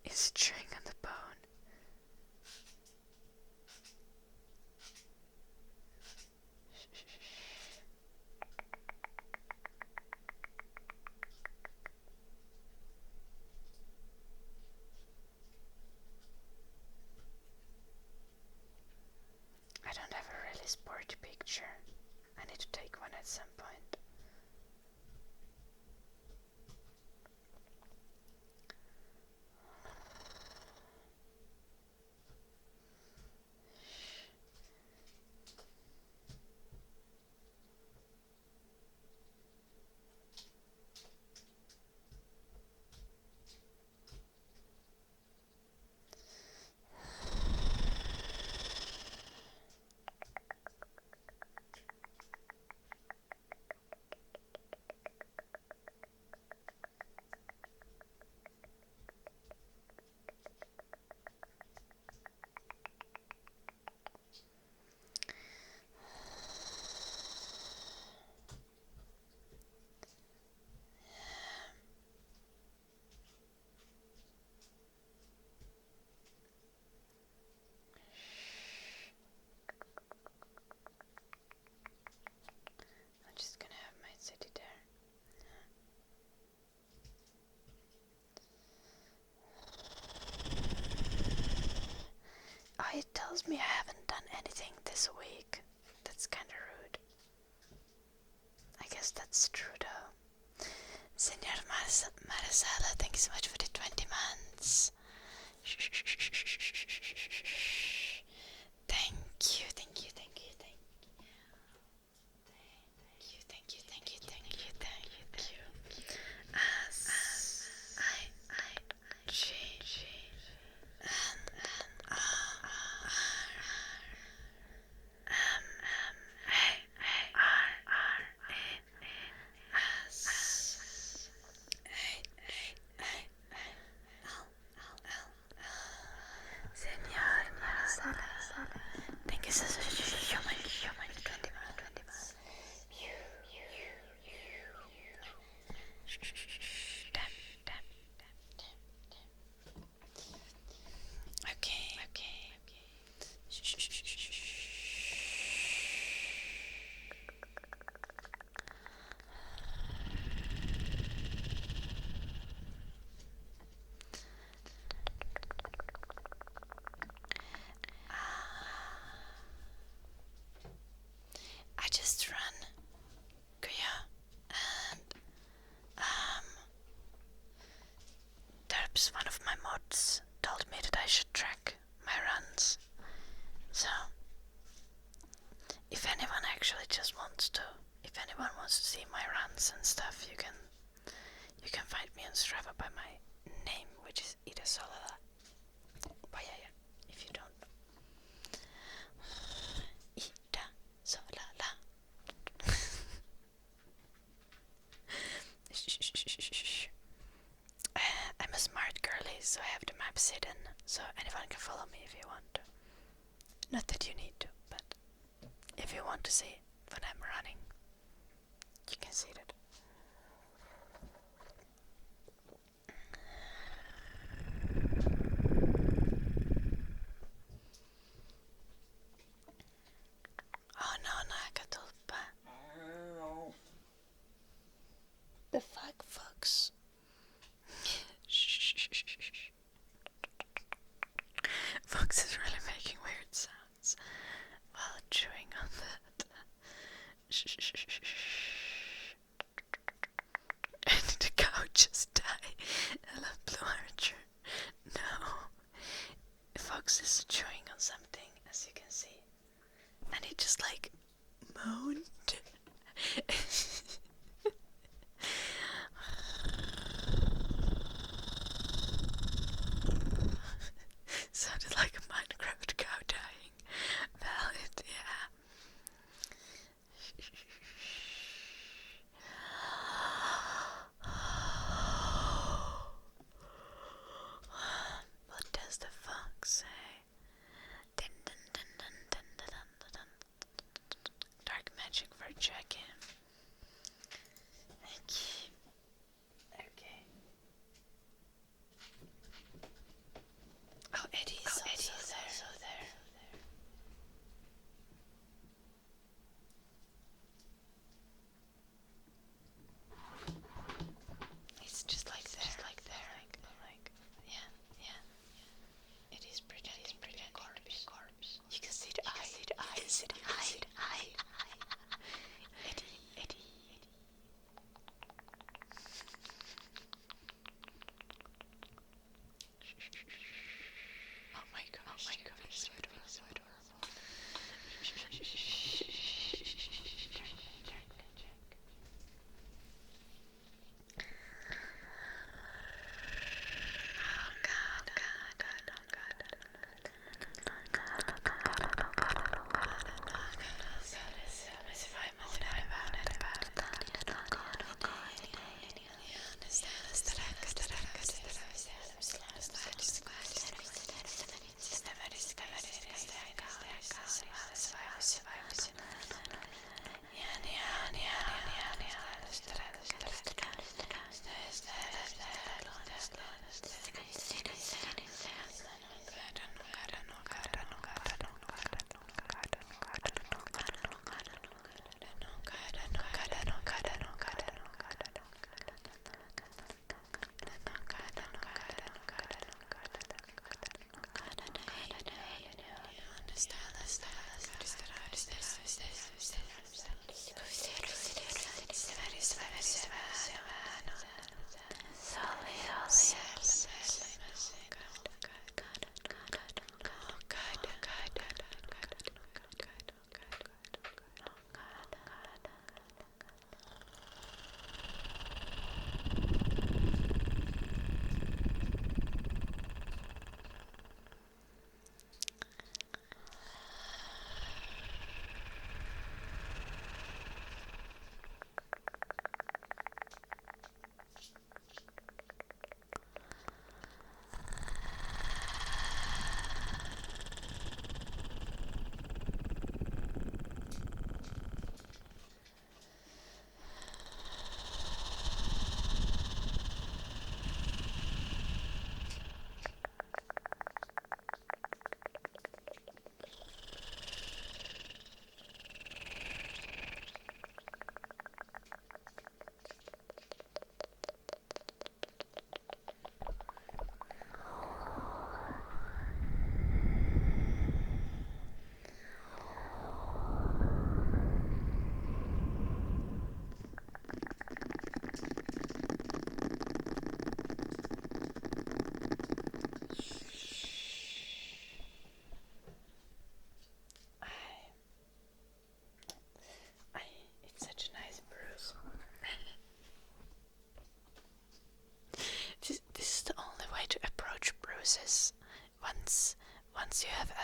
is chewing on the bone. I don't have a really sporty picture. I need to take one at some point. I'm just gonna have my city there. Oh, it tells me I haven't done anything this week. That's kinda rude. I guess that's true though. Senor Marisela, thank you so much for the 20 months. Thank you, thank you, thank you, thank you. Thank you, thank you, thank you, thank you, thank you. just wants to, if anyone wants to see my runs and stuff, you can find me on Strava by my name, which is Ida Solala. But yeah, if you don't know. Ida Solala. I'm a smart girly, so I have the maps hidden, so anyone can follow me if you want to. Not that you need to, but if you want to see when I'm running, you can see that. Oh no, nakatulpa. The fuck, Fox? Fox is really making weird sounds while chewing on that. And the cow just died. I love Blue Archer. No. Fox is chewing on something, as you can see. And he just like moaned. Sounded like a Minecraft cow dying. Well, yeah. What does the fox say? Dun, dun, dun, dun, dun, dun, dun, dun. Dark magic for Jackie. Okay. Oh, Eddie is also there. It's just like there. Like, yeah. It is pretending to be a corpse. You can see the eye.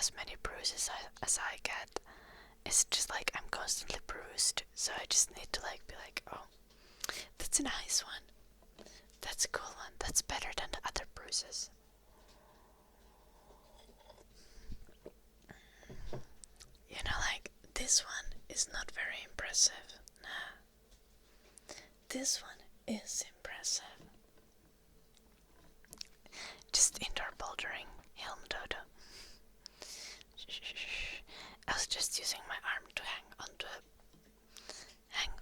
as many bruises as I get. It's just like I'm constantly bruised, so I just need to like be like, oh, that's a nice one. That's a cool one. That's better than the other bruises. You know, like, this one is not very impressive. Nah. This one is impressive. Just indoor bouldering, Helm Dodo. I was just using my arm to hang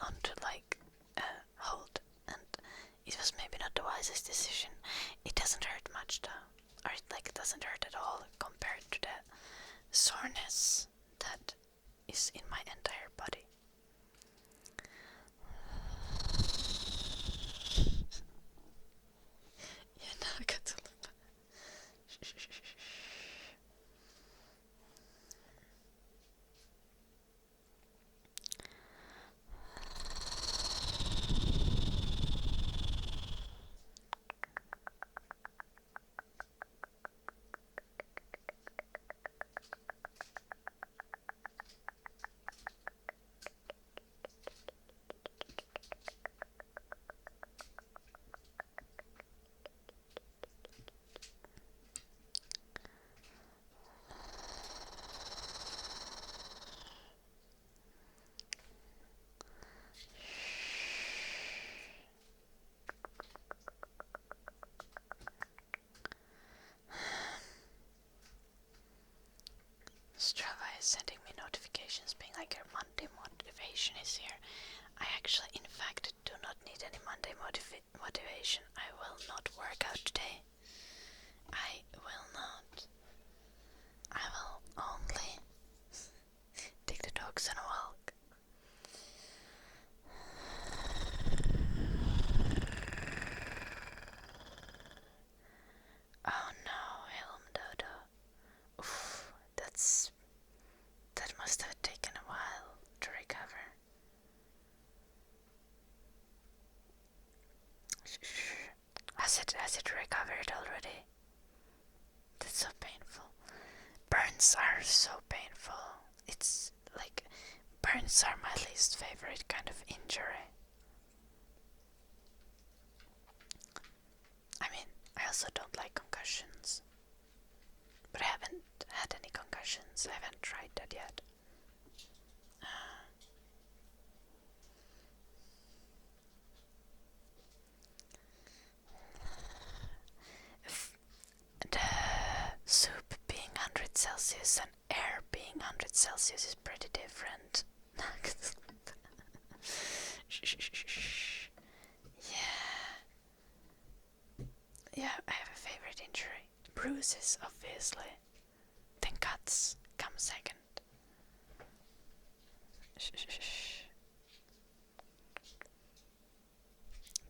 onto like a hold, and it was maybe not the wisest decision. It doesn't hurt much though, or it doesn't hurt at all compared to the soreness that is in my entire body. Yeah, now I got to look. Strava is sending me notifications being like your Monday motivation is here. I actually, in fact, do not need any Monday motivation. I will not work out today. I will not. I will only take the dogs on a walk. Oh no, Helm Dodo. Oof, that must have taken a while to recover. Has it recovered already? That's so painful. Burns are so painful. It's like, burns are my least favorite kind of injury. I mean, I also don't like concussions. But I haven't had any concussions. I haven't tried that yet. The soup being 100 Celsius and air being 100 Celsius is pretty different. Yeah, I have a favorite injury. Bruises, obviously. Then cuts come second.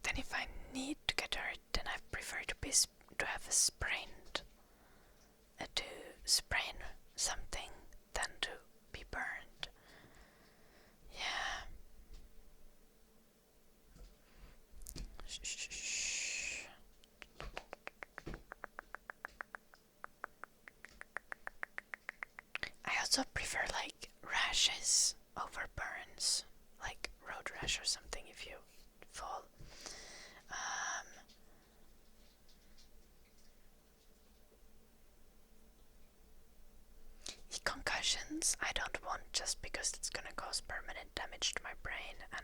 Then if I need to get hurt, then I prefer to have a sprained, to sprain something than to be burned. Yeah. I also prefer like rashes over burns, like road rash or something if you fall. Concussions I don't want, just because it's gonna cause permanent damage to my brain, and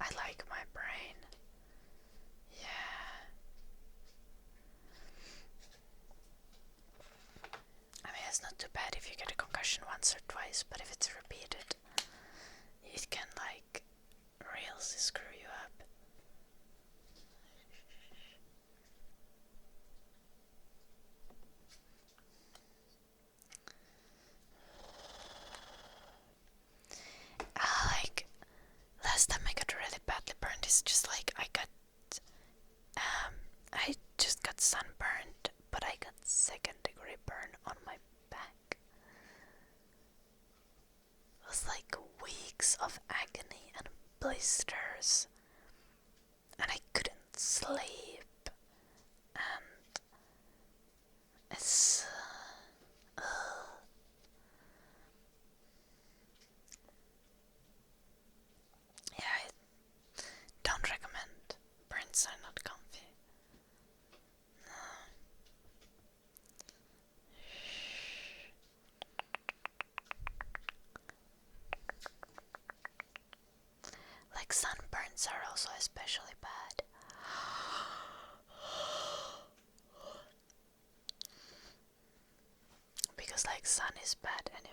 I like my brain. Yeah. I mean, it's not too bad if you get a concussion once or twice, but if it's repeated, it can like really screw you up. Like, last time I got really badly burned is just like I just got sunburned, but I got second-degree burn on my back. It was like weeks of agony and blisters, and I couldn't sleep, and it's like sunburns are also especially bad. Because like sun is bad anyway.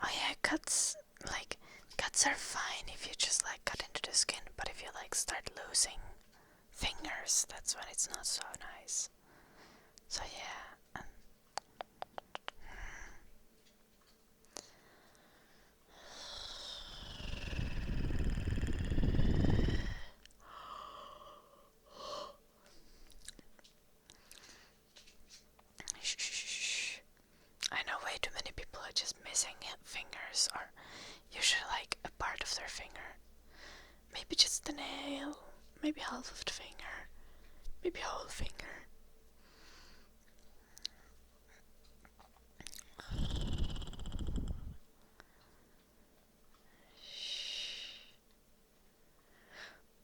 Oh yeah, cuts are fine if you just like cut into the skin, but if you like start losing fingers, that's when it's not so nice. So yeah. Shh. I know way too many people are just missing fingers or usually like a part of their finger. Maybe just the nail, maybe half of the finger, maybe whole finger.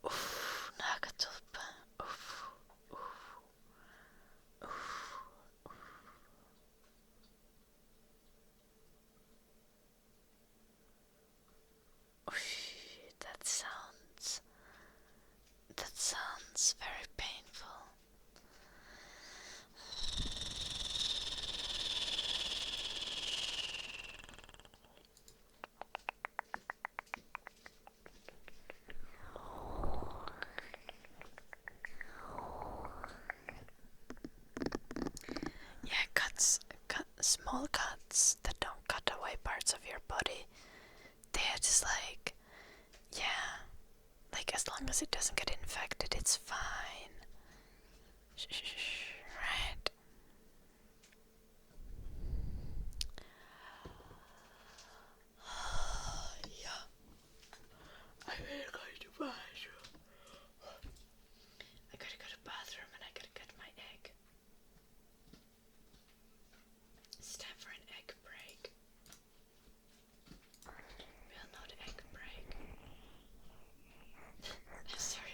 Oof, naakatulpa. Oof, oof, oof, oof. Oof, that sounds very painful. Yeah, small cuts that don't cut away parts of your body. They're just like, yeah, like as long as it doesn't get infected, it's fine. Right? Yeah, I will go to the bathroom. I gotta go to the bathroom and I gotta get my egg. It's time for an egg break. We all know the egg break. I'm sorry,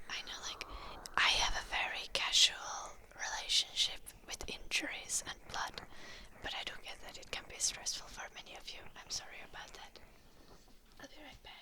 I know, like, I have a very casual relationship with injuries and blood, but I do get that it can be stressful for many of you. I'm sorry about that. I'll be right back.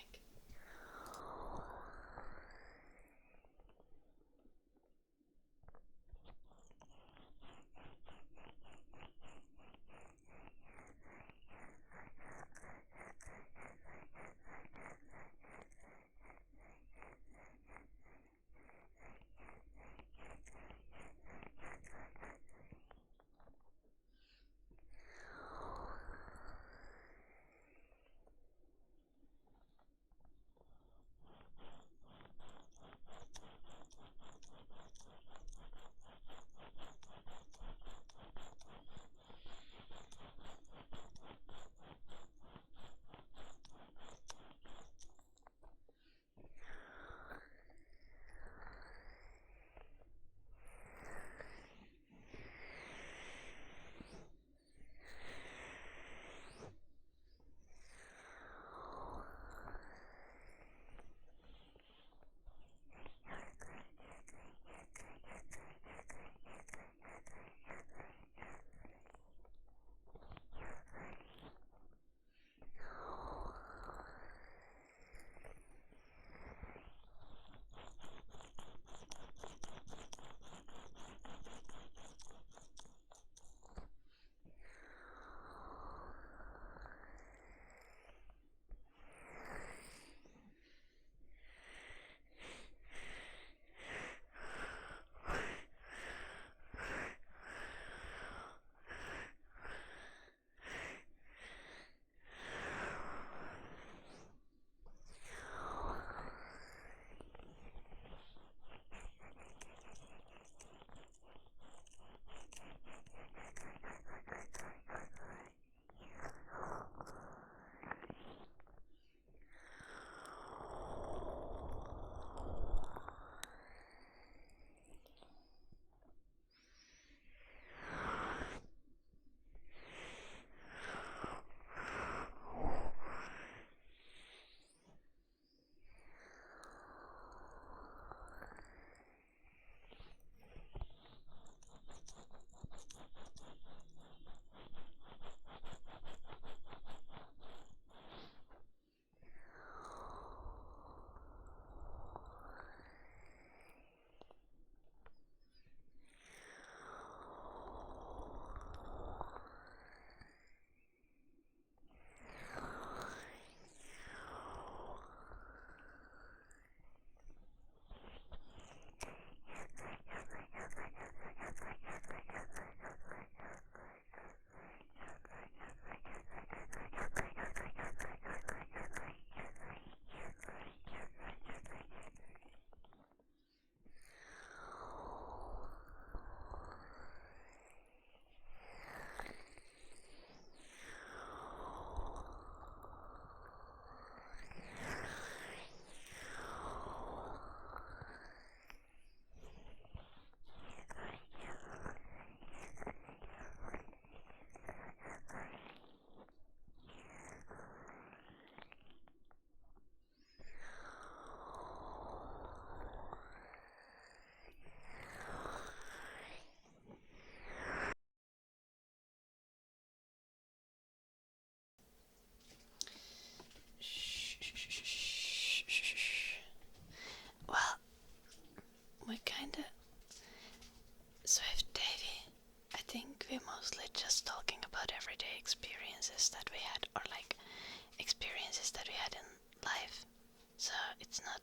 it's not.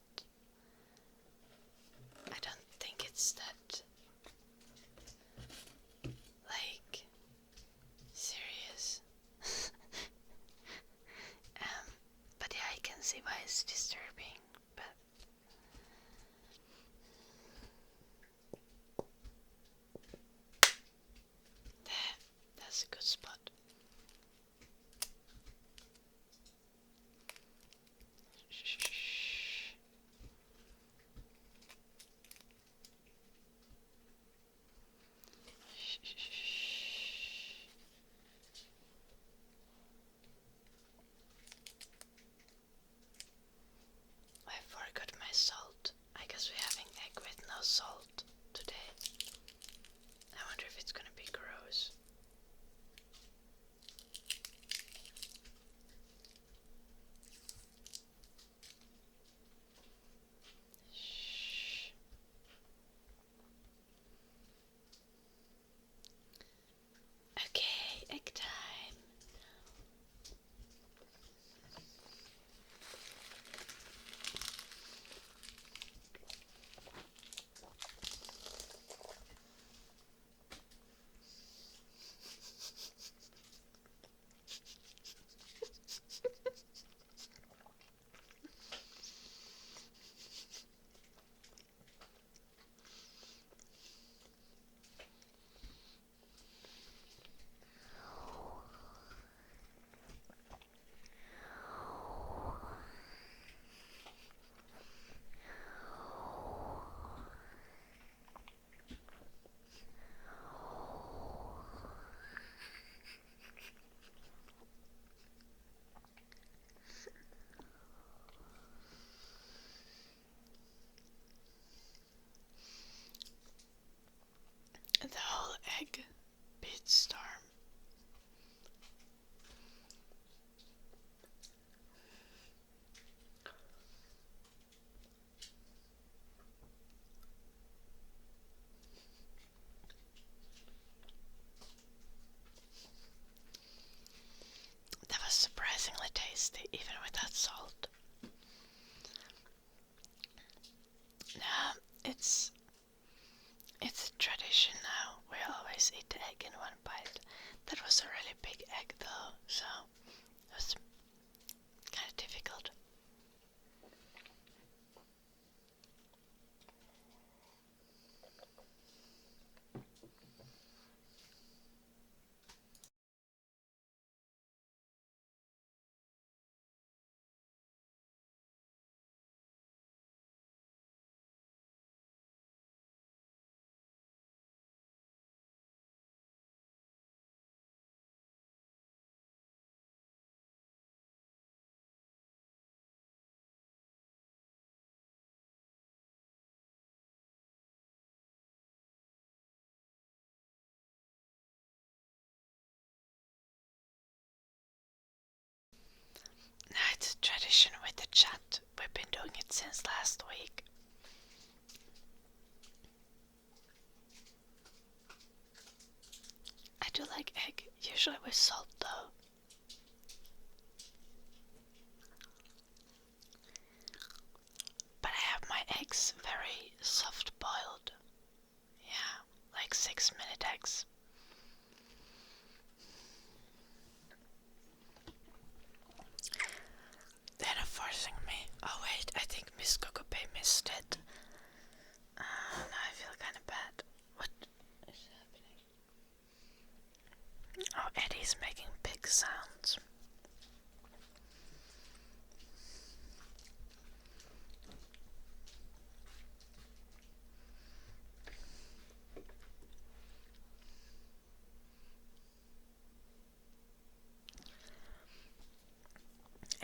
I don't think it's that like serious. But yeah, I can see why it's disturbing. But there, that's a good spot. I forgot my salt. I guess we're having egg with no salt today. I wonder if it's gonna be gross. Shh. Okay, egg time. The whole egg beat storm. That was surprisingly tasty, even without salt. Now, it's a tradition now. We always eat the egg in one bite. That was a really big egg though, so it was kind of difficult. Now it's a tradition with the chat. We've been doing it since last week. I do like egg, usually with salt though. But I have my eggs very soft boiled. Yeah, like 6-minute eggs. They're not forcing me. Oh wait, I think Miss Cocope missed it. Now I feel kind of bad. What is happening? Oh, Eddie's making big sounds.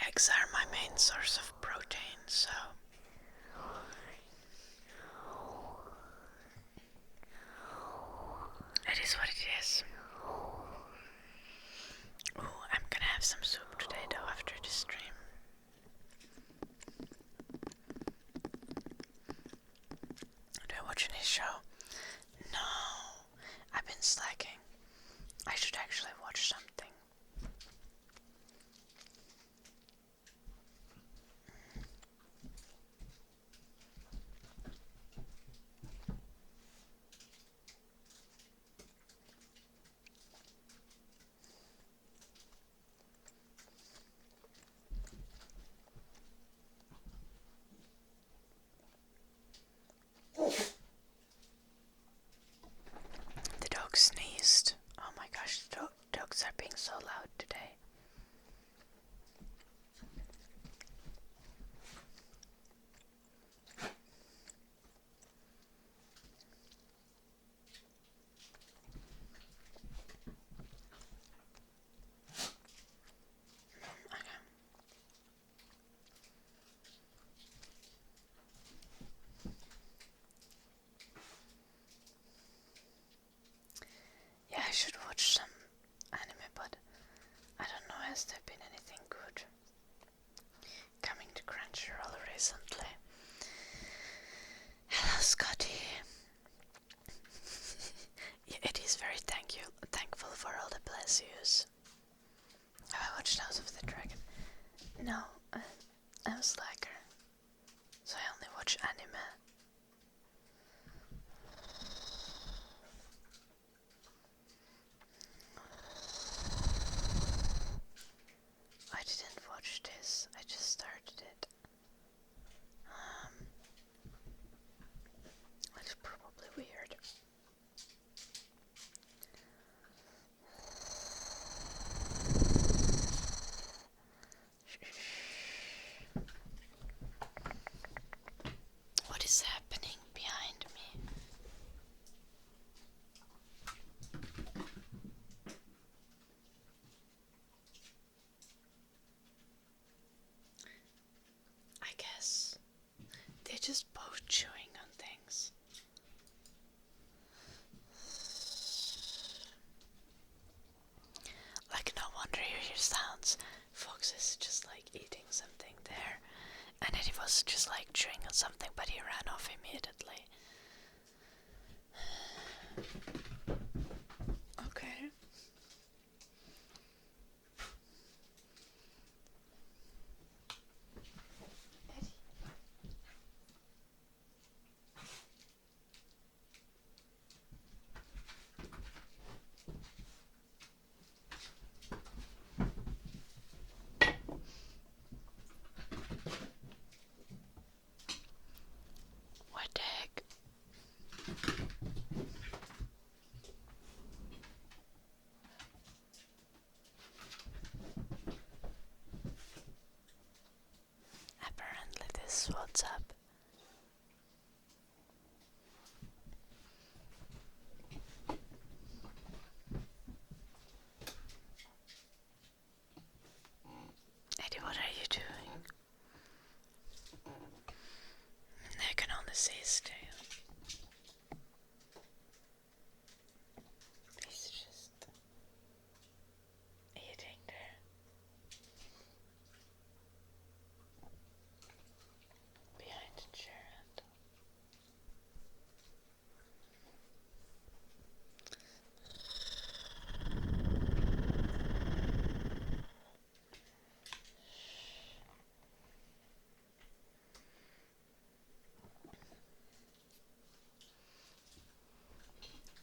Eggs are my main source of protein, so it is what it is. Ooh, I'm gonna have some soup today though after the stream. Do I watch any show? No, I've been slacking. I should actually watch something. Scotty. Yeah, it is very thankful for all the blessings. Have I watched House of the Dragon? No, I'm a slacker, so I only watch anime. I didn't watch this, I just started it. It's probably weird. What is happening behind me? I guess they're just both chewing on things. Like, no wonder you hear sounds. Fox is just like eating something there. And then he was just like chewing on something, but he ran off immediately. Okay. What the heck? Apparently this is what's up. Eddie, what are you doing? I can only see his tail. He's just eating there. Behind the chair.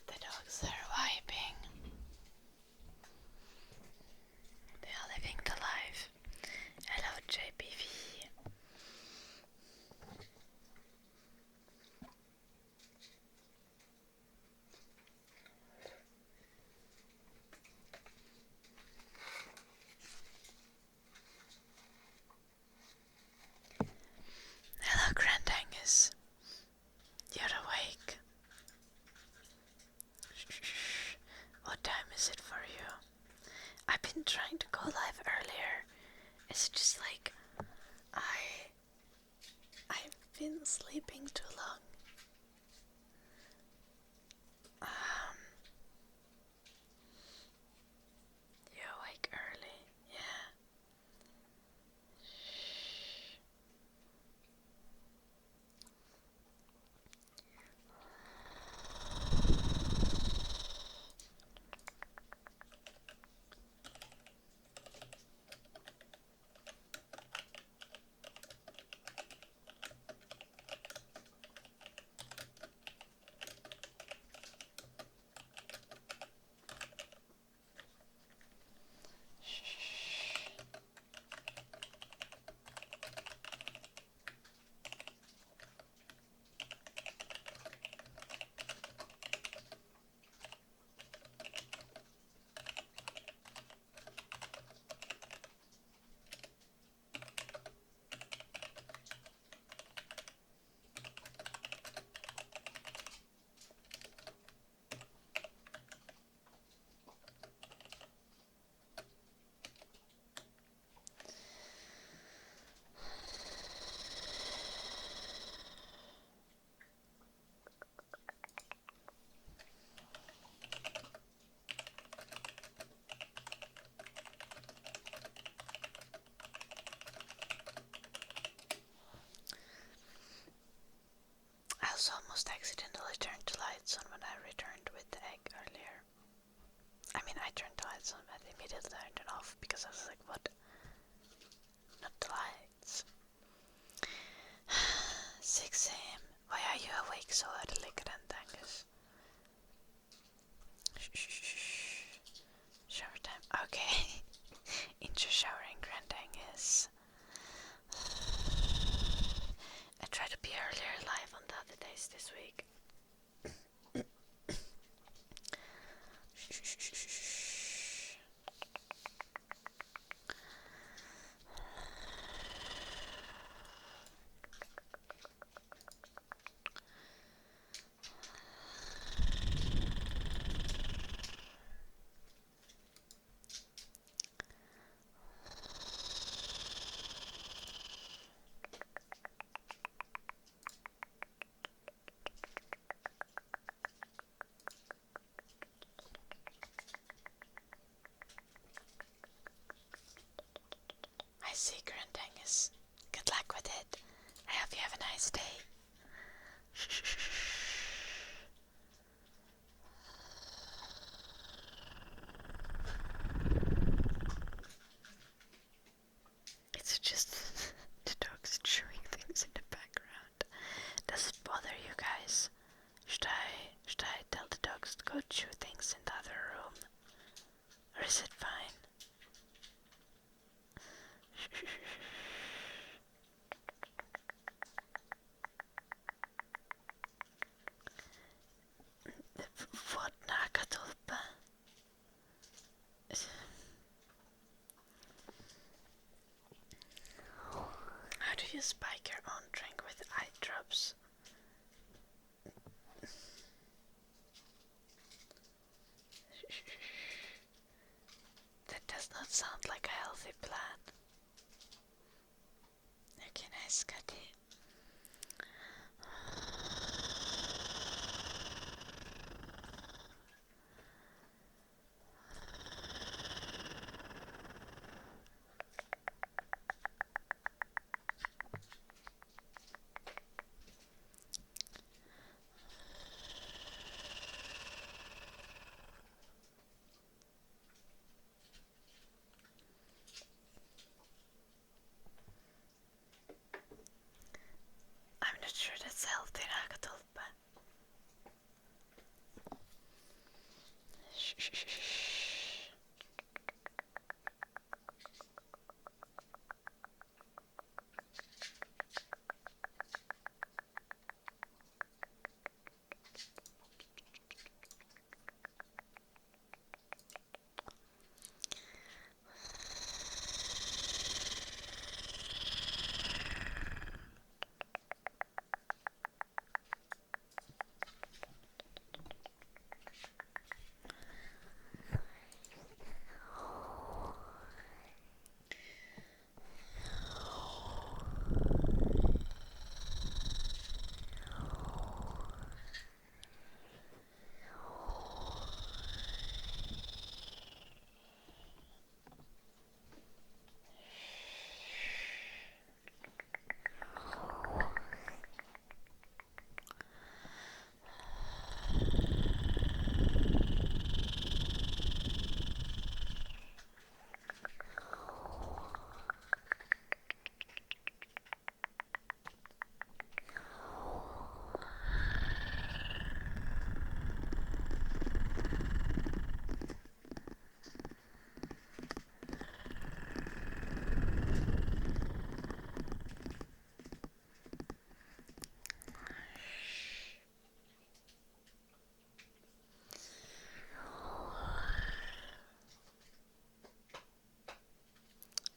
The dogs are vibing. They are living the life. Hello, JPV. Hello, Grand Angus. You're awake. Shh. What time is it for you? I've been trying to go live earlier. It's just like I've been sleeping too long. You're awake early, yeah. almost accidentally turned the lights on when I returned with the egg earlier. I mean, I turned the lights on but immediately turned it off because I was like, what? Not the lights. 6 a.m. Why are you awake so early, Grand Angus? Shh. Shower time. Okay. Into showering, Grand Angus. I try to be earlier live on the other days this week. I see, Grand Angus. Good luck with it. I hope you have a nice day. It's just the dogs chewing things in the background. Does it bother you guys? Should I tell the dogs to go chew things in the other room? Or is it fine? What nakatulpa? How do you spike your own drink with eye drops? That does not sound like a healthy plan. Okay, nice, Scotty. I'm not sure that's healthy, nakatulpa.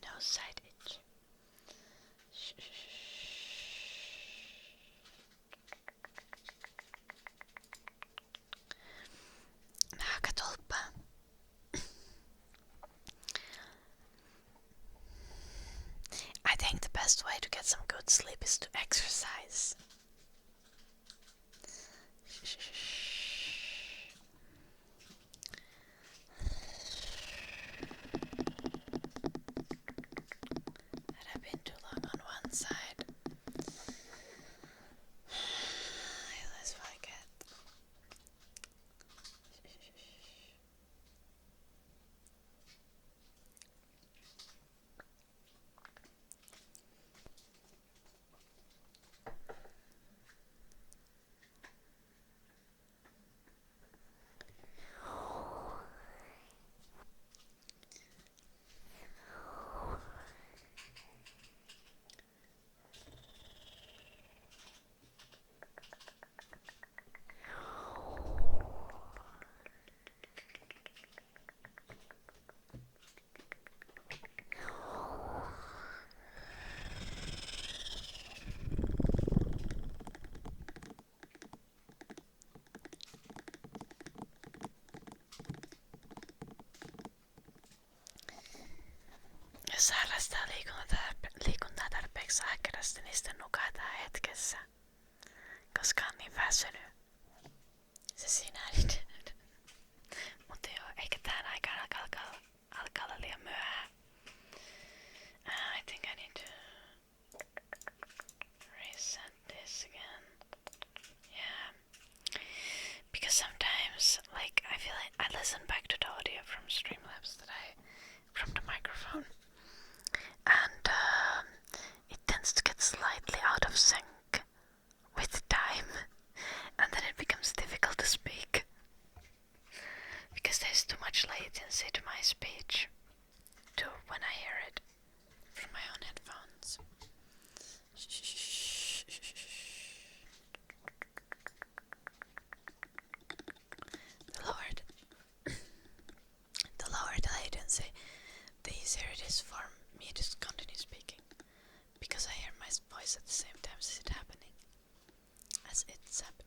No side itch. Nakatulpa. I think the best way to get some good sleep is to exercise. Had I been too long on one side? I realize Jos harrastaa liikuntaa tarpeeksi ahkerasti, niin sitten nukataan hetkessä, koska on niin väsynyt. Se siinä nyt. Mutta joo, eikä tähän aikaan alkaa olla liian myöhään. I think I need to reset this again. Yeah. Because sometimes, like, I feel like I listen back to the audio from Streamlabs from the microphone. And it tends to get slightly out of sync with time. And then it becomes difficult to speak. Because there's too much latency to my speech. To when I hear it from my own headphones. The lower the latency, the easier it is for me to continue speaking. Because I hear my voice at the same time as it's happening.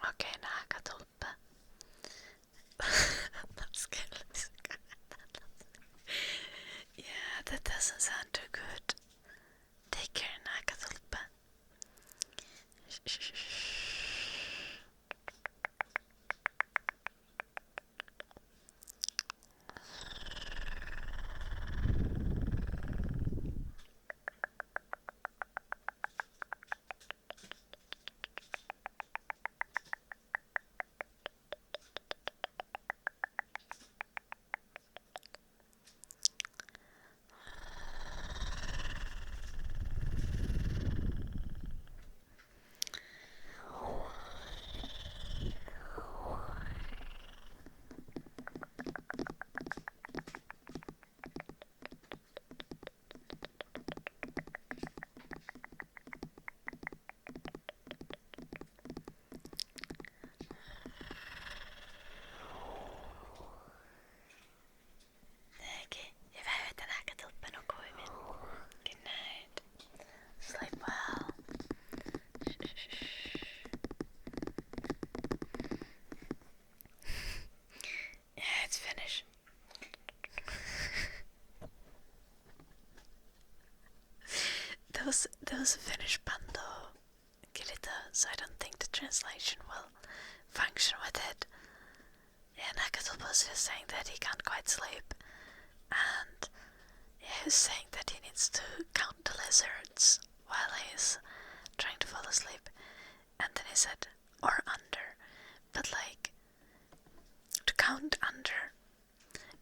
Okay, nahkatulppa. Yeah, that doesn't sound too good. Take care, nahkatulppa. Good night. Sleep well. Yeah, it's Finnish. There was a Finnish bando, Kilita, so I don't think the translation will function with it. Yeah, Nakatulpa was just saying that he can't quite sleep, and he was saying that he needs to count the lizards while he's trying to fall asleep, and then he said, or under, but like, to count under,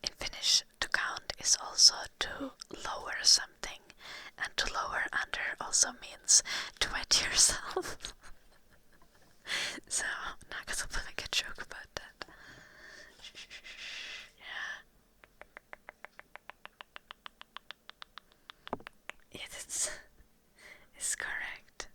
in Finnish, to count is also to lower something, and to lower under also means to wet yourself. So, Nakatulpa make a joke about that. Yeah. It's correct.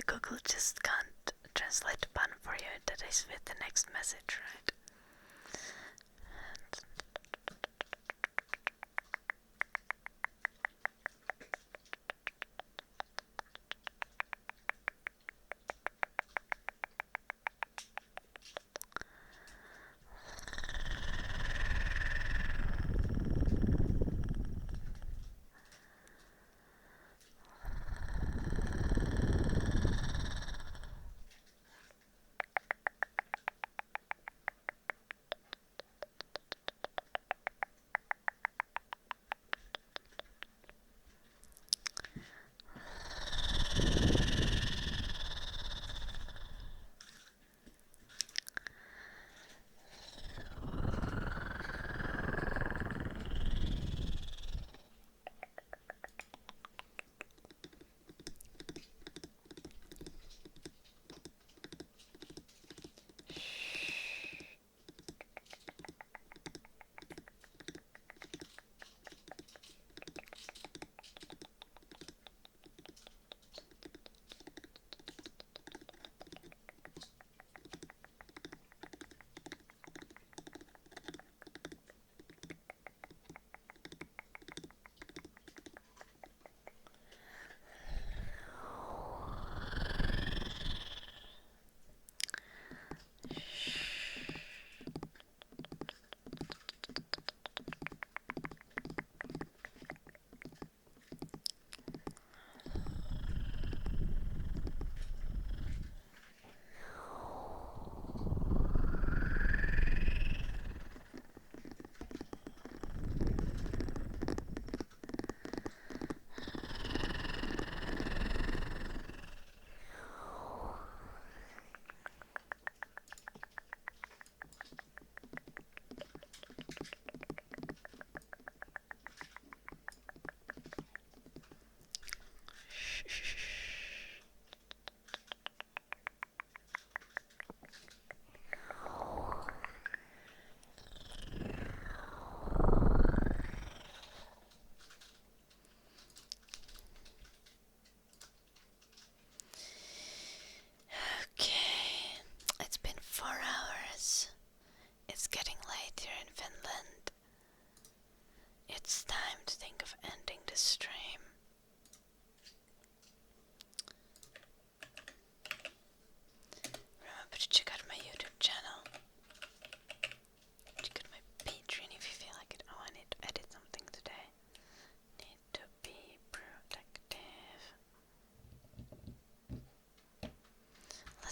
Google just can't translate the pun for you. That is with the next message, right?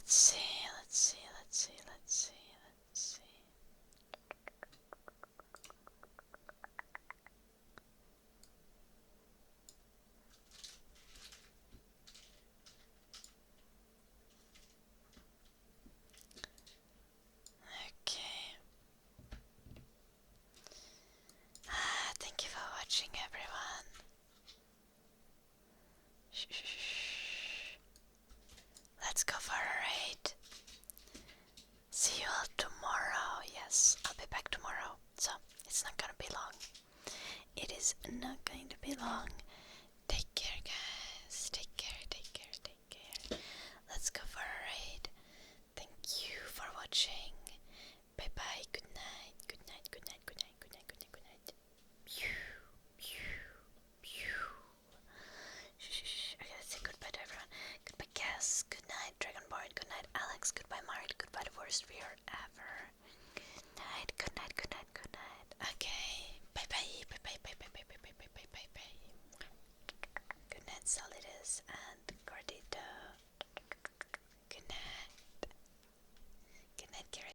Let's see, let's see, let's see, let's see, let's see. Okay. Thank you for watching, everyone. Shh. Let's go for a raid. See you all tomorrow. Yes, I'll be back tomorrow. So, it's not gonna be long. It is not going to be long. Take care, guys. Take care, take care, take care. Let's go for a raid. Thank you for watching. Bye bye. Good night. Good night. Good night. Good night. Good night. Good night. Good night. Pew, pew, pew. Shh. Okay, let's say goodbye to everyone. Goodbye, Cass. Good night, Dragonborn. Good night, Alex. Goodbye, Mart. Goodbye, the worst viewer ever. Good night. Good night. Good night. Good night. Okay.